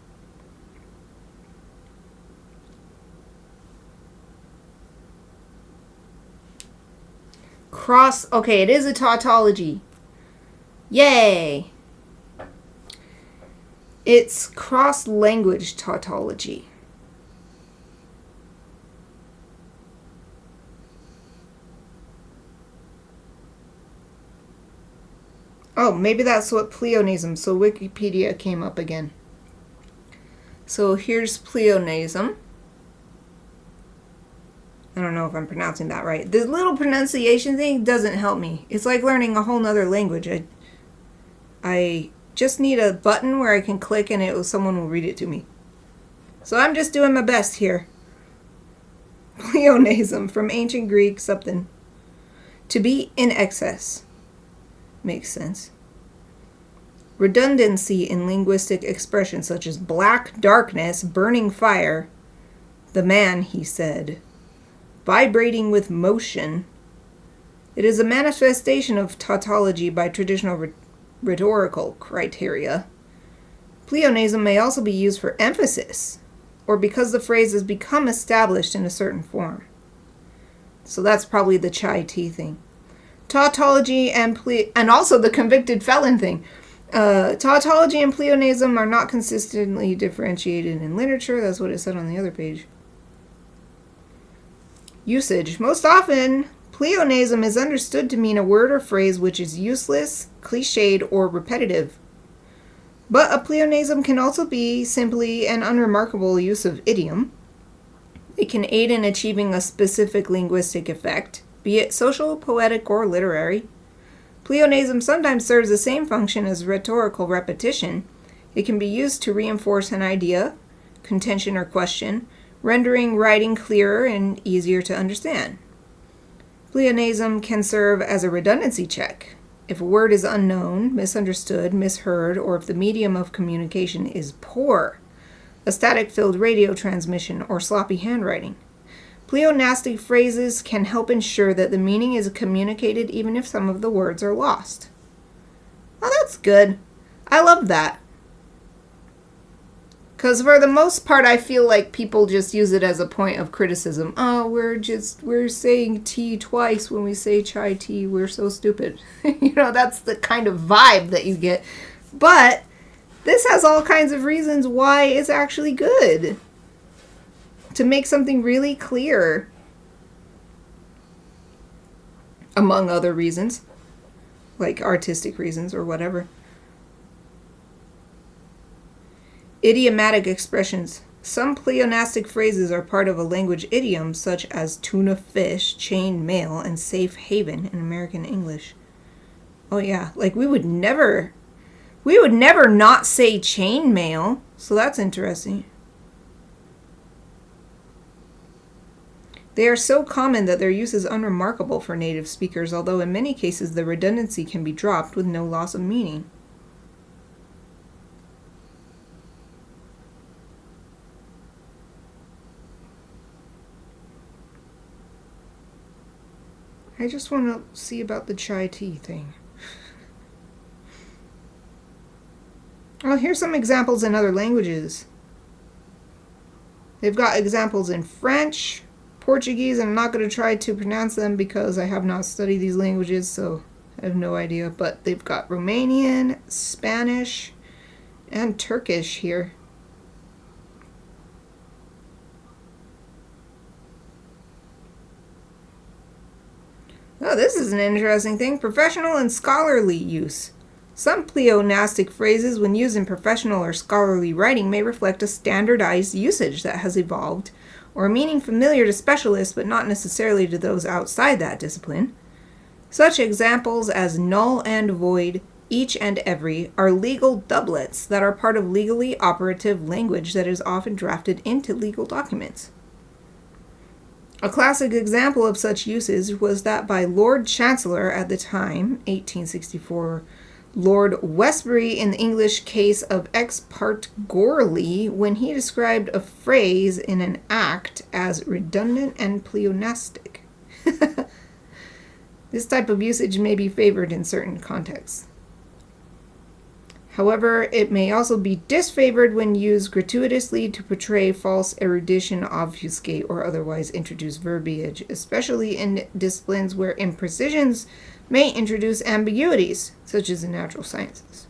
Okay, it is a tautology. Yay! It's cross-language tautology. Oh, maybe that's what pleonasm, so Wikipedia came up again. So here's pleonasm. I don't know if I'm pronouncing that right. This little pronunciation thing doesn't help me. It's like learning a whole nother language. I just need a button where I can click and someone will read it to me. So I'm just doing my best here. Pleonasm, from ancient Greek, something. To be in excess. Makes sense. Redundancy in linguistic expressions such as black darkness, burning fire. The man, he said. Vibrating with motion. It is a manifestation of tautology by traditional rhetorical criteria. Pleonasm may also be used for emphasis, or because the phrase has become established in a certain form. So that's probably the chai tea thing. Tautology and also the convicted felon thing. Tautology and pleonasm are not consistently differentiated in literature. That's what it said on the other page. Usage. Most often, pleonasm is understood to mean a word or phrase which is useless, cliched, or repetitive. But a pleonasm can also be simply an unremarkable use of idiom. It can aid in achieving a specific linguistic effect, be it social, poetic, or literary. Pleonasm sometimes serves the same function as rhetorical repetition. It can be used to reinforce an idea, contention, or question, rendering writing clearer and easier to understand. Pleonasm can serve as a redundancy check. If a word is unknown, misunderstood, misheard, or if the medium of communication is poor, a static-filled radio transmission, or sloppy handwriting. Pleonastic phrases can help ensure that the meaning is communicated even if some of the words are lost. Oh, that's good. I love that. Because for the most part, I feel like people just use it as a point of criticism. Oh, we're saying tea twice when we say chai tea. We're so stupid. That's the kind of vibe that you get. But this has all kinds of reasons why it's actually good. To make something really clear. Among other reasons. Like artistic reasons or whatever. Idiomatic expressions. Some pleonastic phrases are part of a language idiom, such as tuna fish, chain mail, and safe haven in American English. Oh yeah, like we would never not say chain mail, so that's interesting. They are so common that their use is unremarkable for native speakers, although in many cases the redundancy can be dropped with no loss of meaning. I just want to see about the chai tea thing. Oh, here's some examples in other languages. They've got examples in French, Portuguese, and I'm not going to try to pronounce them because I have not studied these languages, so I have no idea. But they've got Romanian, Spanish, and Turkish here. Oh, this is an interesting thing. Professional and scholarly use. Some pleonastic phrases, when used in professional or scholarly writing, may reflect a standardized usage that has evolved, or a meaning familiar to specialists but not necessarily to those outside that discipline. Such examples as null and void, each and every, are legal doublets that are part of legally operative language that is often drafted into legal documents. A classic example of such usage was that by Lord Chancellor at the time, 1864, Lord Westbury in the English case of Ex parte Gourley, when he described a phrase in an act as redundant and pleonastic. This type of usage may be favored in certain contexts. However, it may also be disfavored when used gratuitously to portray false erudition, obfuscate, or otherwise introduce verbiage, especially in disciplines where imprecisions may introduce ambiguities, such as in natural sciences.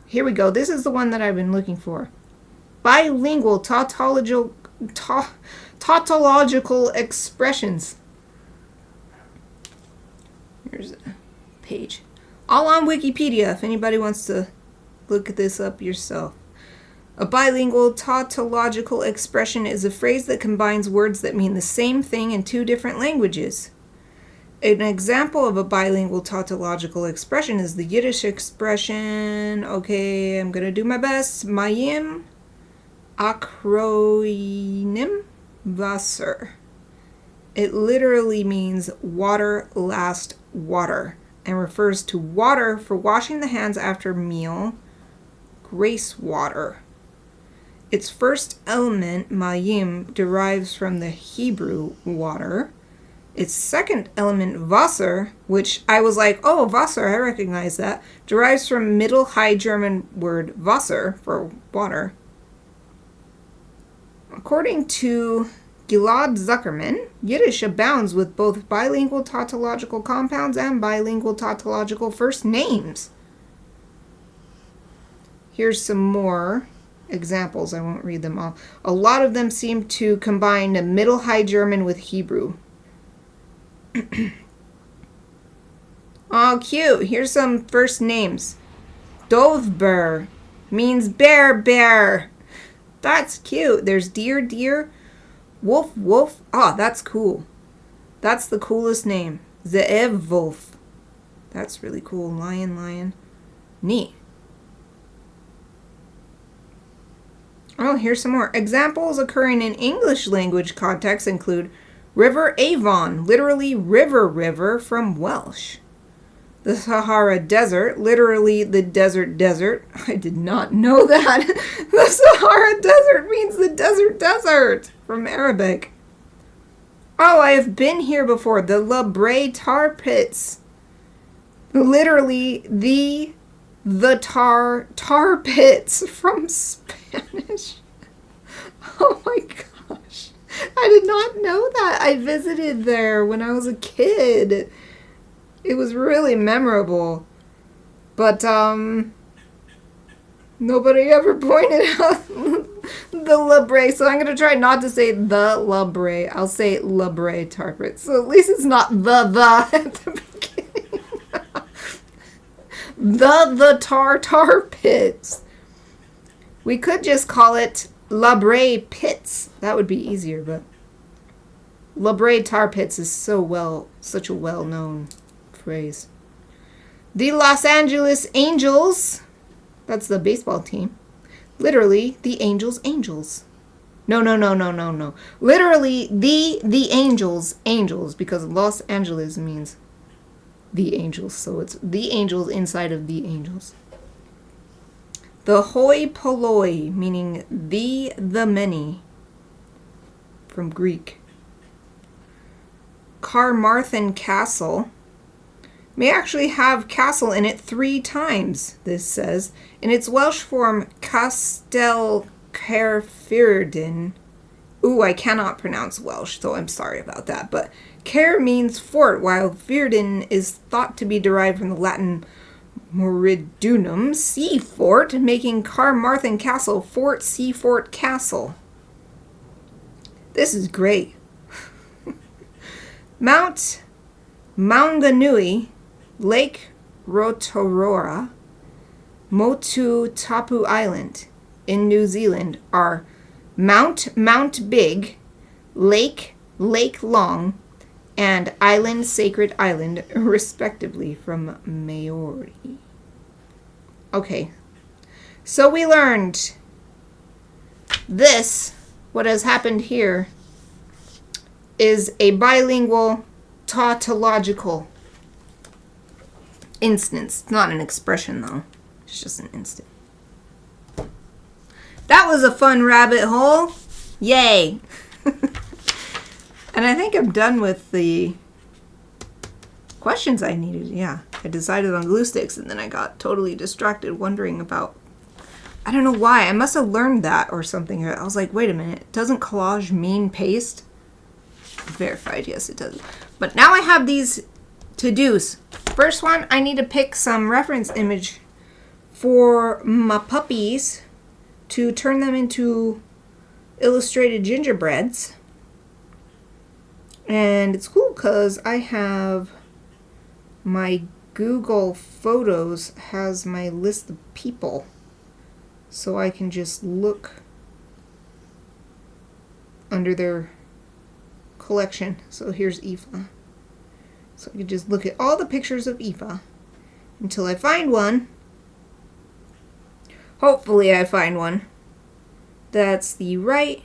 Here we go. This is the one that I've been looking for. Bilingual tautological expressions. Here's a page. All on Wikipedia if anybody wants to look this up yourself. A bilingual tautological expression is a phrase that combines words that mean the same thing in two different languages. An example of a bilingual tautological expression is the Yiddish expression, okay, I'm going to do my best, Mayim Akronim Wasser. It literally means water last water and refers to water for washing the hands after a meal, grace water. Its first element, mayim, derives from the Hebrew water. Its second element, Wasser, which I was like, oh, Wasser, I recognize that, derives from Middle High German word Wasser, for water. According to Gilad Zuckerman, Yiddish abounds with both bilingual tautological compounds and bilingual tautological first names. Here's some more examples. I won't read them all. A lot of them seem to combine Middle High German with Hebrew. Oh, cute. Here's some first names. Dovber means bear. That's cute. There's deer. Wolf. Ah, that's cool. That's the coolest name. Zeev Wolf. That's really cool. Lion. Neat. Oh, here's some more. Examples occurring in English language contexts include River Avon, literally river from Welsh. The Sahara Desert, literally the desert. I did not know that. The Sahara Desert means the desert from Arabic. Oh, I have been here before. The La Brea tar pits. Literally the tar pits from Spanish. Oh my gosh. I did not know that. I visited there when I was a kid. It was really memorable. But nobody ever pointed out the La Brea. So I'm going to try not to say the La Brea. I'll say La Brea tar pits. So at least it's not the at the beginning. the tar pits. We could just call it La Brea pits. That would be easier, but La Brea tar pits is such a well-known phrase. The Los Angeles Angels, that's the baseball team. Literally, the Angels. No. Literally, the Angels, because Los Angeles means the Angels, so it's the Angels inside of the Angels. The hoi polloi, meaning the many, from Greek. Carmarthen Castle may actually have castle in it 3 times, this says. In its Welsh form, Castell Caerphillan. Ooh, I cannot pronounce Welsh, so I'm sorry about that. But Caer means fort, while Firden is thought to be derived from the Latin Moridunum, sea fort, making Carmarthen Castle Fort Sea Fort Castle. This is great. Mount Maunganui, Lake Rotorua, Motu Tapu Island in New Zealand are Mount Big, Lake Long, and Island Sacred Island, respectively, from Maori. Okay, so we learned this, what has happened here, is a bilingual tautological instance. It's not an expression, though. It's just an instant. That was a fun rabbit hole. Yay! And I think I'm done with the questions I needed. Yeah, I decided on glue sticks, and then I got totally distracted wondering about... I don't know why. I must have learned that or something. I was like, wait a minute. Doesn't collage mean paste? Verified, yes it does. But now I have these to-dos. First one, I need to pick some reference image for my puppies to turn them into illustrated gingerbreads. And it's cool because I have my Google Photos has my list of people. So I can just look under their collection. So here's Aoife. So I can just look at all the pictures of Aoife until I find one. Hopefully I find one that's the right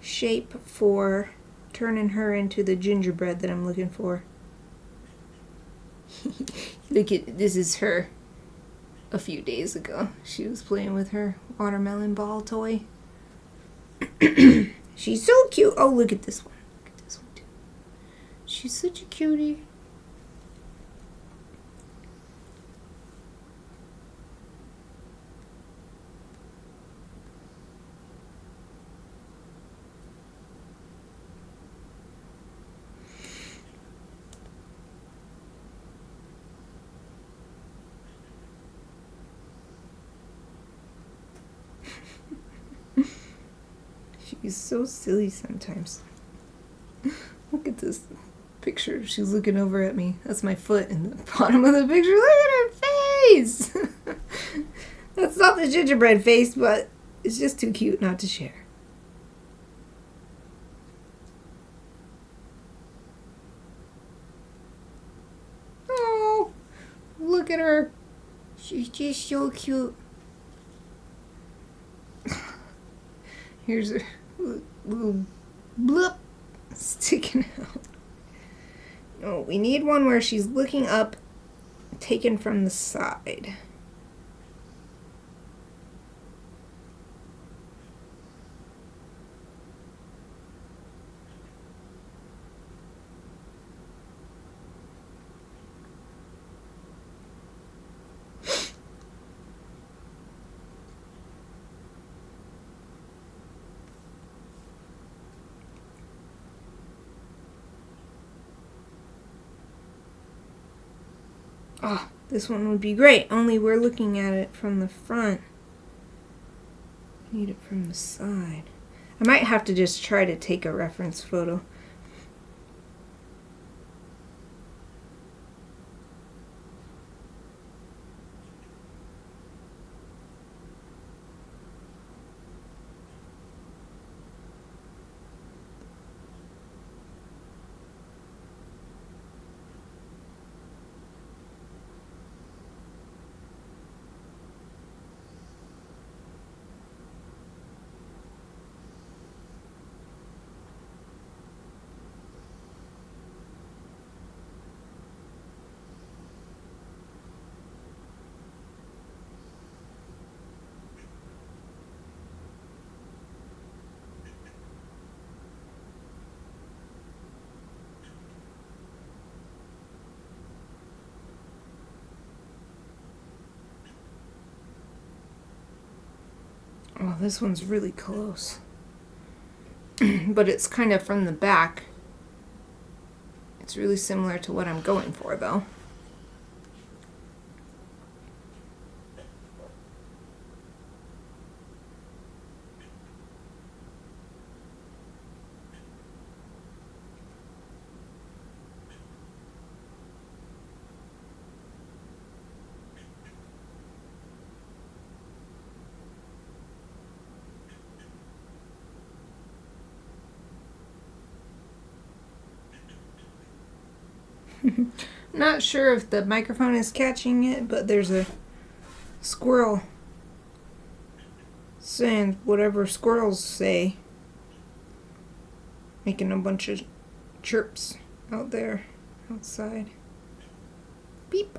shape for turning her into the gingerbread that I'm looking for. Look at, this is her a few days ago. She was playing with her watermelon ball toy. She's so cute. Oh, look at this one. Look at this one too. She's such a cutie. She's so silly sometimes. Look at this picture. She's looking over at me. That's my foot in the bottom of the picture. Look at her face! That's not the gingerbread face, but it's just too cute not to share. Oh, look at her. She's just so cute. Here's her little bloop sticking out. Oh, we need one where she's looking up, taken from the side. Oh, this one would be great, only we're looking at it from the front. Need it from the side. I might have to just try to take a reference photo. Oh, this one's really close. But it's kind of from the back. It's really similar to what I'm going for, though. Not sure if the microphone is catching it, but there's a squirrel saying whatever squirrels say, making a bunch of chirps out there outside. Beep.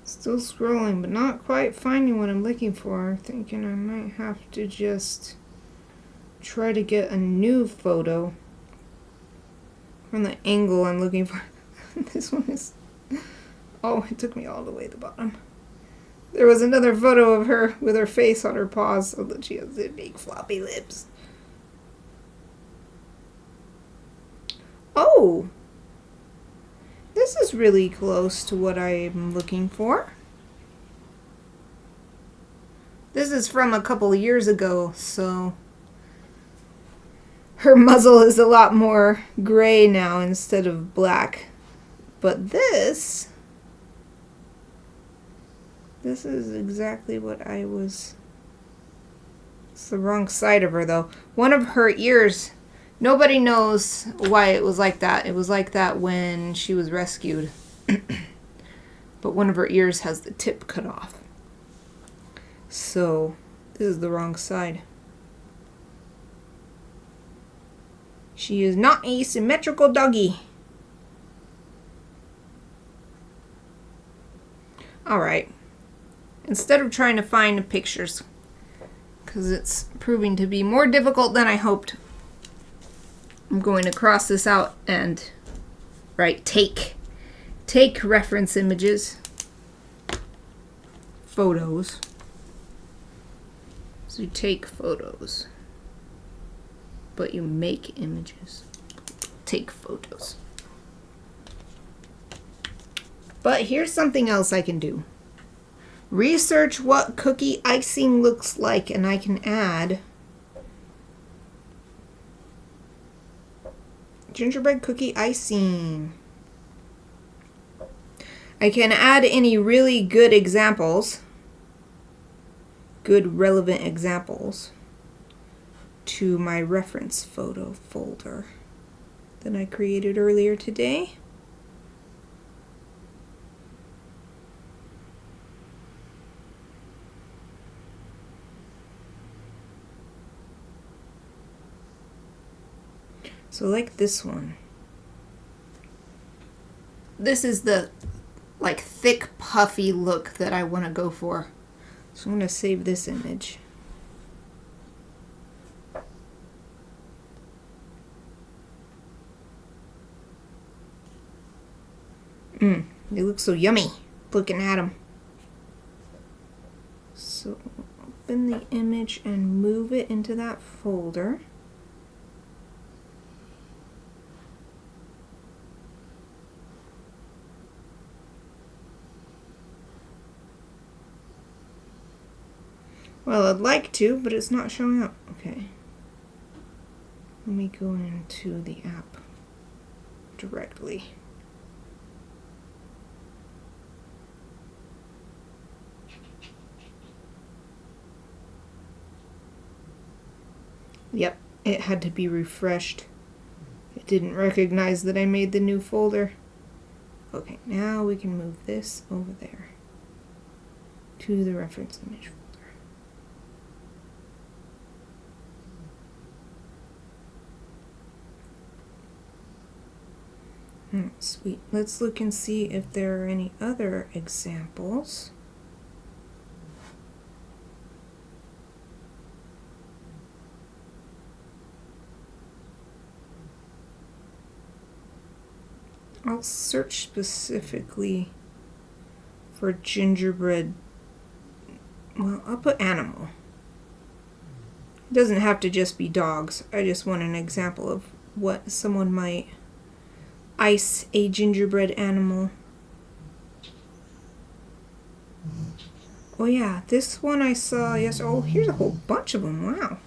Still scrolling, but not quite finding what I'm looking for. Thinking I might have to just try to get a new photo from the angle I'm looking for. This one is... Oh, it took me all the way to the bottom. There was another photo of her with her face on her paws so that she has the big floppy lips. Oh! This is really close to what I'm looking for. This is from a couple of years ago, so her muzzle is a lot more gray now instead of black. But this This is exactly what I was... It's the wrong side of her, though. One of her ears, nobody knows why it was like that. It was like that when she was rescued. But one of her ears has the tip cut off. So, this is the wrong side. She is not a symmetrical doggy. Alright. Instead of trying to find pictures, because it's proving to be more difficult than I hoped, I'm going to cross this out and write take. Take reference images. Photos. So you take photos. But you make images. Take photos. But here's something else I can do. Research what cookie icing looks like, and I can add gingerbread cookie icing. I can add any really good examples, good relevant examples, to my reference photo folder that I created earlier today. So like this one. This is the like thick puffy look that I want to go for. So I'm going to save this image. They look so yummy looking at them. So open the image and move it into that folder. Well, I'd like to, but it's not showing up. Okay. Let me go into the app directly. Yep, it had to be refreshed. It didn't recognize that I made the new folder. Okay, now we can move this over there to the reference image folder. Sweet. Let's look and see if there are any other examples. I'll search specifically for gingerbread. Well, I'll put animal. It doesn't have to just be dogs. I just want an example of what someone might ice a gingerbread animal. Oh yeah, this one I saw yesterday. Oh, here's a whole bunch of them. Wow.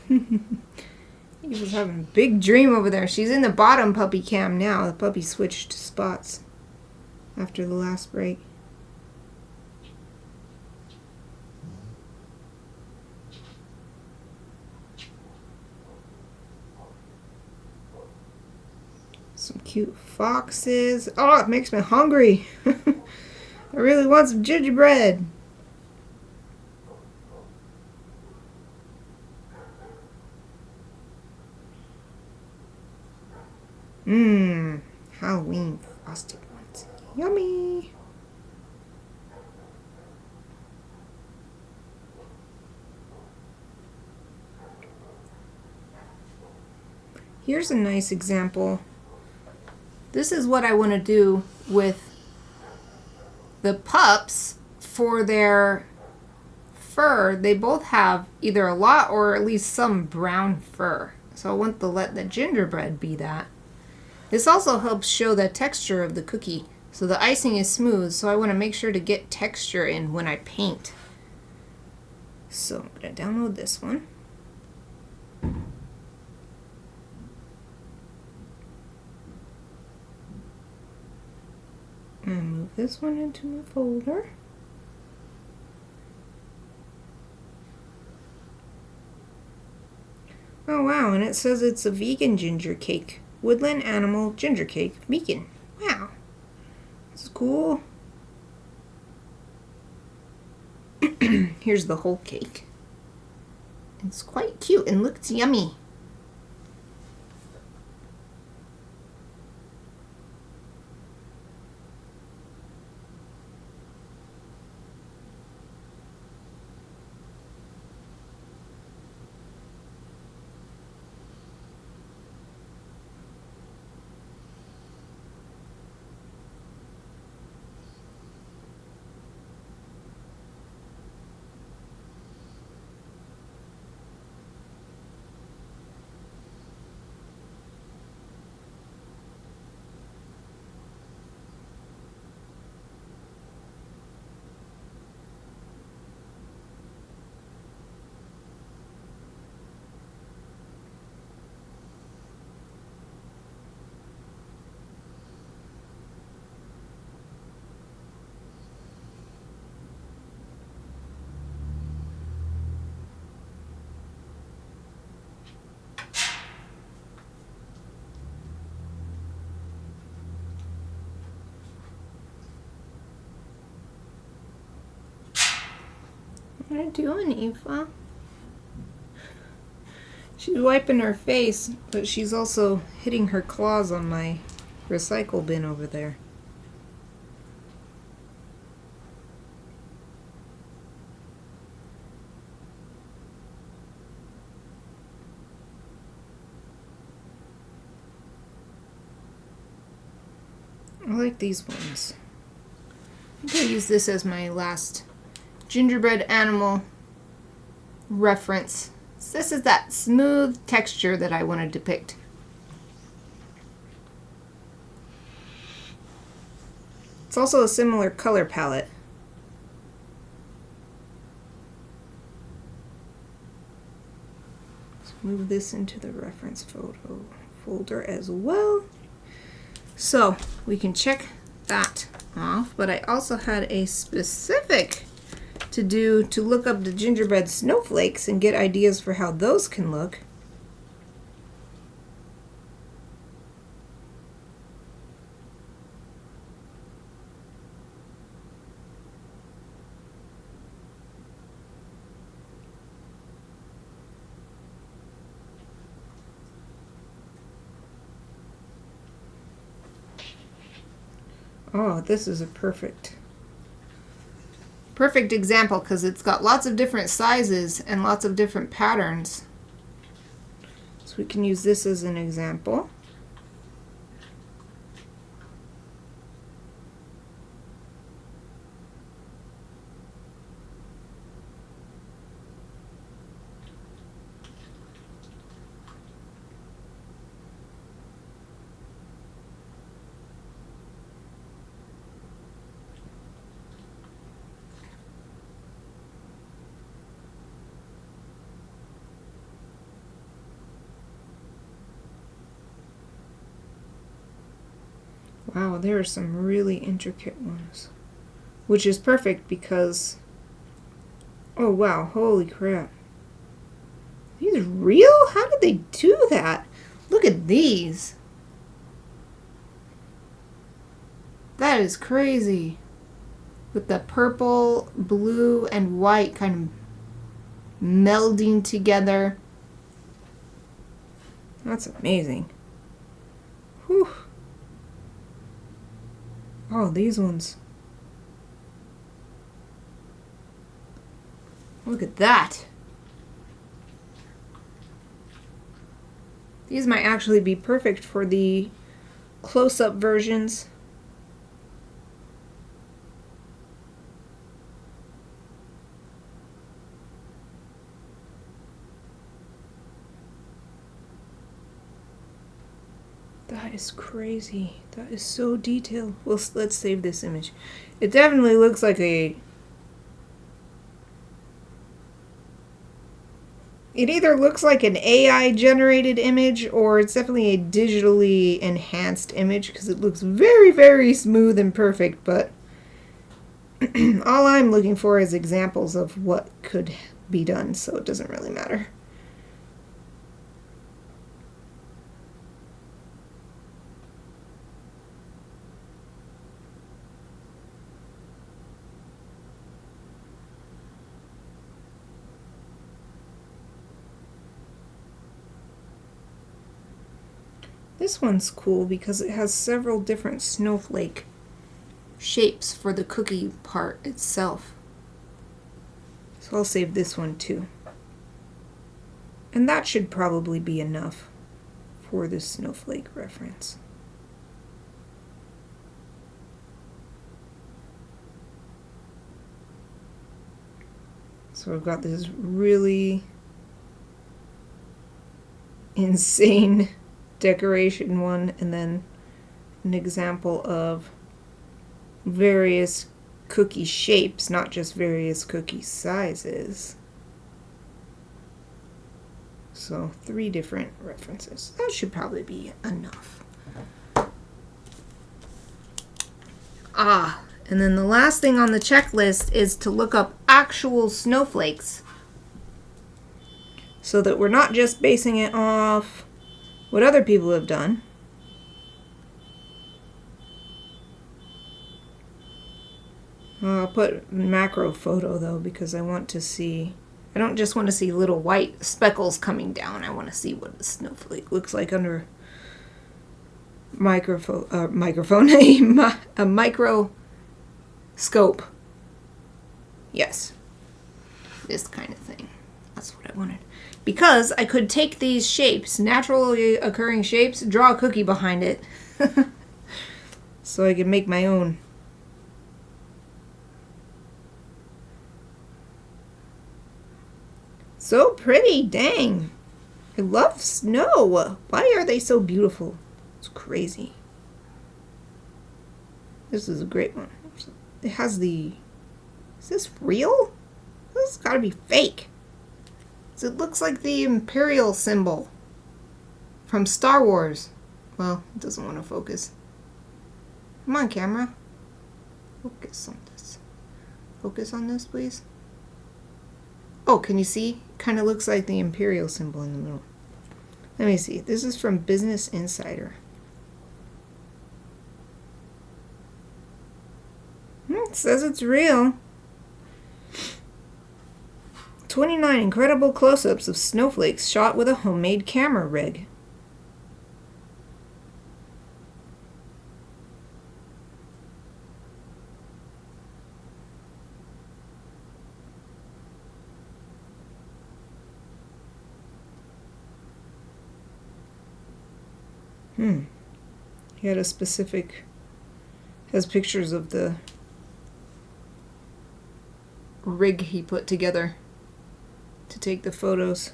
He was having a big dream over there. She's in the bottom puppy cam now. The puppy switched spots after the last break. Some cute foxes. Oh, it makes me hungry. I really want some gingerbread. Halloween frosted ones. Yummy. Here's a nice example. This is what I want to do with the pups for their fur. They both have either a lot or at least some brown fur. So I want to let the gingerbread be that. This also helps show the texture of the cookie. So the icing is smooth, so I want to make sure to get texture in when I paint. So I'm going to download this one. this one into my folder. Oh wow, and it says it's a vegan ginger cake. Woodland animal ginger cake, vegan. Wow. That's cool. Here's the whole cake. It's quite cute and looks yummy. What are you doing, Eva? She's wiping her face, but she's also hitting her claws on my recycle bin over there. I like these ones. I think I'll use this as my last gingerbread animal reference. So this is that smooth texture that I want to depict. It's also a similar color palette. Let's move this into the reference photo folder as well. So we can check that off, but I also had a specific to do to look up the gingerbread snowflakes and get ideas for how those can look. Oh, this is a perfect example because it's got lots of different sizes and lots of different patterns. So we can use this as an example. Wow, there are some really intricate ones, which is perfect because, oh wow, holy crap. These real? How did they do that? Look at these. That is crazy. With the purple, blue, and white kind of melding together. That's amazing. Whew. Oh, these ones. Look at that. These might actually be perfect for the close-up versions. That is crazy. That is so detailed. Well, let's save this image. It definitely looks like a... It either looks like an AI generated image or it's definitely a digitally enhanced image because it looks very, very smooth and perfect, but All I'm looking for is examples of what could be done, so it doesn't really matter. This one's cool because it has several different snowflake shapes for the cookie part itself. So I'll save this one too. And that should probably be enough for this snowflake reference. So I've got this really insane decoration one, and then an example of various cookie shapes, not just various cookie sizes. So 3 different references. That should probably be enough. And then the last thing on the checklist is to look up actual snowflakes, so that we're not just basing it off what other people have done. I'll put macro photo though, because I want to see, I don't just want to see little white speckles coming down. I want to see what a snowflake looks like under microphone, a microscope. Yes, this kind of thing. That's what I wanted. Because I could take these shapes, naturally occurring shapes, draw a cookie behind it. So I can make my own. So pretty, dang. I love snow. Why are they so beautiful? It's crazy. This is a great one. It has the... Is this real? This has got to be fake. It looks like the Imperial symbol from Star Wars. Well, it doesn't want to focus. Come on, camera. Focus on this. Focus on this, please. Oh, can you see? Kind of looks like the Imperial symbol in the middle. Let me see. This is from Business Insider. It says it's real. 29 incredible close-ups of snowflakes shot with a homemade camera rig. He had a specific, has pictures of the rig he put together to take the photos.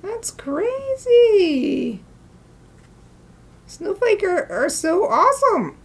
That's crazy. Snowflake are so awesome.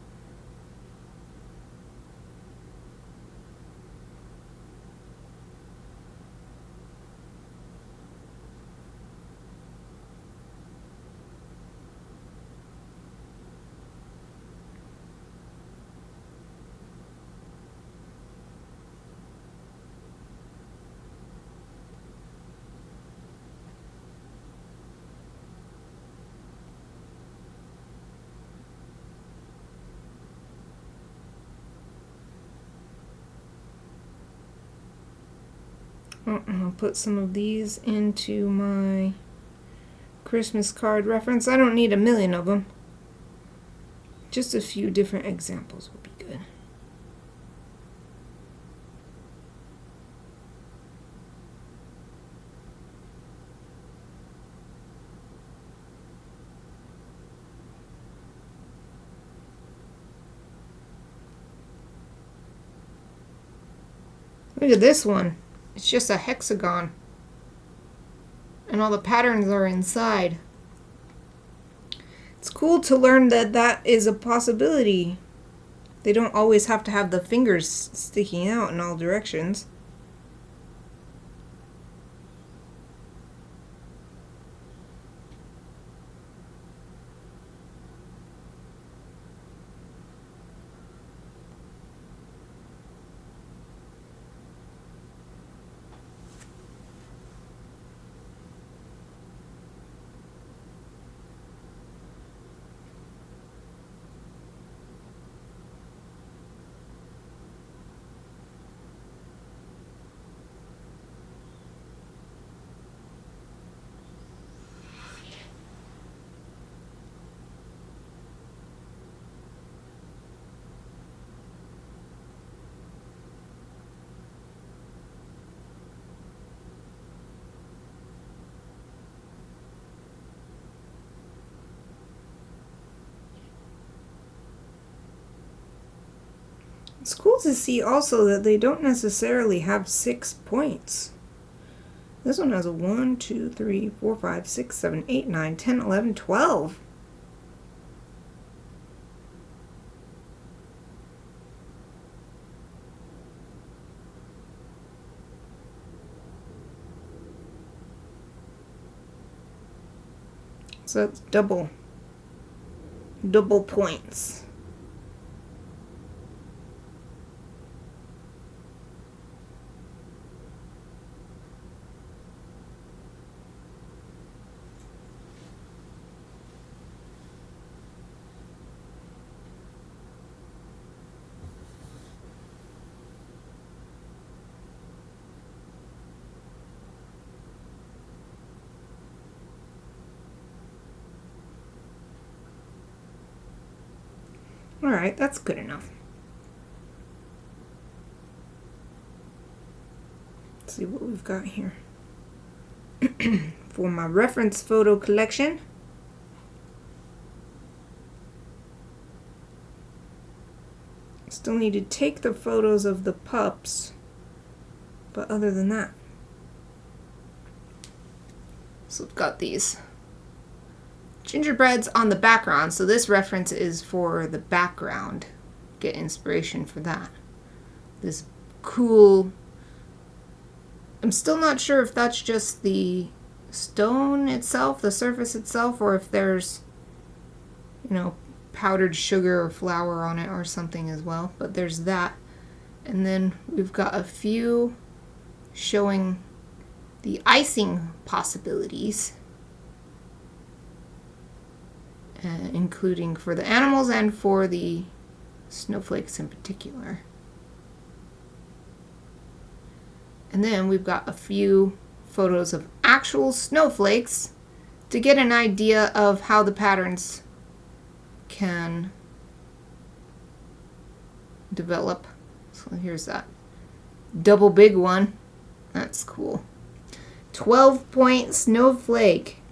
I'll put some of these into my Christmas card reference. I don't need a million of them. Just a few different examples will be good. Look at this one. It's just a hexagon. And all the patterns are inside. It's cool to learn that that is a possibility. They don't always have to have the fingers sticking out in all directions. It's cool to see also that they don't necessarily have 6 points. This one has a 1, 2, 3, 4, 5, 6, 7, 8, 9, 10, 11, 12. So that's double points. Alright, that's good enough. Let's see what we've got here. For my reference photo collection, still need to take the photos of the pups, but other than that. So we've got these gingerbreads on the background, so this reference is for the background. Get inspiration for that. This cool, I'm still not sure if that's just the stone itself, the surface itself, or if there's, powdered sugar or flour on it or something as well. But there's that. And then we've got a few showing the icing possibilities. Including for the animals and for the snowflakes in particular. And then we've got a few photos of actual snowflakes to get an idea of how the patterns can develop. So here's that double big one. That's cool. 12-point snowflake.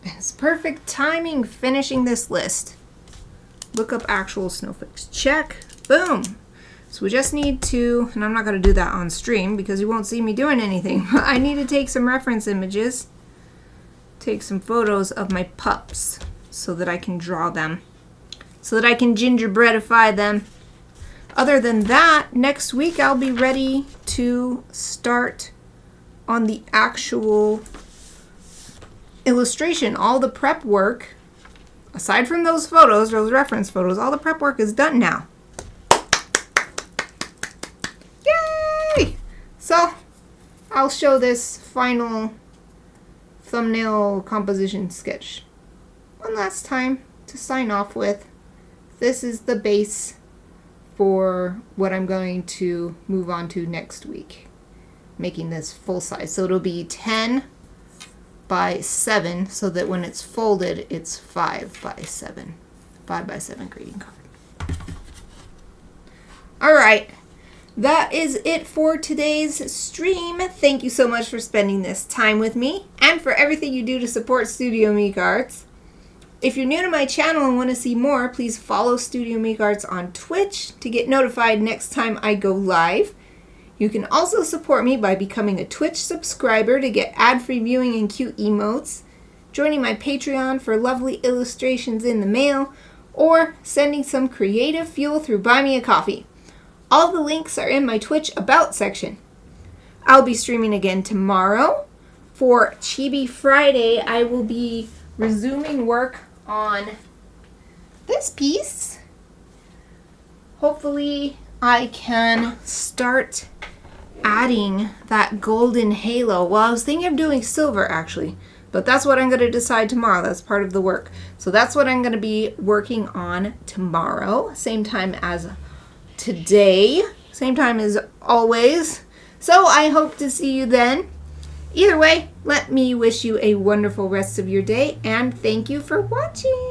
It's perfect timing finishing this list. Look up actual snowflakes. Check. Boom. So we just need to, and I'm not going to do that on stream because you won't see me doing anything. I need to take some reference images, take some photos of my pups so that I can draw them, so that I can gingerbreadify them. Other than that, next week I'll be ready to start on the actual illustration. All the prep work, aside from those photos, those reference photos, all the prep work is done now. Yay! So I'll show this final thumbnail composition sketch one last time to sign off with. This is the base for what I'm going to move on to next week, making this full size. So it'll be 10 by 7, so that when it's folded, it's 5 by 7. 5 by 7 greeting card. Alright, that is it for today's stream. Thank you so much for spending this time with me, and for everything you do to support Studio Mikarts. If you're new to my channel and want to see more, please follow Studio Mikarts on Twitch to get notified next time I go live. You can also support me by becoming a Twitch subscriber to get ad-free viewing and cute emotes, joining my Patreon for lovely illustrations in the mail, or sending some creative fuel through Buy Me a Coffee. All the links are in my Twitch About section. I'll be streaming again tomorrow. For Chibi Friday, I will be resuming work on this piece. Hopefully I can start adding that golden halo. Well, I was thinking of doing silver actually, but that's what I'm going to decide tomorrow. That's part of the work. So that's what I'm going to be working on tomorrow. Same time as today. Same time as always. So I hope to see you then. Either way, let me wish you a wonderful rest of your day, and thank you for watching.